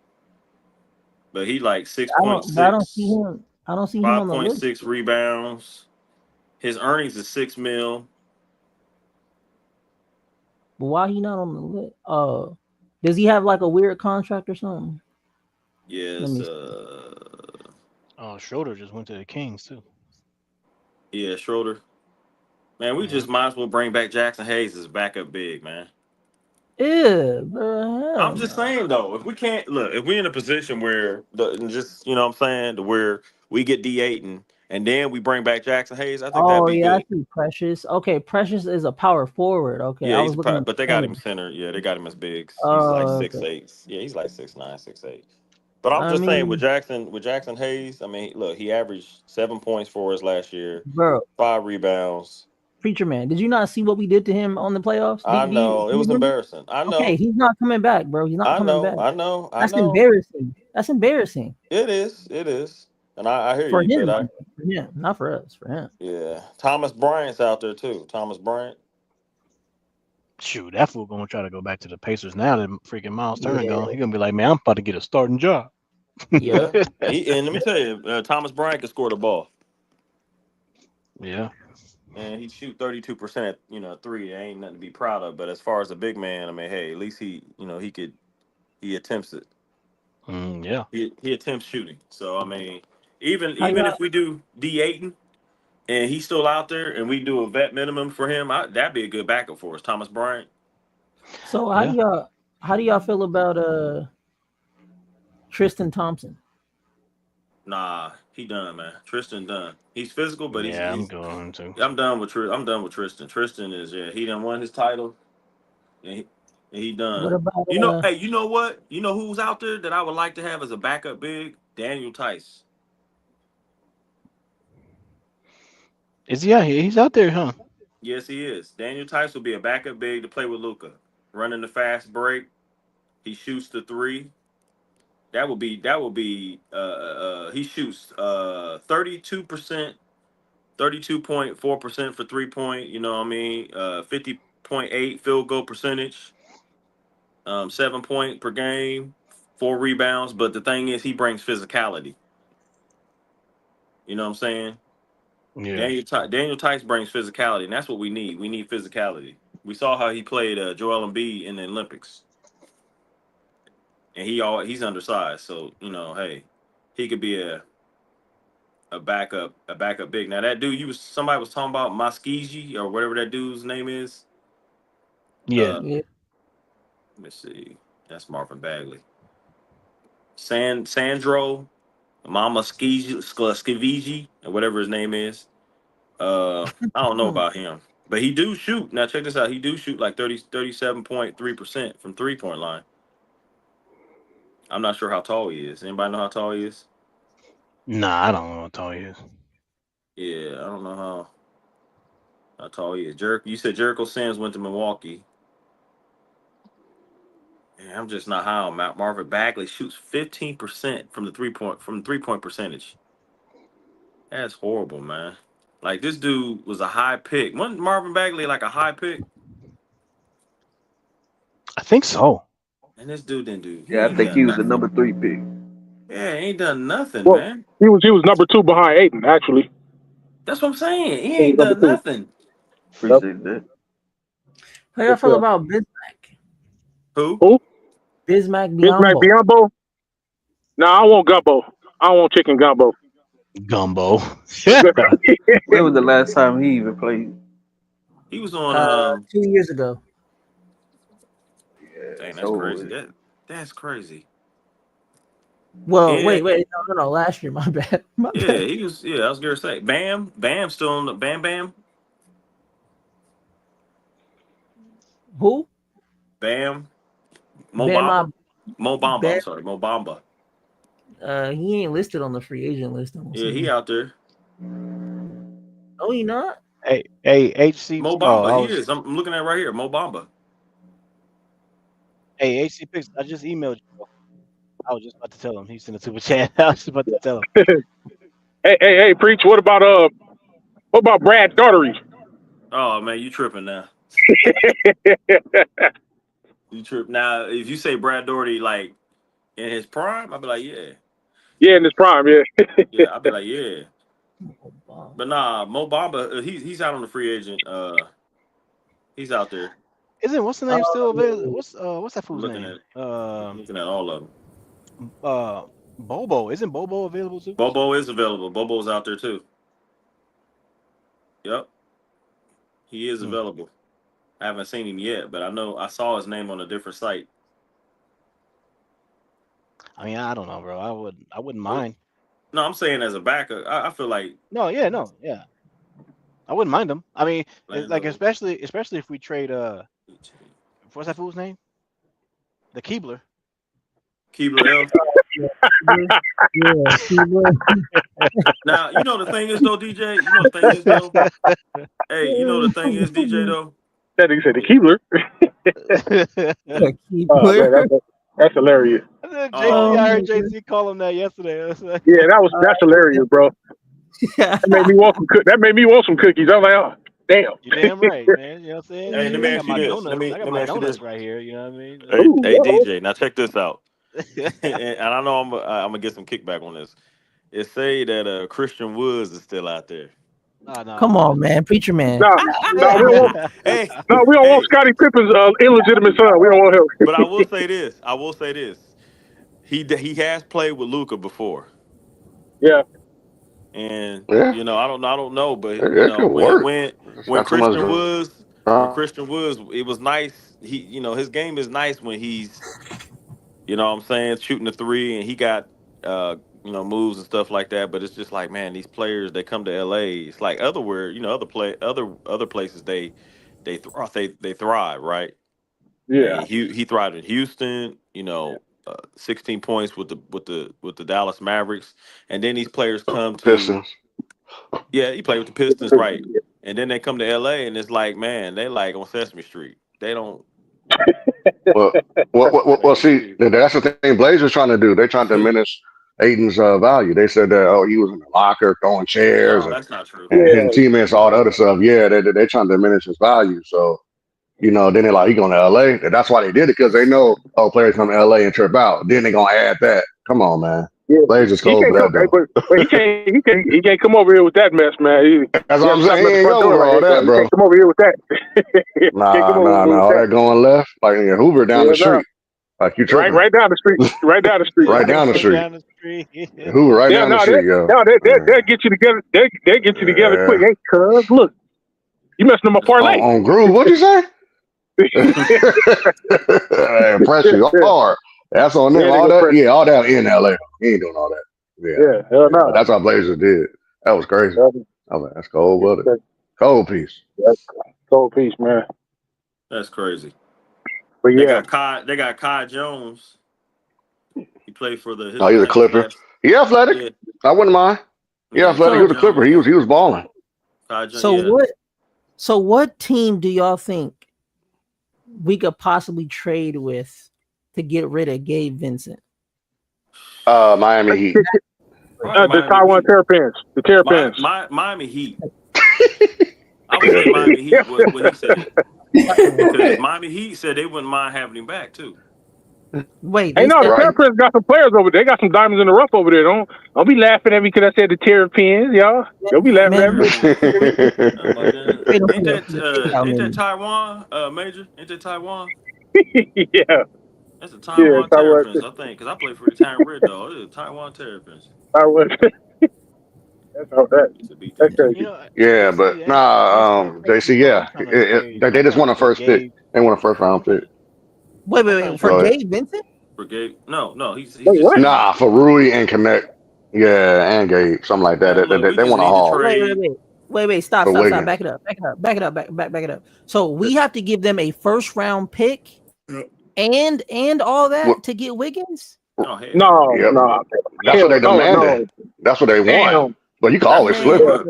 But he like I don't see 6.6, him. I don't see him on the list. 5.6 rebounds. His earnings is 6 mil. But why he not on the list? Does he have like a weird contract or something? Let Yes, me. Schroeder just went to the Kings too. yeah, Schroeder. Man, we just might as well bring back Jackson Hayes as backup big, man. Yeah, bro. I'm just saying though, if we can't look, if we're in a position where just you know what I'm saying, to where we get Ayton and then we bring back Jackson Hayes, I think that'd Oh be yeah, I good. see Precious. Okay, Precious is a power forward. Okay, Yeah, I was looking at but they the got him center. center. Yeah, they got him as bigs. He's like Oh, okay. 6'8". Yeah, he's like 6'9", 6'8". But I'm I just saying mean, with Jackson Hayes, I mean, look, he averaged 7 points for us last year, bro, 5 rebounds. Preacher Man, did you not see what we did to him on the playoffs? I Do know it you was remember? embarrassing. I Okay, know, he's not coming back, bro. He's not I coming know, back. I know, I That's know. embarrassing. That's embarrassing It is, and I hear for you, but him. For him, not for us. For him. yeah, Thomas Bryant's out there too. Thomas Bryant. Shoot, that fool gonna try to go back to the Pacers now that freaking Miles Turner Yeah. gone. He gonna be like, man, I'm about to get a starting job. Yep. And let me tell you, Thomas Bryant can score the ball. Yeah. And he shoot 32%, three. Ain't nothing to be proud of. But as far as a big man, I mean, hey, at least he attempts it. Yeah. He attempts shooting. So I mean, even How even y'all? if we do Ayton and he's still out there and we do a vet minimum for him, that'd be a good backup for us. Thomas Bryant. So Yeah. how do y'all feel about Tristan Thompson? Nah, he done, man. Tristan done. He's physical, but Yeah, I'm he's going to. I'm done with Tristan. Tristan is he done won his title and he What done. about Hey, you know what? You know who's out there that I would like to have as a backup big? Daniel Tice. Is he out here? He's out there, huh? Yes, he is. Daniel Tice will be a backup big to play with Luka, running the fast break. He shoots the three. He shoots 32%, 32.4% for 3-point. You know what I mean? 50.8 field goal percentage. 7 point per game, 4 rebounds. But the thing is, he brings physicality. You know what I'm saying? Yeah. Daniel Tice brings physicality, and that's what we need. We need physicality. We saw how he played Joel Embiid in the Olympics, and he's undersized. So hey, he could be a backup big. Now that dude, somebody was talking about Muskegee or whatever that dude's name is. Yeah. Uh, yeah. let me see. That's Marvin Bagley. Sandro Mama Skivigi or whatever his name is. I don't know about him, but he do shoot. Now check this out. He do shoot like 37.3% from 3-point line. I'm not sure how tall he is. Anybody know how tall he is? Nah, I don't know what tall he is. Yeah, I don't know how tall he is. You said Jericho Sims went to Milwaukee. Yeah, I'm just not high on Marvin Bagley shoots 15% from 3-point percentage. That's horrible, man. Like this dude was a high pick. Wasn't Marvin Bagley like a high pick? I think so. And this dude didn't do. Yeah, He I ain't think he done was the nothing. number 3 pick. Yeah, he ain't done nothing, Well, man. he was number 2 behind Ayton, actually. That's what I'm saying. He He was ain't number done 2. nothing. Yep. Appreciate that. How y'all Yes, feel sir. about Bismack? Who? Who? Bismack Bismack Biyombo. Biyombo? No, I want gumbo. I want chicken gumbo. Gumbo. When was the last time he even played? He was on. 2 years ago. Yeah, Dang, it's that's over crazy. with. That's crazy. Well, Yeah, wait, no, last year. My bad. My yeah. bad. He was. Yeah, I was gonna say. Bam, still on the Bam. Who? Bam. Mo Bamba. Bam. Mo Bamba. I'm Bam. sorry, Mo Bamba. He ain't listed on the free agent list. I'm Yeah, he assuming. out there. Oh, he not. Hey, HC. Mo Oh, Bamba. I He was. is. I'm looking at right here. Mo Bamba. Hey, HC Picks. I just emailed you. I was just about to tell him. He sent a super chat. I was just about to tell him. Hey, preach. What about Brad Daugherty? Oh man, you tripping now? You trip now? If you say Brad Daugherty like in his prime, I'd be like, yeah, Yeah, in his prime. Yeah. yeah. I'd be like, yeah. Oh, wow. But nah, Mo Bamba, he's out on the free agent. He's out there. Isn't what's the name still available? Um, What's that I'm fool's looking name? at all of them. Bobo. Isn't Bobo available too? Bobo is available. Bobo's out there too. Yep. He is available. I haven't seen him yet, but I saw his name on a different site. I mean, I don't know, bro. I wouldn't mind. No, I'm saying as a backup, I feel like No, yeah. I wouldn't mind him. I mean, like Lando. especially if we trade what's that fool's name? The Keebler. Keebler L. Yeah, he was. Now, you know the thing is though, DJ. You know the thing is though. Hey, you know the thing is, DJ though. That nigga said the Keebler. The Oh man, keeper. that's hilarious. I heard JC call him that yesterday. Yeah, that's hilarious, bro. That made me want some. That made me want some cookies. I was like, oh, damn. You damn right, man. You know what I'm saying? Hey, let me I ask got my you this. donuts. Let me I got ask my you donuts this. right here. You know what I mean? Hey, Ooh, hey, yeah. DJ. Now check this out. And I know I'm gonna get some kickback on this. It say that Christian Woods is still out there. Come on, man, preacher man. No, we don't want. Hey, No, we don't want Scottie Pippen's illegitimate son. We don't want him. but I will say this. He has played with Luka before. Yeah. And Yeah. I don't know, but It could work. when Got too much Christian Woods, drama. it was nice. His game is nice when he's, what I'm saying, shooting the three, and he got moves and stuff like that. But it's just like, man, these players, they come to LA. It's like other places they thrive, right? Yeah. And he thrived in Houston. 16 points with the Dallas Mavericks, and then these players come to Pistons. Yeah, he played with the Pistons, right? And then they come to LA, and it's like, man, they like on Sesame Street. They don't. Well, see, that's the thing Blazers trying to do. They're trying to diminish Ayton's value. They said that he was in the locker throwing chairs No, that's not true. and hitting teammates, all the other stuff. Yeah, they're trying to diminish his value. So, then they're like, he going to LA. That's why they did it, because they know, players come to LA and trip out. Then they're gonna add that. Come on, man. Yeah. Blazers cold for that though. But he can't come over here with that mess, man. That's what I'm saying. He ain't front going door all that, He bro. can't come over here with that. Nah. All that going left, like Hoover down the street. Like you tripping. Right down the street. Right down the street. Right down the street. Down the street. Hoover right down the street, yo. They'll get you together. They'll get you together quick. Hey, cuz, look, you messing up my parlay. On Groove, what'd you say? Impress you hard. That's on them. All that in LA. He ain't doing all that. Yeah, hell no. That's how Blazers did. That was crazy. I was like, that's cold blooded. Cold piece. That's cold piece, man. That's crazy. But yeah, they got Kai Jones. He played for the. He's a Clipper. He athletic. Yeah. I wouldn't mind. He athletic. He was a Clipper. He was balling. So what team do y'all think we could possibly trade with to get rid of Gabe Vincent? Miami Heat. The Taiwan Terrapins. The Terrapins. Miami Heat. I would say Miami Heat. What he said. Because Miami Heat said they wouldn't mind having him back too. Wait, the Terrapins got some players over there. They got some diamonds in the rough over there. Don't be laughing at me because I said the Terrapins, y'all. Don't be laughing at me. Ain't that Taiwan, Major? Ain't that Taiwan? Yeah. That's the Taiwan Terrapins, I think, because I play for the Taiwan Red Dog. It's the Taiwan Terrapins. That's all that. That's crazy. Yeah, but JC, they just won a first pick. They won a first round pick. Wait, for Gabe Vincent? For Gabe? No, he's for Rui and Connect. Yeah, and Gabe, something like that. They want a haul. Wait, stop, back it up. So we have to give them a first round pick and all that to get Wiggins? No. That's what they demanded. That's what they want. But you can always flip it,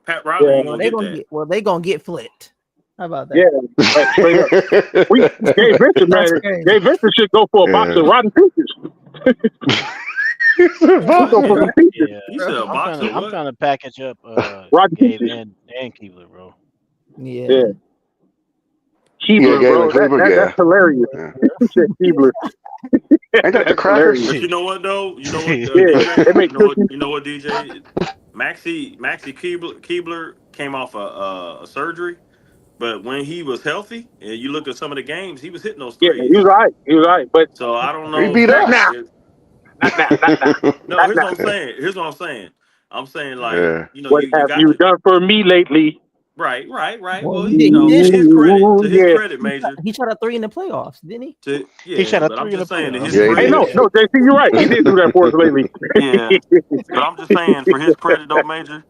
Pat Riley they gonna get flipped. How about that? Yeah, Gabe Vincent, man. Gabe Vincent should go for a box of rotten peaches. I'm trying to package up Gabe and Keebler, bro. Yeah. Keebler, bro. That's hilarious. Keebler. Ain't that the crackers? But you know what though? You know what? You know what, DJ? Maxi Keebler came off a surgery, but when he was healthy, and you look at some of the games, he was hitting those threes. Yeah, he was right. But so I don't know. He beat us now. No, here's what I'm saying. I'm saying like what have you done for me lately? Right. Well, Well, he did. He to did. his credit, yeah. Major. He shot a 3 in the playoffs, didn't he? He shot a But I'm 3 in the just saying to playoffs. his Yeah, he Hey, credit. no, did. JC, you're right. He did do that for us lately. Yeah, but I'm just saying for his credit though, Major,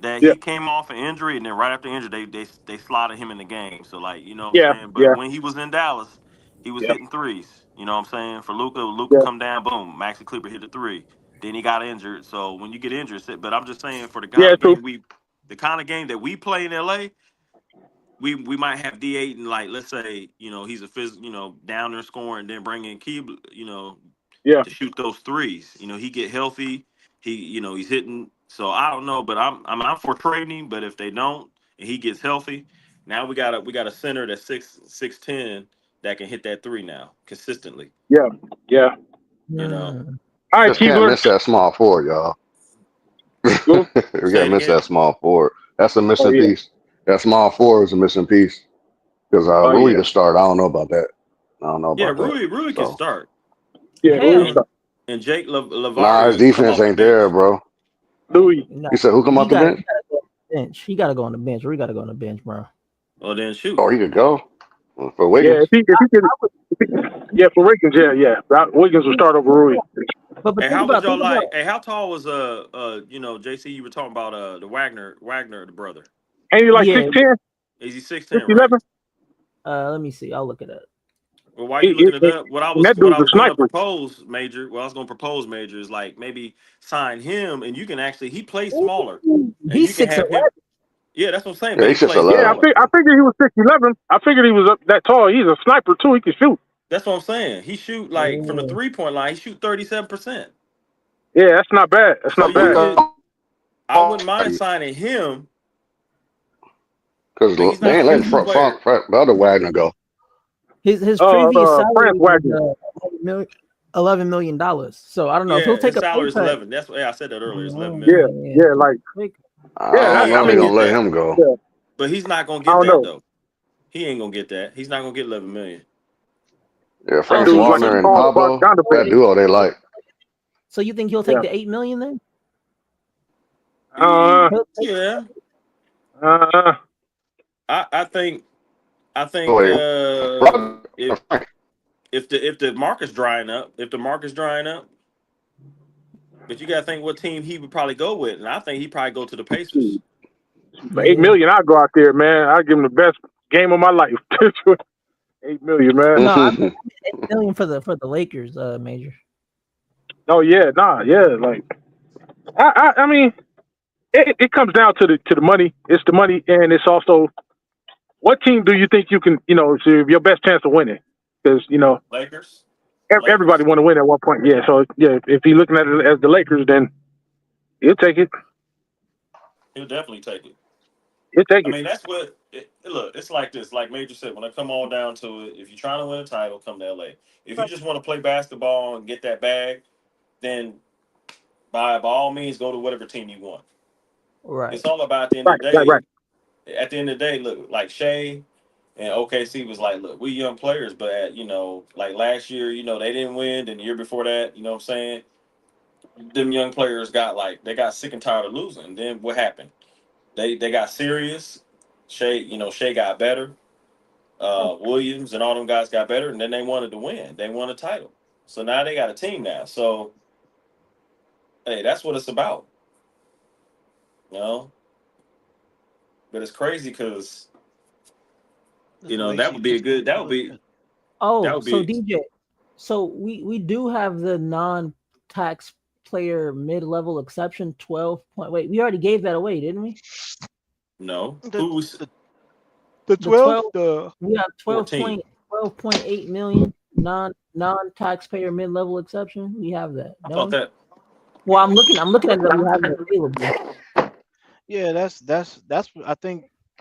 that Yeah, he came off an injury and then right after injury they slotted him in the game. So like you know what yeah, I'm saying. But yeah, when he was in Dallas, he was yeah, hitting threes. You know what I'm saying. For Luca yeah, come down, boom, Maxi Kleber hit a three. Then he got injured. So when you get injured, but I'm just saying for yeah. True. the kind of game that we play in LA, we might have D8 and like let's say he's a down there scoring, then bring in Key Yeah, to shoot those threes. He get healthy. He's hitting. So I don't know, but I'm for trading him. But if they don't and he gets healthy, now we got a center that's 6'10" that can hit that three now consistently. yeah, yeah. You know, Mm. All right, Just can't Keebler. miss that small forward, y'all. Who? We say can't it miss again. that small forward. That's a Oh missing yeah, piece. That small forward is a missing piece. Because oh Rui yeah, can start. I don't know about that. I don't know Yeah, about that. Rui can So start, yeah. Louis, Hell, and Jake nah, his Lavaria come defense off the ain't there, bench. bro. Louis. no, You said who come he off the got bench? he got to go on the bench. He got to go on the bench. We got to go on the bench, bro. Well, then shoot. Oh, he could go for Yeah, Wiggins. if he could, yeah, for Wiggins, yeah. Wiggins will start over Rui. But Hey, think how would about y'all think about. like? Hey, how tall was JC? You were talking about the Wagner, the brother. Ain't he like Yeah. 6'10", Is he 6'10", right? 6'11"? Let me see. I'll look it up. Well, while you He, looking it up, and that what I dude's a was going to sniper. propose, Major. What I was going to propose, Major, is like maybe sign him, and you can actually he plays smaller, and He's you can 6'11". have him. Yeah, that's what I'm saying. Yeah, But he he's just plays Yeah, 11. smaller. I figured he was 6'11". I figured he was up that tall. He's a sniper too. He can shoot. That's what I'm saying. He shoot like from the Yeah. 3-point line. He shoot 37%. Yeah, that's not bad. That's So not you bad. could. I wouldn't mind Because signing him. Like he's they not a ain't letting physical player. the other Wagner go. His previous France salary was Wagner. $11 million. So I don't know if he'll Yeah, take his a pay salary is cut. 11. That's I said that earlier. It's 11 Yeah, million. Yeah. yeah, like I yeah. don't He know ain't if they're gonna gonna get let that. him go. Yeah, But he's not gonna I get don't that know. though. He ain't gonna get that. He's not gonna get 11 million. Yeah, That Oh, Frank so dude's you like think a Wagner and tall Pablo, that Bogdanovich. duo they like. so you think he'll take Yeah. the $8 million then? Uh, He'll take, Yeah, uh, I think Wait, if Frank. the market's drying up, but you gotta think what team he would probably go with, and I think he'd probably go to the Pacers. for $8 yeah. million, I'd go out there, man. I'd give him the best game of my life. $8 million, man. No, I mean $8 million for the Lakers, Major. Oh yeah, nah, yeah. Like I mean, it comes down to the money. It's the money, and it's also what team do you think you can, it's your best chance of winning? Because Lakers, everybody Lakers, want to win at one point. Yeah, so yeah, if he's looking at it as the Lakers, then he'll take it. he'll definitely take it. He'll take I it. mean, that's what. Look, it's like this. Like Major said, when it come all down to it, if you're trying to win a title, come to LA. If you just want to play basketball and get that bag, then by all means go to whatever team you want. Right. It's all about at the end Right, of the right, right. day. At the end of the day, look, like Shea and OKC was like, look, we young players, but like last year, they didn't win, and the year before that, you know what I'm saying? Them young players they got sick and tired of losing. Then what happened? They got serious. Shea got better. Williams and all them guys got better, and then they wanted to win. They won a title. So now they got a team now. So hey, that's what it's about. You know? But it's crazy because That's what that AC would be a Pistons good. That would doing. be. That Oh, would so be. DJ, so we do have the non-tax player mid-level exception 12 point. Wait, we already gave that away, didn't we? No. The Who's the The 12 12 the we have 14? 12.8 million non-taxpayer mid-level exception. We have that, I don't thought we? that. Well, I'm looking at that we have it available. yeah, that's what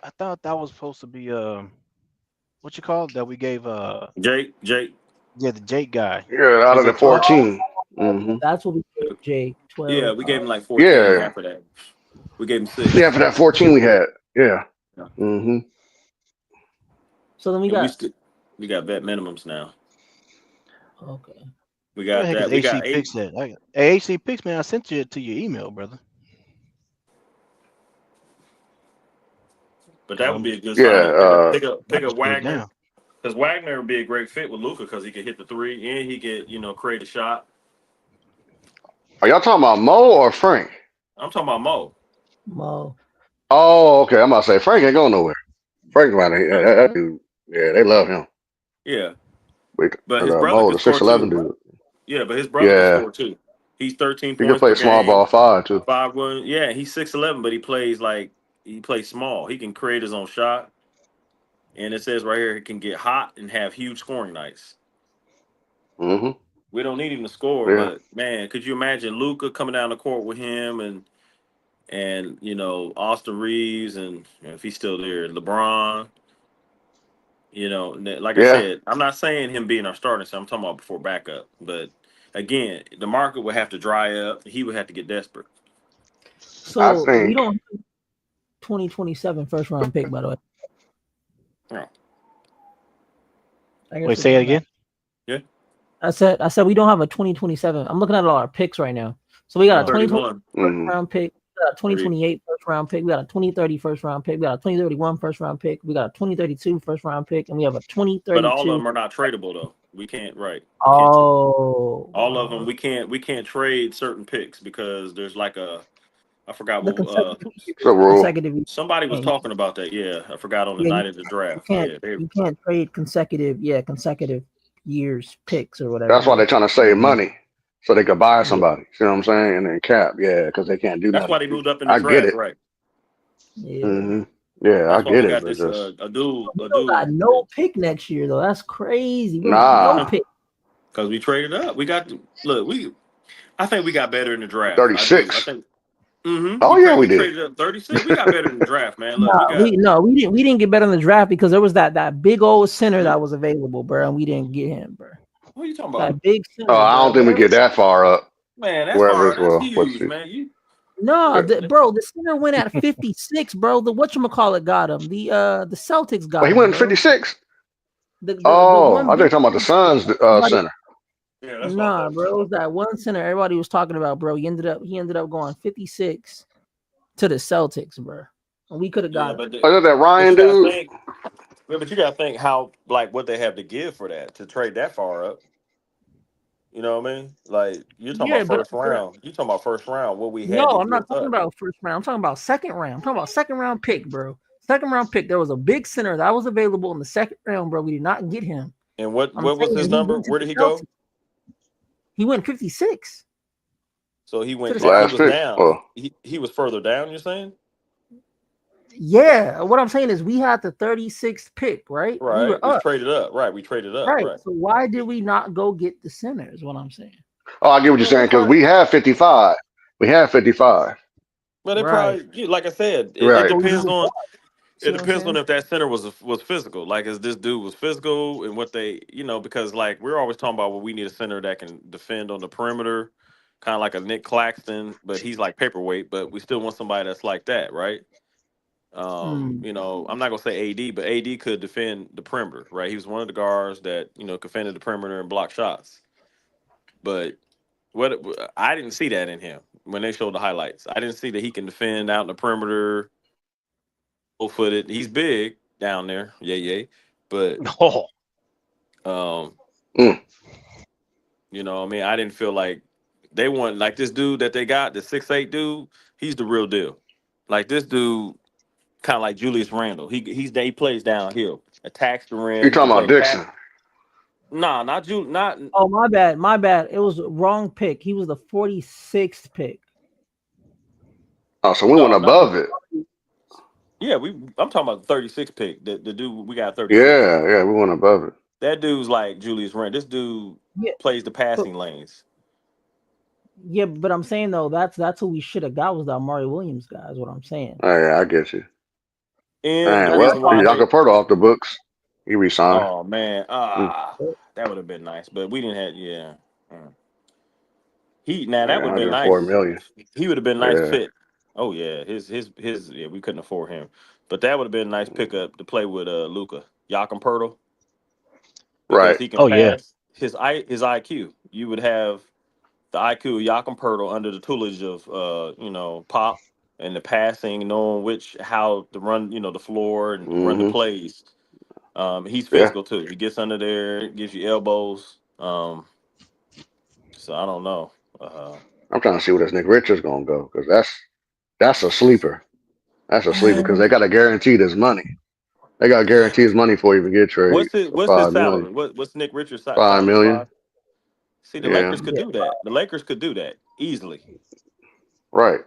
I thought that was supposed to be what you call it that we gave Jake. yeah, the Jake guy. Yeah, out Is of the it 12? 14. That's what we gave Jake Yeah, 12. we gave him like 14 Yeah, after that. We gave him yeah, 6. for that 14 we had. Yeah. Yeah. So then we And got we got vet minimums now. okay. We Where the got heck is that. We AC got 8. Picks at? Hey, AC Picks, man, I sent you to your email, brother. But that would be a good Yeah, signing. Pick up Just put it Wagner. down. Because Wagner would be a great fit with Luka because he could hit the three and he could, create a shot. are y'all talking about Mo or Frank? I'm talking about Mo. Mo. Oh, okay. I'm about to say Frank ain't going nowhere. Frank, man, that dude. Yeah, they love him. Yeah. But But his brother Mo, can the score 6'11" too. dude. Yeah, but his brother can Yeah, score too. He's 13 he can points play per small game. ball 5 too. 5'1". Yeah, he's 6'11", but he plays small. He can create his own shot. And it says right here he can get hot and have huge scoring nights. Mm-hmm. We don't need him to score, Yeah, but man, could you imagine Luka coming down the court with him and Austin Reeves and if he's still there, LeBron. Like I yeah. said, I'm not saying him being our starting, so I'm talking about before backup. But again, the market would have to dry up. He would have to get desperate. I So we think don't have 2027 first round pick, by the way. Yeah. I guess Wait, say it again. Yeah. I said we don't have a 2027. I'm looking at all our picks right now. So we got a 2020 31. first round pick, we got a 2028 first round pick, we got a 2030 first round pick, we got a 2031 first round pick, we got a 2032 first round pick, and we have a 2032. But all of them are not tradable though. We can't Oh, all of them we can't trade certain picks because there's like I forgot the what consecutive. somebody was talking about that. Yeah, I forgot on the night of the draft. You can't trade consecutive years picks or whatever. that's why they're trying to save money so they could buy somebody. See what I'm saying? And then cap, because they can't do That's nothing. why they moved up in the I get draft, it. right? Yeah. Mm-hmm. Yeah, That's I why get we it. got But this just a dude. We don't got no pick next year though. That's crazy. We don't got no pick. Because we traded up. I think we got better in the draft. 36. I think. Mm-hmm. Oh yeah, we We did. traded up 36. We got better in the draft, man. Look, we didn't get better in the draft because there was that big old center that was available, bro, and we didn't get him, bro. What are you talking about? That big center. I don't think we get that far up. Man, that's Wherever far. That's let's huge, see. man. Bro, the center went at 56, bro. The whatchamacallit got him. The Celtics got him. He went 56. The I think you're big talking about the Suns center. Yeah, that's Nah, bro, it was that one center everybody was talking about, bro. He ended up going 56 to the Celtics, bro. And we could have got him. Is that Ryan dude? But you gotta think how what they have to give for that to trade that far up. You know what I mean? Like you're talking about first round. You talking about first round? What we had? No, I'm not talking about first round. I'm talking about second round. I'm talking about second round pick, bro. Second round pick. There was a big center that was available in the second round, bro. We did not get him. And what was his number? Where did he go? He went 56. So he went. He last was pick. down. He was further down. You're saying? Yeah. What I'm saying is we had the 36th pick, right? Right. We traded up. Right. We traded up. Right. So why did we not go get the center? Is what I'm saying. Oh, I get what you're saying because we have 55. We have 55. But it probably, like I said, it depends on. It depends on if that center was physical. Like, if this dude was physical and what they, because like we're always talking about, we need a center that can defend on the perimeter, kind of like a Nick Claxton, but he's like paperweight. But we still want somebody that's like that, right? I'm not gonna say AD, but AD could defend the perimeter, right? He was one of the guards that could defend the perimeter and block shots. But I didn't see that in him when they showed the highlights. I didn't see that he can defend out in the perimeter. Footed. He's big down there. But I mean, I didn't feel like they want like this dude that they got, the 6'8" dude, he's the real deal. Like this dude, kind of like Julius Randle. He plays downhill. Attacks the rim. You talking about Dixon? Nah, not Julius. Not. Oh, my bad. It was wrong pick. He was the 46th pick. Oh, so we went above it. Yeah, I'm talking about the 36 pick. The dude we got 36. Yeah, we went above it. That dude's like Julius Randle. This dude plays the passing lanes. Yeah, but I'm saying though, that's who we should have got was the Amari Williams guy. Is what I'm saying. Oh, yeah, I get you. And Jakob off the books. He resigned. Oh man, that would have been nice, but we didn't have. Yeah, that would have been nice. $4 million. He would have been a nice fit. Oh yeah, his we couldn't afford him, but that would have been a nice pickup to play with Luka Jakob Poeltl. Right. He can pass his IQ. You would have the IQ of Jakob Poeltl under the tutelage of Pop and the passing, knowing how to run, the floor and run the Mm-hmm. plays. He's Yeah. physical too. He gets under there, gives you elbows. So I don't know. I'm trying to see where this Nick Richards gonna go because that's a sleeper. That's a sleeper because Man, they got to guarantee this money. They got to guarantee his money before you even get traded for What's his 5 million. salary? What's Nick Richards' 5 salary? million. 5. See, the Yeah. Lakers could yeah. do that. The Lakers could do that easily Right.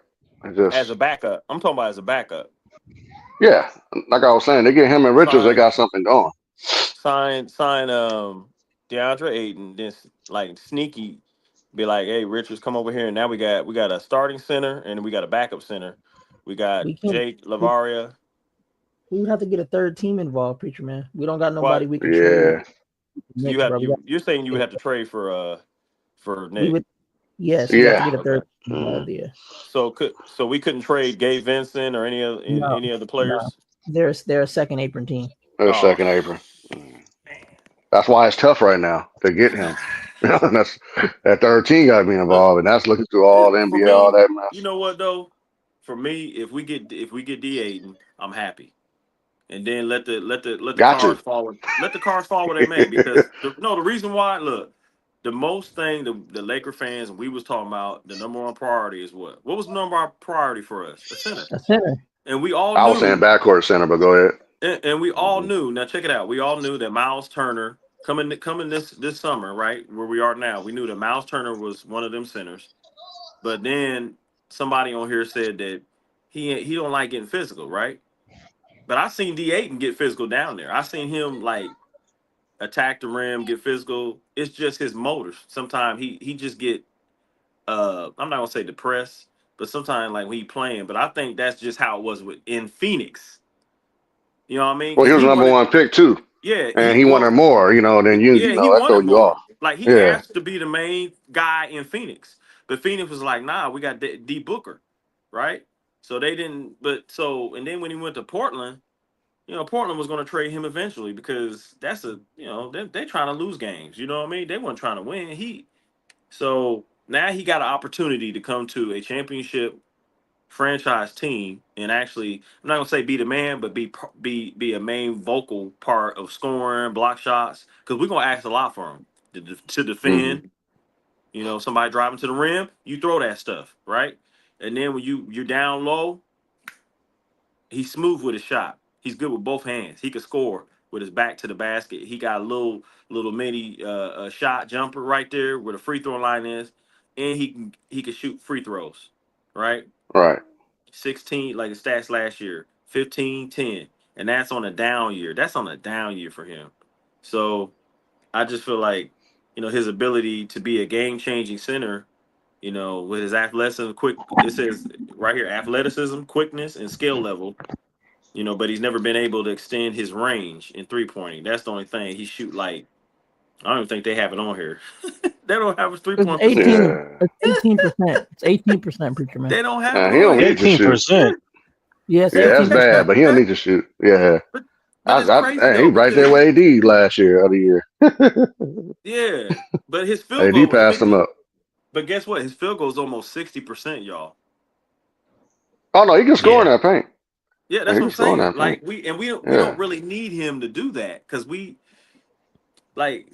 I as a just backup. I'm talking about as a backup. yeah. Like I was saying, they get him and Richards. They Sign, got something going. sign. DeAndre Ayton. Then like sneaky, be like, hey, Richards, come over here. And now we got a starting center and we got a backup center. We got We can't. Jake LaRavia. We would have to get a third team involved, preacher man. We don't got nobody What? we can trade. Yeah. So Knicks, bro. you're saying you would have to trade for We Nick. would. Yes, we have to Yeah. get a Okay. third team involved. Yeah. So we couldn't trade Gabe Vincent or No, any other no. players. They're a second apron team. Their Oh, second apron. That's why it's tough right now to get him. That's that third team got to be look, involved, and that's looking through all the for NBA, all me, that you mess. know what though? For me, if we get D Ayton, I'm happy. And then let the Got cards to. fall. Let the cards fall where they may. Because the reason why, look, the most thing the Laker fans we was talking about, the number one priority is what? What was the number one priority for us? A center. A center. And we all I was saying knew, backcourt center, but go ahead. and we all Mhm. knew. Now check it out. We all knew that Myles Turner coming this summer, right where we are now. We knew that Myles Turner was one of them centers. But then somebody on here said that he don't like getting physical, right? But I seen D Ayton get physical down there. I seen him like attack the rim, get physical. It's just his motors. Sometimes he just get I'm not gonna say depressed, but sometimes like when he playing. But I think that's just how it was in Phoenix. You know what I mean? Well, he Because was he number wanted, one pick too, yeah, and he wanted more, than you. yeah, he That throw wanted you more. off. Like he Yeah. asked to be the main guy in Phoenix, but Phoenix was like, nah, we got D Booker, right? So they didn't. But so and then when he went to Portland. Portland was going to trade him eventually because that's they trying to lose games. You know what I mean? They weren't trying to win. So now he got an opportunity to come to a championship franchise team and actually, I'm not gonna say be the man, but be a main vocal part of scoring, block shots because we're gonna ask a lot for him to Hmm. defend. Somebody driving to the rim, you throw that stuff, right? And then when you're down low, he's smooth with his shot. He's good with both hands. He can score with his back to the basket. He got a little mini shot jumper right there where the free throw line is, and he can shoot free throws, right? Right. 16 like the stats last year, 15, 10, and that's on a down year. That's on a down year for him. So I just feel like his ability to be a game changing center. With his athleticism, it says right here, athleticism, quickness, and skill level. But he's never been able to extend his range in 3-pointing. That's the only thing. He shoot like I don't even think they have it on here. They don't have his It's 3-point percentage. 18. Yeah. It's 18%. It's 18%, preacher man. They don't have it He on don't need here. to shoot. 18%. Yeah, it's Yeah, that's bad, 18%. but he don't need to shoot. Yeah. But it's crazy He though right there because with AD last year, other year. yeah, but his field goal AD was passed him 50. up. But guess what? His field goal is almost 60%, y'all. Oh no, he can score in Yeah. that paint. Yeah, Yeah, that's he what can I'm score in saying. that paint. Like we Yeah. don't really need him to do that because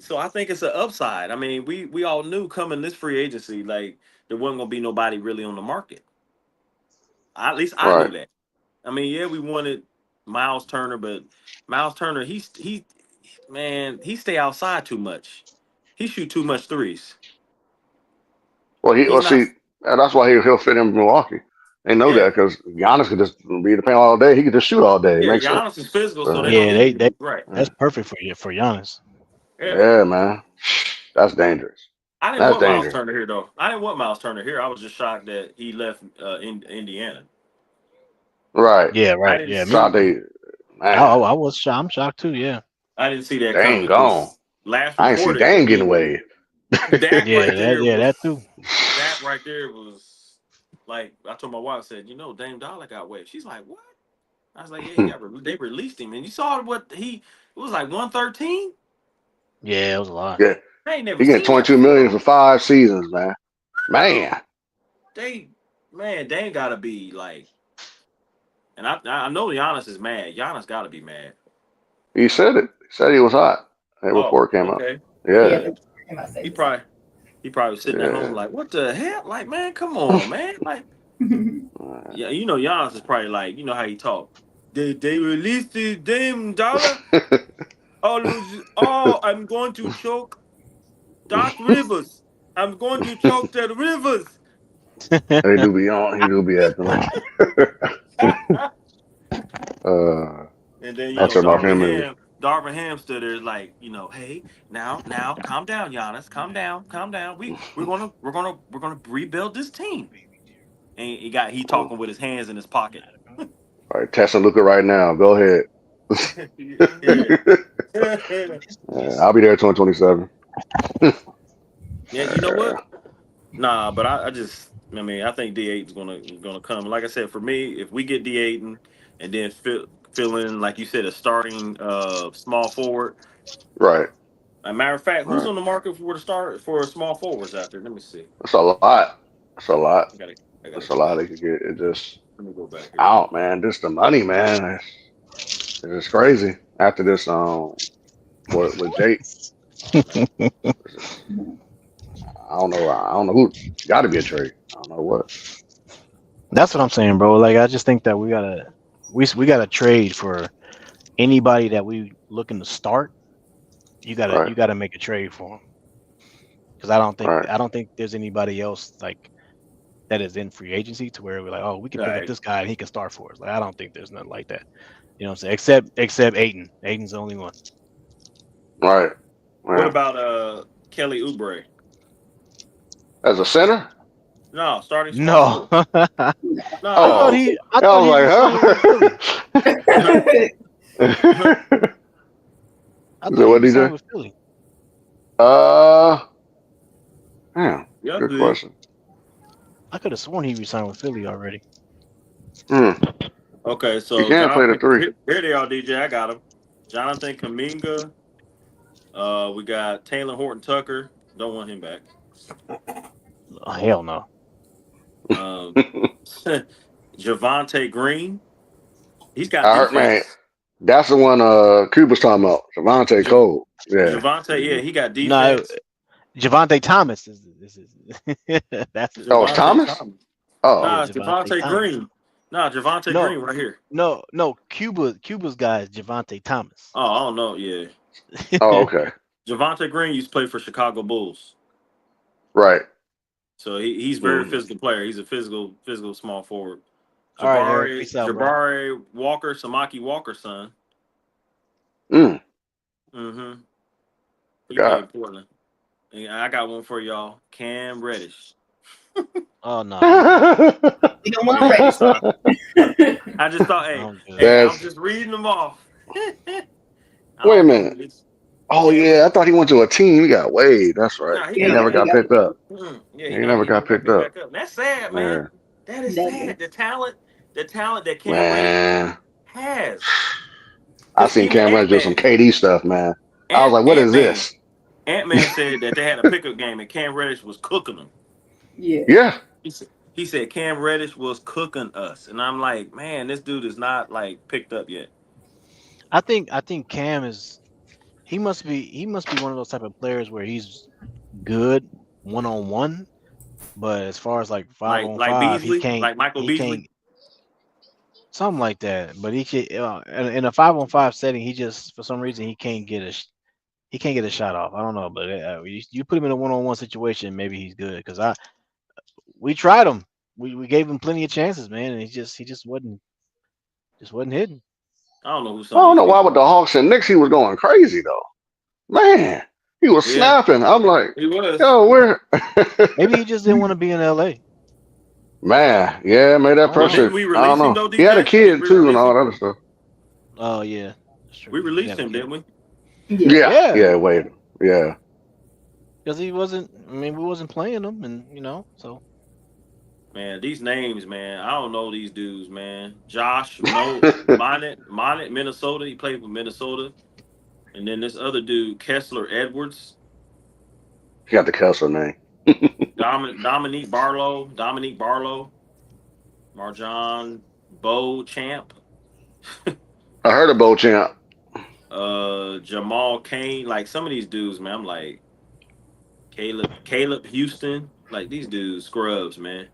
so I think it's an upside. I mean, we all knew coming this free agency, like there wasn't gonna be nobody really on the market. At least I knew Right. that. I mean, yeah, we wanted Myles Turner, but Myles Turner, he stay outside too much. He shoot too much threes. Well, He's not. see, and that's why he'll fit in Milwaukee. They know that Yeah, because Giannis could just be the paint all day. He could just shoot all day. It yeah. makes sense. Giannis is physical, so they So, don't Yeah, need him to they be right. yeah, that's perfect for Giannis. Yeah, yeah, man, that's dangerous. I didn't That's want Myles dangerous. Turner here though. I didn't want Myles Turner here. I was just shocked that he left in Indiana. Right. Yeah, I right. didn't Yeah, So me. see. they, man, I was shocked. I'm shocked too. Yeah. I didn't see that Dang coming gone. because last I ain't see reported Dame getting he away. Dak right there Yeah, that was too. Dak right there was like I told my wife I said Dame Dollar got waived. She's like what? I was like yeah they released him and you saw what it was like 113. Yeah, it was a lot. Yeah, I ain't never he getting seen that 22 million before. for 5 seasons, man. Man, They man Dame gotta be like And I know Giannis is mad. Giannis got to be mad. He said it. He said he was hot. That before it came out. Okay. Yeah. He probably was sitting at home like, what the hell? Like, man, come on, man. Like, yeah, you know, Giannis is probably like, you know how he talk. They released the damn dollar. I'm going to choke Doc Rivers. I'm going to choke the Rivers. He do be acting like. And then I'll turn off him. Darvin Ham stood there like, you know, hey, now, calm down, Giannis, calm down. We're gonna rebuild this team. And he talking with his hands in his pocket. All right, testing Luka right now. Go ahead. I'll be there 2027. Yeah, you know what? Nah, but I think D8 is gonna come. Like I said, for me, if we get D8 and then fill in, like you said, a starting small forward. Right. As a matter of fact, who's on the market for small forwards out there? Let me see. That's a lot. That's a lot. That's a lot they could get. It just let me go back out, man. Just the money, man. It's just crazy. After this, with Jake. I don't know who. Got to be a trade. I don't know what. That's what I'm saying, bro. Like, I just think that we gotta trade for anybody that we looking to start. You gotta make a trade for them, because I don't think there's anybody else like that is in free agency to where we're like, oh, we can pick up this guy and he can start for us. Like, I don't think there's nothing like that. You know what I'm saying? Except Ayton. Ayton's the only one. Right. What about Kelly Oubre? As a center? No, starting. No. No. I thought he was DJ? with Philly. Damn. Yeah, good question. I could have sworn he resigned with Philly already. Okay, so you can't play the three. Here they are, DJ. I got him. Jonathan Kuminga. We got Taylor Horton Tucker. Don't want him back. Oh, hell no. Javonte Green. He's got defense. Man, that's the one Cuba's talking about. Javonte Cole. Yeah. Javonte, yeah, he got defense. No, Javonte Thomas is that's it's Thomas? Oh, nah, Javonte Green. Nah, Javonte Green right here. No, Cuba's guy is Javonte Thomas. Oh, I don't know. Yeah. Oh, okay. Javonte Green used to play for Chicago Bulls. Right. So he's a very physical player. He's a physical small forward. Jabari Walker, Samaki Walker's son. Mm. Mm-hmm. He played in Portland. And I got one for y'all. Cam Reddish. Oh no. You don't want Reddish. I just thought, I'm just reading them off. Wait a minute. Oh yeah, I thought he went to a team. He got waived. That's right. Nah, he never got picked up. Yeah, he never got picked up. That's sad, man. That is sad. The talent that Cam Reddish has. I seen Cam Reddish do some KD stuff, man. I was like, what is this? Ant-Man said that they had a pickup game and Cam Reddish was cooking them. Yeah. He said Cam Reddish was cooking us, and I'm like, man, this dude is not like picked up yet. I think Cam is. He must be one of those type of players where he's good 1-on-1, but as far as like 5-on-5, Beasley, he can't. Like Michael Beasley, something like that. But he can in a 5-on-5 setting. He just for some reason he can't get a shot off. I don't know, but you put him in a 1-on-1 situation, maybe he's good. Because we tried him. We gave him plenty of chances, man, and he just wasn't hitting. I don't know who. I don't know why with the Hawks and Knicks he was going crazy though. Man, he was snapping. I'm like, he was. Yo, where? Maybe he just didn't want to be in LA. Man, yeah, made that pressure. I don't know. He had a kid too and all that other stuff. Oh yeah, we released him, didn't we? Yeah. Wait, yeah. Because he wasn't. I mean, we wasn't playing him, and so. Man, these names, man, I don't know these dudes, man. Josh Monette, Minnesota. He played for Minnesota. And then this other dude, Kessler Edwards. He got the Kessler name. Dominique Barlow. Marjan Bo Champ, I heard of Beauchamp. Jamal Kane, like some of these dudes, man. I'm like Caleb Houston, like these dudes scrubs, man.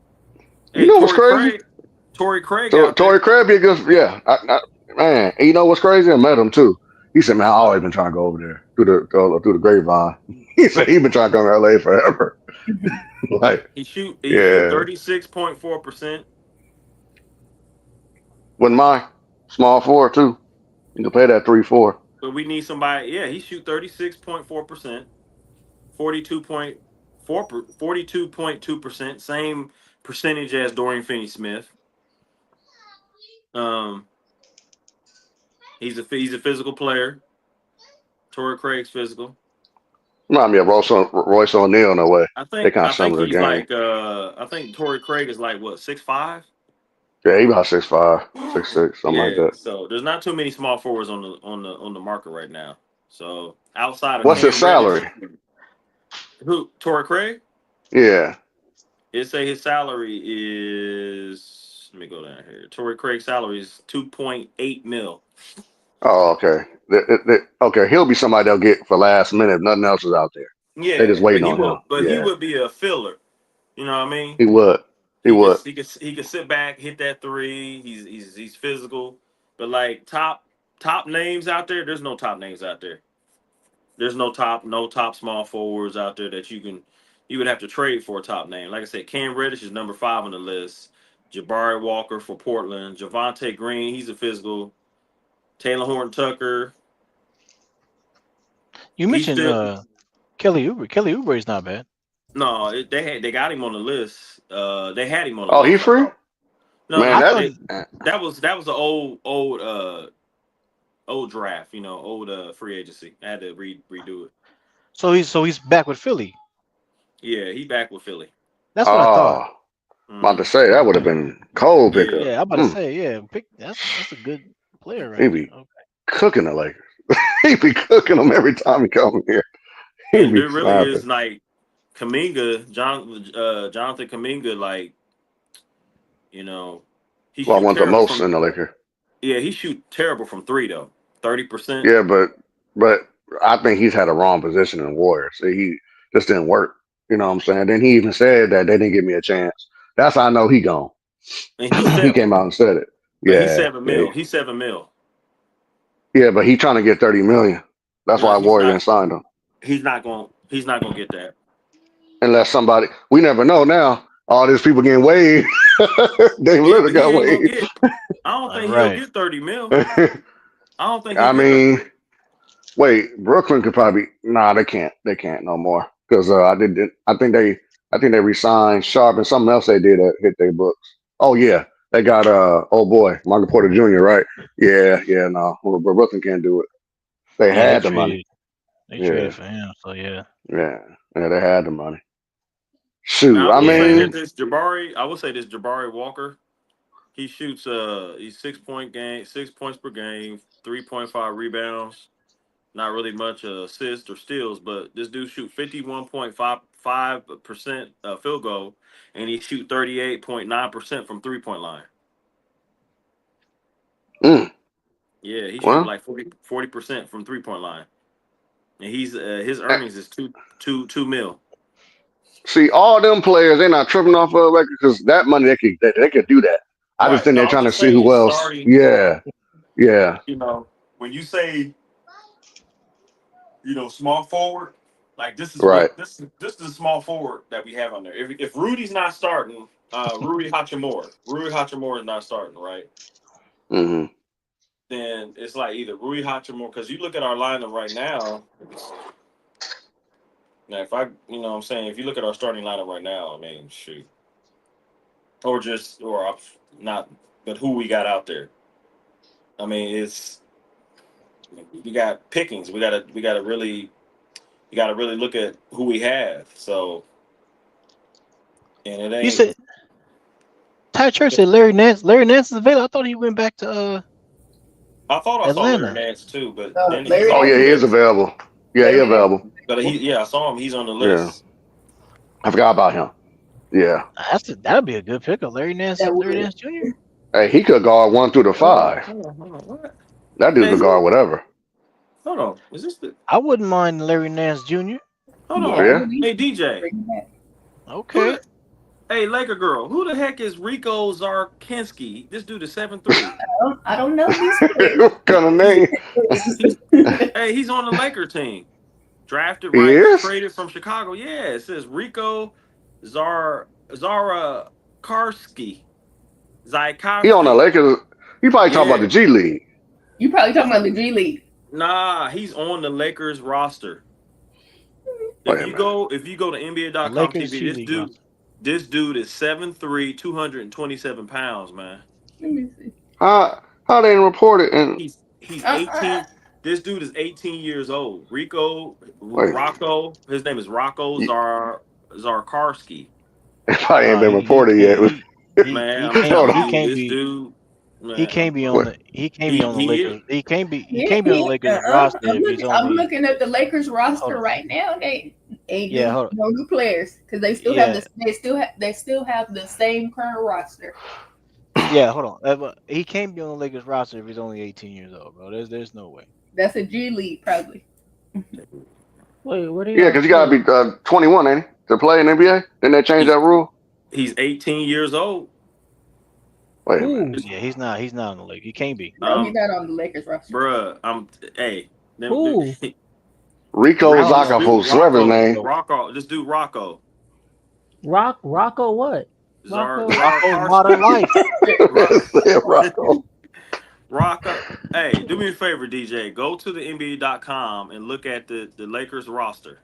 You Hey, know what's crazy? Torrey Craig out Torrey there. Craig be a good, yeah. Man, and you know what's crazy? I met him too. He said, "Man, I always been trying to go over there through the grapevine." He said he been trying to come to LA forever. Like, He shoot yeah, 36.4%. wouldn't mind small forward too. You can play that 3-4. But we need somebody. Yeah, he shoot 36.4%, 42.2%, same percentage as Dorian Finney-Smith. Um, he's a physical player. Torrey Craig's physical. Remind me of Royce O'Neal in a way. They kind of I think similar he's game. like I think Torrey Craig is like what 6'5". Yeah, he about 6'5", 6'6", something like Yeah, that. so there's not too many small forwards on the market right now. So outside of What's his Cam Reddish, salary? who Torrey Craig, Yeah. it say his salary is. Let me go down here. Torrey Craig's salary is 2.8 mil. Oh, okay. Okay, he'll be somebody they'll get for last minute if nothing else is out there. They just Yeah, waiting on him. he Yeah, would be a filler. You know what I mean? he would. He would. He could sit back, hit that three. He's physical, but like top names out there, there's no top names out there. There's no top small forwards out there that you would have to trade for a top name. Like I said, Cam Reddish is number 5 on the list. Jabari Walker for Portland. Javonte Green, he's a physical. Taylor Horton Tucker. You He's mentioned still Kelly Oubre. Kelly Oubre is not bad. no. They got him on the list. They had him on the Oh, he list. I free? thought. Man, I No, thought that was an old draft. Old free agency. I had to redo it. he's back with Philly. Yeah, he back with Philly. That's what I thought. oh, about to Mhm. say that would have been cold Yeah. pickup. Yeah, I'm about to say, yeah, that's a good player right He there. be Okay. cooking the Lakers. He be cooking them every time he come here. He And be there really snapping. is like Jonathan Kaminga, like, you know, he Well, I shoot want the terrible most from in the Lakers. yeah, he shoot terrible from 3 though. 30%. Yeah, but I think he's had a wrong position in Warriors. So he just didn't work. You know what I'm saying? Then he even said that they didn't give me a chance. That's how I know he gone. And he's He 7. came out and said it. But he's Yeah, 7 yeah, mil. He's 7 mil. yeah. But he trying to get 30 million. That's No, why Warriors didn't sign him. he's not gonna get that. Unless somebody, we never know now. All these people getting waived. They Yeah, literally but he got ain't gonna waived. get I don't think he'll Right. get 30 mil. I don't think he'll I get 30 mean, mil. wait, Brooklyn could probably. Nah, they can't. They can't no more because I think they resigned Sharp and something else they did that hit their books. Oh yeah, they got oh boy, Michael Porter Jr. Right? Yeah, yeah. No, but Brooklyn can't do it. They Yeah, had the money. they Yeah, traded for him. So yeah. yeah, yeah. They had the money. Shoot, Now I mean, I will say this Jabari Walker, he shoots he's 6 points per game, 3.5 rebounds. Not really much assists or steals, but this dude shoot 51.55% field goal, and he shoot 38.9% from 3-point line. mm, Yeah, he shoot well, like 40% from 3-point line, and he's his eh, earnings is two mil. see, all them players they not tripping off of like because that money they could do that. I just Right. think No, they're I'm trying to just see who saying else. starting. Yeah, yeah, When you say small forward, like right. this is a small forward that we have on there. If Rudy's not starting, Rui Hachimura is not starting, right? Hmm. Then it's like either Rui Hachimura, because you look at our lineup right now. Now, what I'm saying, if you look at our starting lineup right now, I mean, shoot, or not, but who we got out there. I mean, we got pickings. We gotta really look at who we have. So, and it You ain't. said Ty Church said Larry Nance. Larry Nance is available. I thought he went back to I thought I saw Larry Atlanta. Nance too, but So then he's Larry Oh off yeah, the Nance, he is list. available. Yeah, he Larry Nance, available. But I saw him. He's on the Yeah, list. I forgot about him. Yeah, That'd be a good pickup. Larry that Nance would. Jr. Hey, he could guard 1 through the 5. Hold on. What? That dude Man, could guard whatever. hold on. Is this the? I wouldn't mind Larry Nance Jr. Hold Yeah, Oh, on. yeah? Hey, DJ. bring him back. Who Okay. the, hey, Laker girl. Who the heck is Rico Zarkinski? This dude is 7'3". I don't know these What kind of name? Hey, he's on the Laker team. Drafted He right, is? traded from Chicago. Yeah, it says Rico Zarakarski. Zykovsky. He on the Lakers. He probably talking about the G League. You probably talking about the G League. Nah, he's on the Lakers roster. Wait a If you minute. go to NBA.com Lakers TV, G League this dude is 7'3", 227 pounds, man. Let me see. How they didn't report it? And He's 18. This dude is 18 years old. Rocco. His name is Rocco Zarkarski. it probably ain't been reported yet. Man, I'm can't telling you, be. this dude. Man, He can't be on the. He can't be on the He Lakers. is. He can't be. He can't be on the Lakers roster if he's I'm only. looking at the Lakers Hold roster on. right now. They ain't Yeah, no hold on. new players because they still Yeah. have they still have the same current roster. Yeah, hold on. But he can't be on the Lakers roster if he's only 18 years old, bro. There's no way. That's a G League probably. Wait, what are Yeah, because you got to be 21, ain't he, to play in NBA? Didn't they change that rule? He's 18 years old. Wait a minute. Yeah, he's not. He's not on the Lakers. He can't be. No, he's not on the Lakers roster. Bruh, hey. Who? Rico Zakafos, whatever his name. Rocco. This dude Rocco. Rocco what? Rocco's Modern Life. Rocco. Rocco. Hey, do me a favor, DJ. Go to the NBA.com and look at the Lakers roster.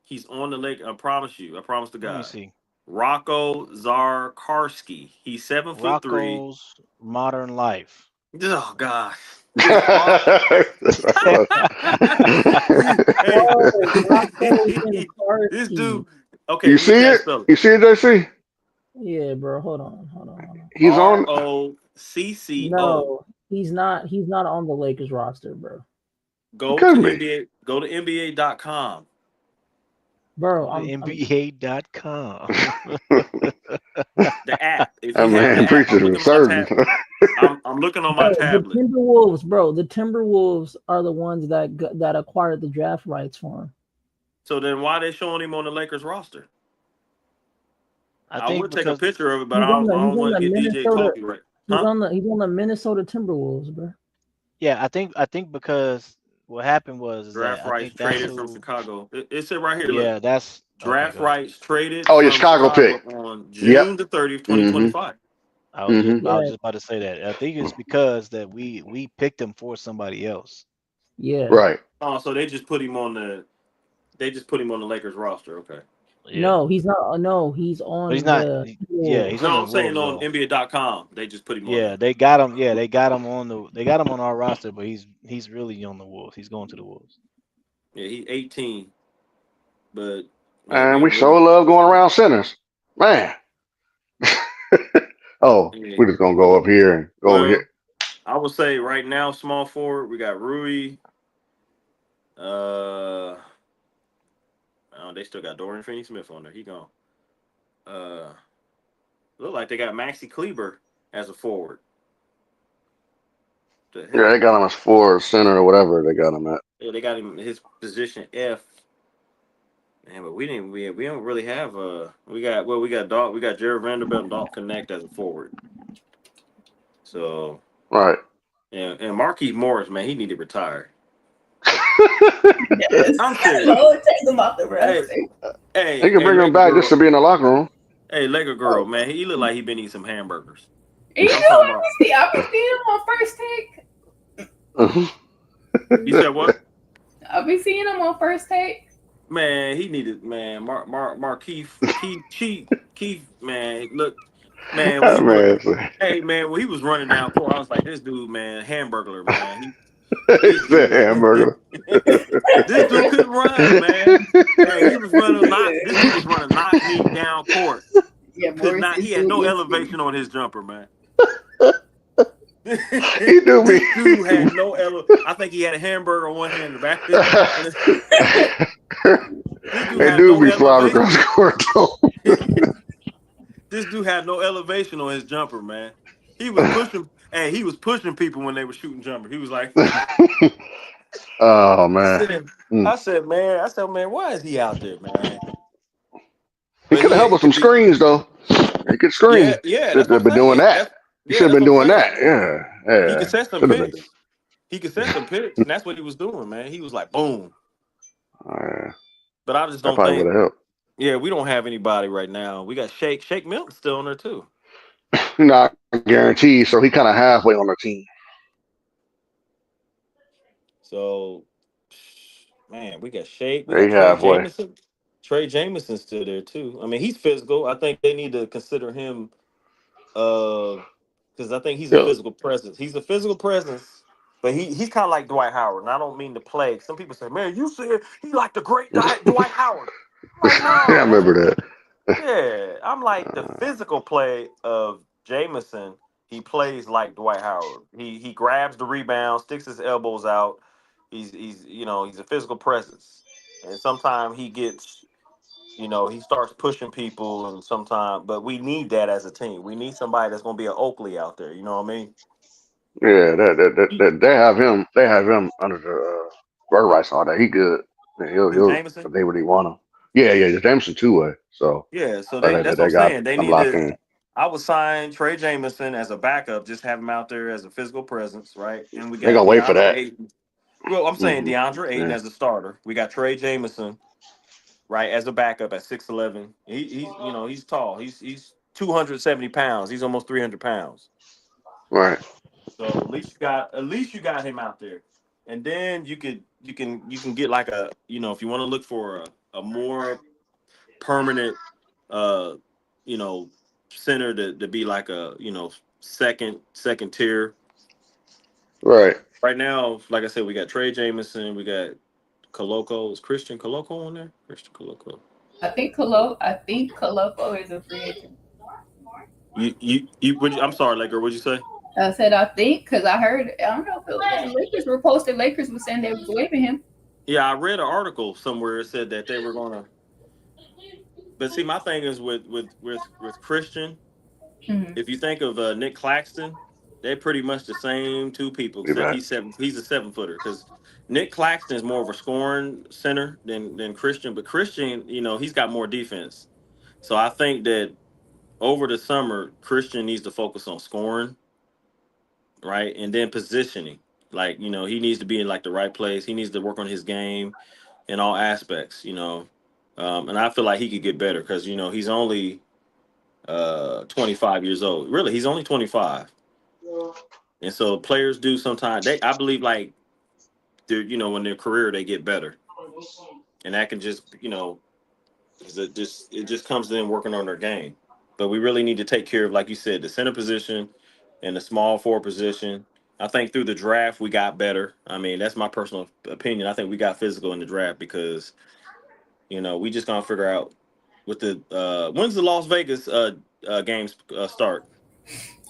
He's on the Lake. I promise you. I promise to God. Let me see. Rocco Zarkarski. He's 7'3". Rocco's Modern Life. Oh gosh. This dude. Okay. You see it? You see it, JC? Yeah, bro. Hold on. He's on. ROCCO. No, he's not. He's not on the Lakers roster, bro. Go to NBA. Go to NBA.com. Bro, NBA.com. The app. If That man preacher is certain. I'm looking on my tablet. The Timberwolves, bro. The Timberwolves are the ones that acquired the draft rights for him. So then, why they showing him on the Lakers roster? I would take a picture of it, but I he's don't want to get DJ Minnesota- Kobe right. He's on the Minnesota Timberwolves, bro. Yeah, I think because what happened was Draft that, rights traded from Chicago. It said right here. Yeah, look, that's draft rights traded. Oh, your from Chicago pick on June the 30th, 2025. I was just about to say that. I think it's because that we picked him for somebody else. Yeah. Right. Oh, so they just put him on the Lakers roster. Okay. Yeah. No, he's not. No, he's on. But he's not. Yeah, he's No, on I'm the saying Wolves, on NBA.com. They just put him on. Yeah, they got him. Yeah, they got him on our roster, but he's really on the Wolves. He's going to the Wolves. Yeah, he's 18. But And we so love going around centers. Man. We're just gonna go up here and go over here. I would say right now, small forward, we got Rui. They still got Dorian Finney-Smith on there. He gone. Look like they got Maxi Kleber as a forward. Yeah, they got him as forward, center, or whatever they got him at. Yeah, they got him his position F. Man, but we don't really have we got Jared Vanderbilt and Dalton Connect as a forward. So right. Yeah, and Marquise Morris, man, he need to retire. Yes. I'm serious. Lord, take him off the roster. Hey, they can bring him back just to be in the locker room. Hey, Laker girl, man, he look like he been eating some hamburgers. You know, I've been seeing him on First Take. You said what? I've been seeing him on First Take. Man, he needed Markeith Keith, man. Look, man. Hey, man, when he was running down court, I was like, this dude, man, hamburger, man. He said hamburger. This dude couldn't run, man. Hey, he was running knock me down court. Yeah, he had no elevation on his jumper, man. He do me. This dude had no elevation. I think he had a hamburger on one hand in the back there. They do be flying across the court, though. This dude had no elevation on his jumper, man. He was pushing, and he was pushing people when they were shooting jumper. He was like, Oh I man. said, Mm. man, why is he out there, man? He But could have yeah, helped he with some could be. screens though. He could screen. Yeah, Should that's what have I'm been doing saying. that. He should have That's been what I'm doing saying. that. Yeah. He could Yeah. set some Should have been doing. picks. He could set some picks, and that's what he was doing, man. He was like, boom. Yeah. But I just That don't probably would think. have helped. Yeah, we don't have anybody right now. We got Shake Milton still on there too. Not guaranteed. So he kind of halfway on the team. So, man, we got Shake. We They got Trey halfway. Jameson. Trey Jameson's still there too. I mean, he's physical. I think they need to consider him because I think he's a Yeah. physical presence. He's a physical presence, but he's kind of like Dwight Howard. And I don't mean to play. Some people say, "Man, you said he like the great Dwight Howard." I'm like, I no, remember man. that. Yeah, I'm like the Uh, physical play of Jameson. He plays like Dwight Howard. He grabs the rebound, sticks his elbows out. He's a physical presence, and sometimes he gets he starts pushing people, and sometimes, but we need that as a team. We need somebody that's going to be an Oakley out there. You know what I mean? yeah. They have him under the bird rights and all that. He good. Yeah, Who, he'll Jameson? if they really want him. Yeah. Yeah. Jameson two way. So Yeah. So that that's what they I'm got saying. They I'm need locked to. in. I would sign Trey Jameson as a backup, just have him out there as a physical presence, right? And we They got gonna wait for DeAndre that. Ayton. Well, I'm saying Hmm. DeAndre Ayton Yeah. as a starter. We got Trey Jameson, right, as a backup at 6'11". He's tall. He's 270 pounds. He's almost 300 pounds. Right. So at least you got him out there, and then you can get like if you want to look for a more permanent uh you know center to be like a second tier. Right. Right now, like I said, we got Trey Jameson, we got Coloco. Is Christian Coloco on there? Christian Coloco. I think Coloco is a free agent. I'm sorry, Laker. What'd you say? I said I think because I heard I don't know if the Lakers were posted. Lakers were saying they was waiving him. Yeah, I read an article somewhere that said that they were gonna. But see, my thing is with Christian. Hmm. If you think of Nick Claxton, they're pretty much the same two people, Be except back. he's a 7 footer. Because Nick Claxton is more of a scoring center than Christian, but Christian, he's got more defense. So I think that over the summer, Christian needs to focus on scoring, right, and then positioning. Like he needs to be in like the right place. He needs to work on his game in all aspects. And I feel like he could get better because he's only 25 years old. Really, he's only 25. And so players do sometimes I believe like when their career they get better. And that can just, 'cause it just comes in working on their game. But we really need to take care of, like you said, the center position and the small forward position. I think through the draft we got better. I mean, that's my personal opinion. I think we got physical in the draft because, we just gonna figure out with the when's the Las Vegas games start?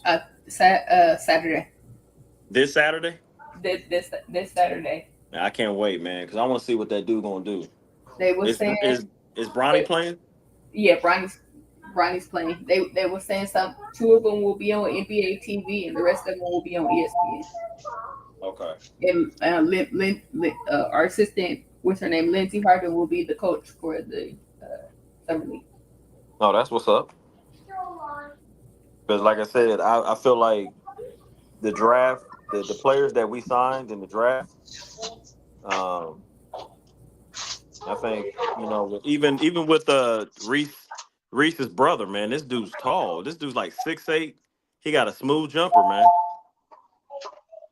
Uh, Saturday. This Saturday? This Saturday. I can't wait, man, because I want to see what that dude gonna do. They were Is saying, is Bronny playing? yeah, Bronny's playing. They were saying two of them will be on NBA TV and the rest of them will be on ESPN. Okay. And our assistant, what's her name, Lindsay Harden, will be the coach for the summer league. Oh, that's what's up. Because like I said, I feel like the draft, the players that we signed in the draft, um, I think even with Reese's brother, man, this dude's tall. This dude's like 6'8". He got a smooth jumper, man.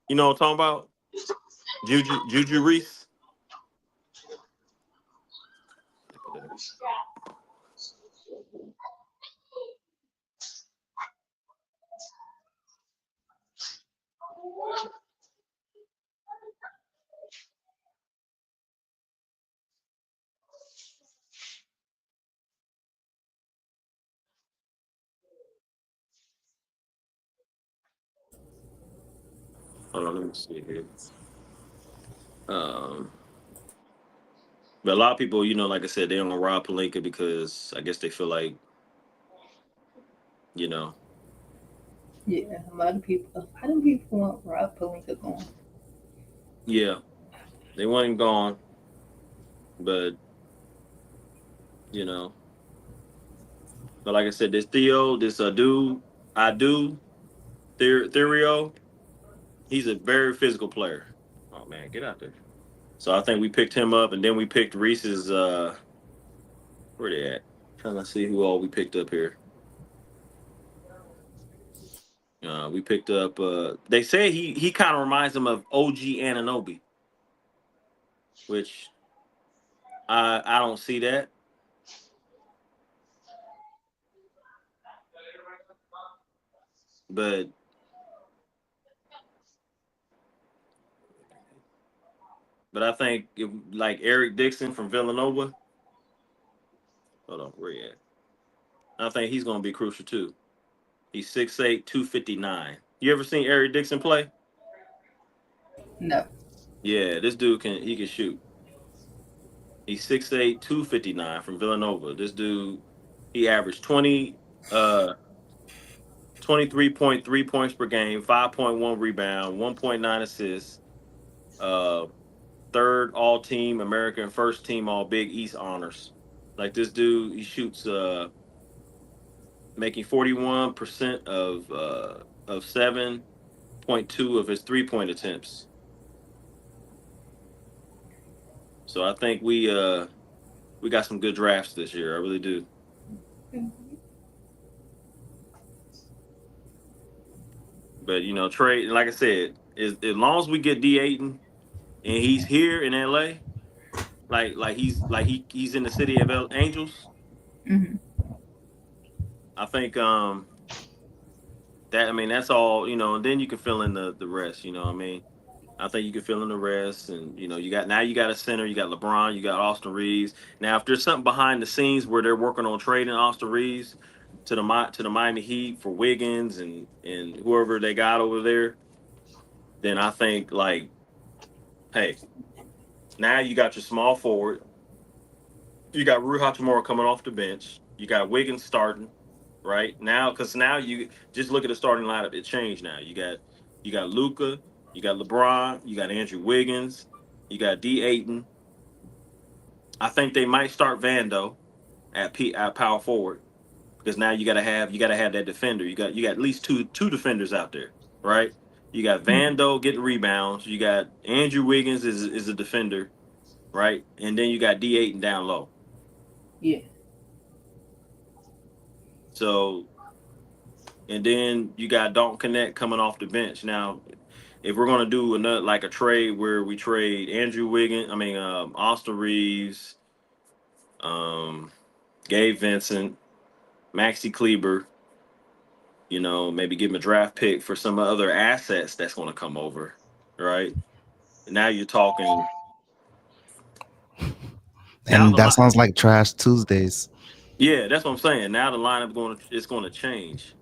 You know what I'm talking about? Juju Reese. Hold on, let me see here. Um, but a lot of people, like I said, they don't rob Palinka because I guess they feel like You know, Yeah, a lot of people want Rob Pelinka gone. yeah, they weren't gone, but you know, but like I said, this Theo, this I do Therio, he's a very physical player. Oh man, get out there. So I think we picked him up, and then we picked Reese's. Where they at? Trying to see who all we picked up here. We picked up. They say he kind of reminds them of OG Ananobi, which I don't see that. But I think if, like Eric Dixon from Villanova. Hold on, where he at? I think he's going to be crucial too. He's 6'8", 259. You ever seen Eric Dixon play? No. Yeah, this dude can shoot. He's 6'8", 259 from Villanova. This dude, he averaged 23.3 points per game, 5.1 rebound, 1.9 assists, uh, third all team American, first team all Big East honors. Like this dude, he shoots making 41% of 7.2 of his 3-point attempts. So I think we got some good drafts this year. I really do. But trade, like I said, as long as we get D Ayton and he's here in LA, he's in the city of Angels. Hmm. I think that I mean that's all, and then you can fill in the rest, what I mean. I think you can fill in the rest, and you got a center, you got LeBron, you got Austin Reeves. Now, if there's something behind the scenes where they're working on trading Austin Reeves to the Miami Heat for Wiggins and whoever they got over there, then I think like, hey, now you got your small forward, you got Rui Hachimura coming off the bench, you got Wiggins starting, right now because now you just look at the starting lineup, it changed now. You got Luca, you got LeBron, you got Andrew Wiggins, you got D Ayton. I think they might start Vando at power forward because now you gotta have that defender. You got at least two defenders out there, right? You got Vando getting rebounds. You got Andrew Wiggins is a defender, right? And then you got D Ayton down low. Yeah. So and then you got Dalton Connect coming off the bench. Now, if we're gonna do another like a trade where we trade Andrew Wiggins, I mean Austin Reeves, um, Gabe Vincent, Maxi Kleber, maybe give him a draft pick for some other assets that's gonna come over, right? Now you're talking. Now And the that line, sounds like trash Tuesdays. yeah, that's what I'm saying. Now the lineup going to change.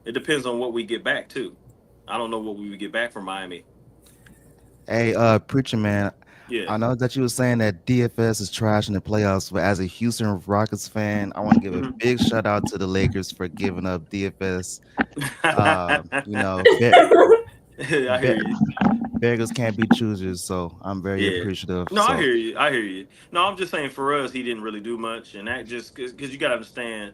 It depends on what we get back too. I don't know what we would get back from Miami. Hey, preacher man, Yeah. I know that you were saying that DFS is trash in the playoffs, but as a Houston Rockets fan, I want to give a Mhm. big shout out to the Lakers for giving up DFS. You know, I hear be- you. beggars can't be choosers, so I'm very Yeah. appreciative. No, I So hear you. I hear you. No, I'm just saying for us, he didn't really do much, and that just because you got to understand,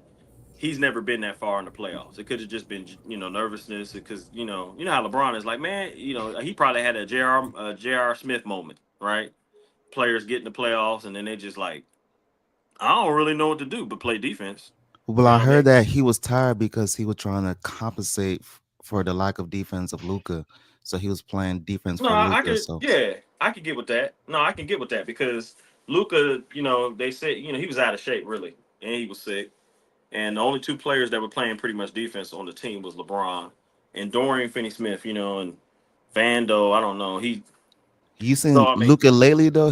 he's never been that far in the playoffs. It could have just been nervousness because you know how LeBron is like, man, he probably had a J.R. Smith moment, right? Players get in the playoffs and then they just like, I don't really know what to do but play defense. well, You I know what I heard mean? that he was tired because he was trying to compensate for the lack of defense of Luca. So he was playing defense No, for I Luca. could, So yeah, I could get with that. No, I can get with that because Luca, they said, he was out of shape really, and he was sick. And the only two players that were playing pretty much defense on the team was LeBron and Dorian Finney-Smith, and Vando. I don't know. you So seen I mean, Luca lately though?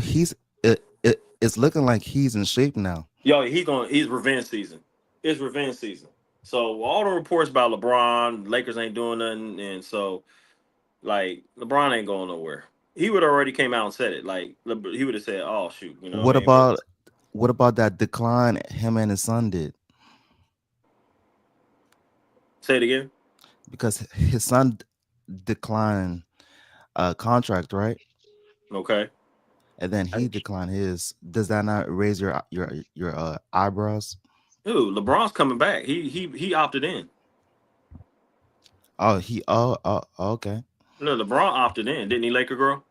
It's looking like he's in shape now. he's revenge season. It's revenge season. So all the reports about LeBron, Lakers ain't doing nothing, and so like LeBron ain't going nowhere. He would already came out and said it. Like he would have said, "Oh shoot," you know what What I mean? But about what about that decline him and his son did? Say it again. Because his son declined contract, right? Okay. And then he declined his. Does that not raise your eyebrows? Ooh, LeBron's coming back. He opted in. Okay. No, LeBron opted in, didn't he, Laker girl?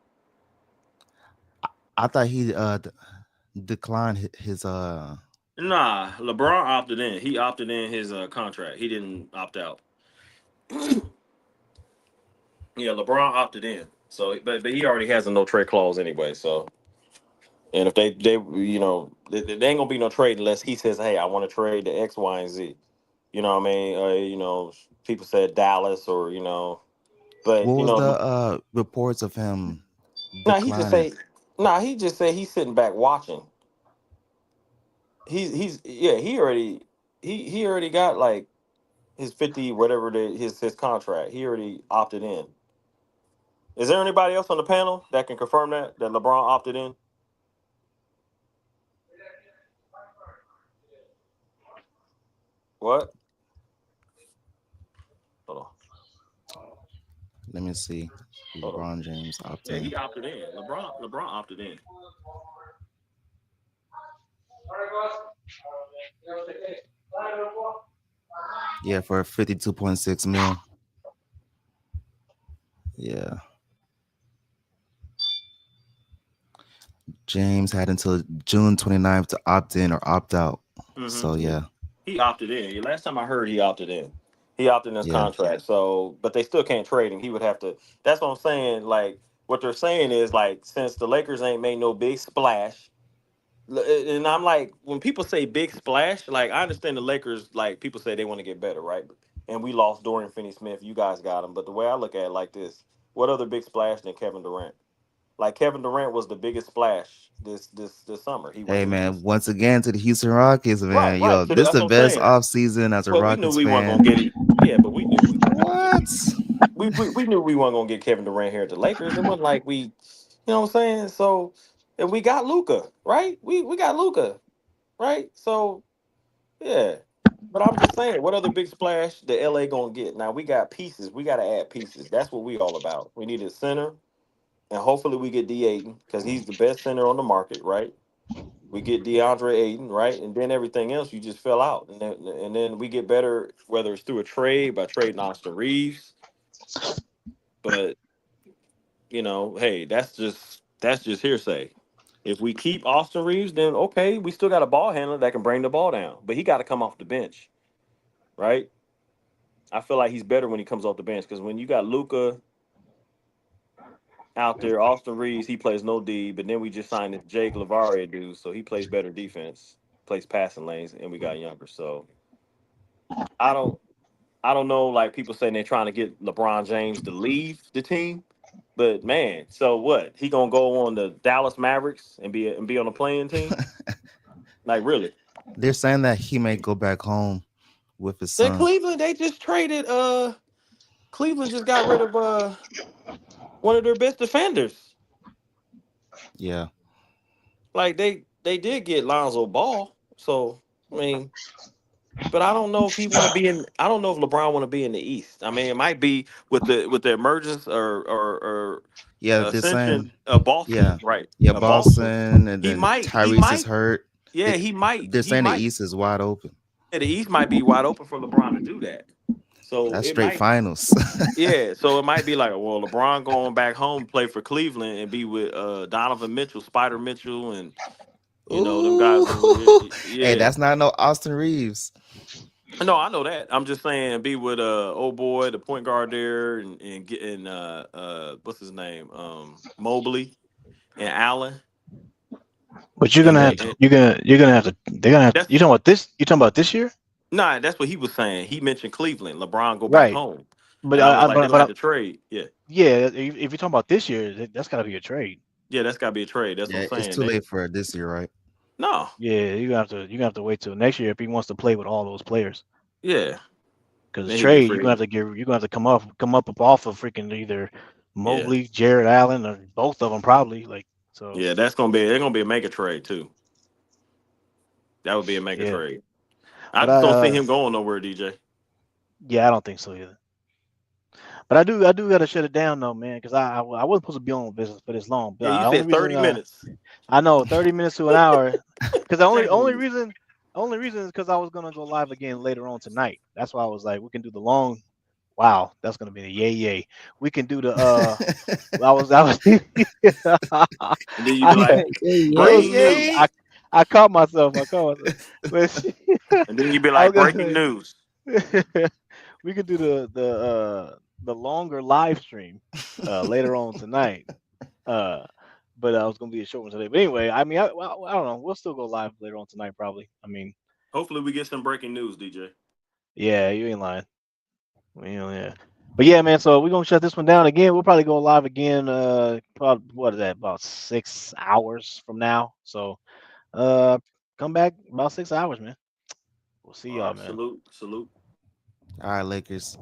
I thought he declined his Nah, LeBron opted in. He opted in his contract. He didn't opt out. Yeah, LeBron opted in. So, but he already has a no trade clause anyway. So, and if they you know they ain't gonna be no trade unless he says, hey, I want to trade the X, Y, and Z. You know what I mean? You know, people said Dallas or what but was the reports of him nah, he just declining? say, nah, he just said he's sitting back watching. He's yeah, he already got like his 50 whatever his contract. He already opted in. Is there anybody else on the panel that can confirm that LeBron opted in? What? Hold on. Let me see. Hold on. LeBron James Yeah, opting. he opted in. LeBron opted in. Yeah, for 52.6 mil. Yeah. James had until June 29th to opt in or opt out. So Mm-hmm. yeah. He opted in. Last time I heard, he opted in. He opted in his Yeah. contract. So, but they still can't trade him. He would have to. That's what I'm saying. Like what they're saying is like since the Lakers ain't made no big splash, and I'm like when people say big splash, like I understand the Lakers. Like people say they want to get better, right? And we lost Dorian Finney-Smith. You guys got him. But the way I look at it like this, what other big splash than Kevin Durant? Like Kevin Durant was the biggest splash this summer. He went Hey to the man, Houston. once again to the Houston Rockets, man. Right. Yo, So this that's the what I'm best saying. off season as a Well, we knew Rockets we weren't fan. gonna get it. Yeah, but we knew we weren't gonna get. What? We knew we weren't gonna get Kevin Durant here at the Lakers. It wasn't like we, you know what I'm saying. So, and we got Luca, right? We got Luca, right? So yeah. But I'm just saying, what other big splash the LA gonna get? Now we got pieces. We got to add pieces. That's what we all about. We need a center, and hopefully we get D Ayton because he's the best center on the market, right? We get DeAndre Ayton, right? And then everything else you just fell out. And then we get better, whether it's through a trade by trading Austin Reeves. But, hey, that's just hearsay. If we keep Austin Reeves, then okay, we still got a ball handler that can bring the ball down. But he got to come off the bench, right? I feel like he's better when he comes off the bench because when you got Luca out there, Austin Reeves, he plays no D, but then we just signed this Jake LaRavia dude, so he plays better defense, plays passing lanes, and we got younger. So I don't I don't know, like people saying they're trying to get LeBron James to leave the team. But man, so what? He gonna go on the Dallas Mavericks and be on the playing team? Like really? They're saying that he may go back home with his Then son. Cleveland, they just traded Cleveland just got rid of one of their best defenders. Yeah. Like they did get Lonzo Ball. So I mean, but I don't know if he want to be in. I don't know if LeBron want to be in the East. I mean, it might be with the emergence or Yeah, they're saying ascension of Boston, yeah. right? Yeah, Boston. Boston and He then might. He Tyrese is might. hurt. Yeah, They, he might. they're He saying the might. East is wide open. Yeah, the East might be wide open for LeBron to do that. So That's it straight might. finals. Yeah, so it might be like, well, LeBron going back home, play for Cleveland, and be with Donovan Mitchell, Spider Mitchell, and them guys. Ooh. Hey, Yeah, that's not no Austin Reeves. no, I know that. I'm just saying, be with old boy, the point guard there, and getting what's his name, Mobley and Allen, But you're and gonna then have to. You're gonna have to. They're gonna have. that's You talking about this? You talking about this year? nah, that's what he was saying. He mentioned Cleveland, LeBron go back Right. home, But and I was like, they're but gonna have to trade. Yeah, yeah, if you're talking about this year, that's got to be a trade. yeah, that's gotta be a trade. That's what Yeah, I'm it's saying. too late for this year, right? No, Yeah, you gonna have to wait till next year if he wants to play with all those players. yeah, Because then he'd be a trade, free agent. you're gonna have to come up off of freaking either Yeah, Mobley, Jared Allen, or both of them probably. Like so, yeah, they're gonna be a mega trade too. That would be a mega yeah. trade. I But just don't see him going nowhere, DJ. Yeah, I don't think so either. But I do gotta shut it down though, man, because I wasn't supposed to be on business for this long. But Yeah, you the only said reason 30 minutes. I know 30 minutes to an hour, because the Exactly. only reason is because I was gonna go live again later on tonight. That's why I was like, we can do the long. Wow, that's gonna be the yay. We can do the I was And then you be like, breaking news. I caught myself. But And then you be I was like, gonna breaking say news. we could do the longer live stream later on tonight. But I was gonna be a short one today. But anyway, I mean, I don't know. We'll still go live later on tonight, probably. I mean, Hopefully we get some breaking news, DJ. yeah, you ain't lying. Yeah. But yeah, man. So we're gonna shut this one down again. We'll probably go live again. Probably, what is that? About 6 hours from now. So, come back about 6 hours, man. We'll see All y'all, right, man. salute. All right, Lakers.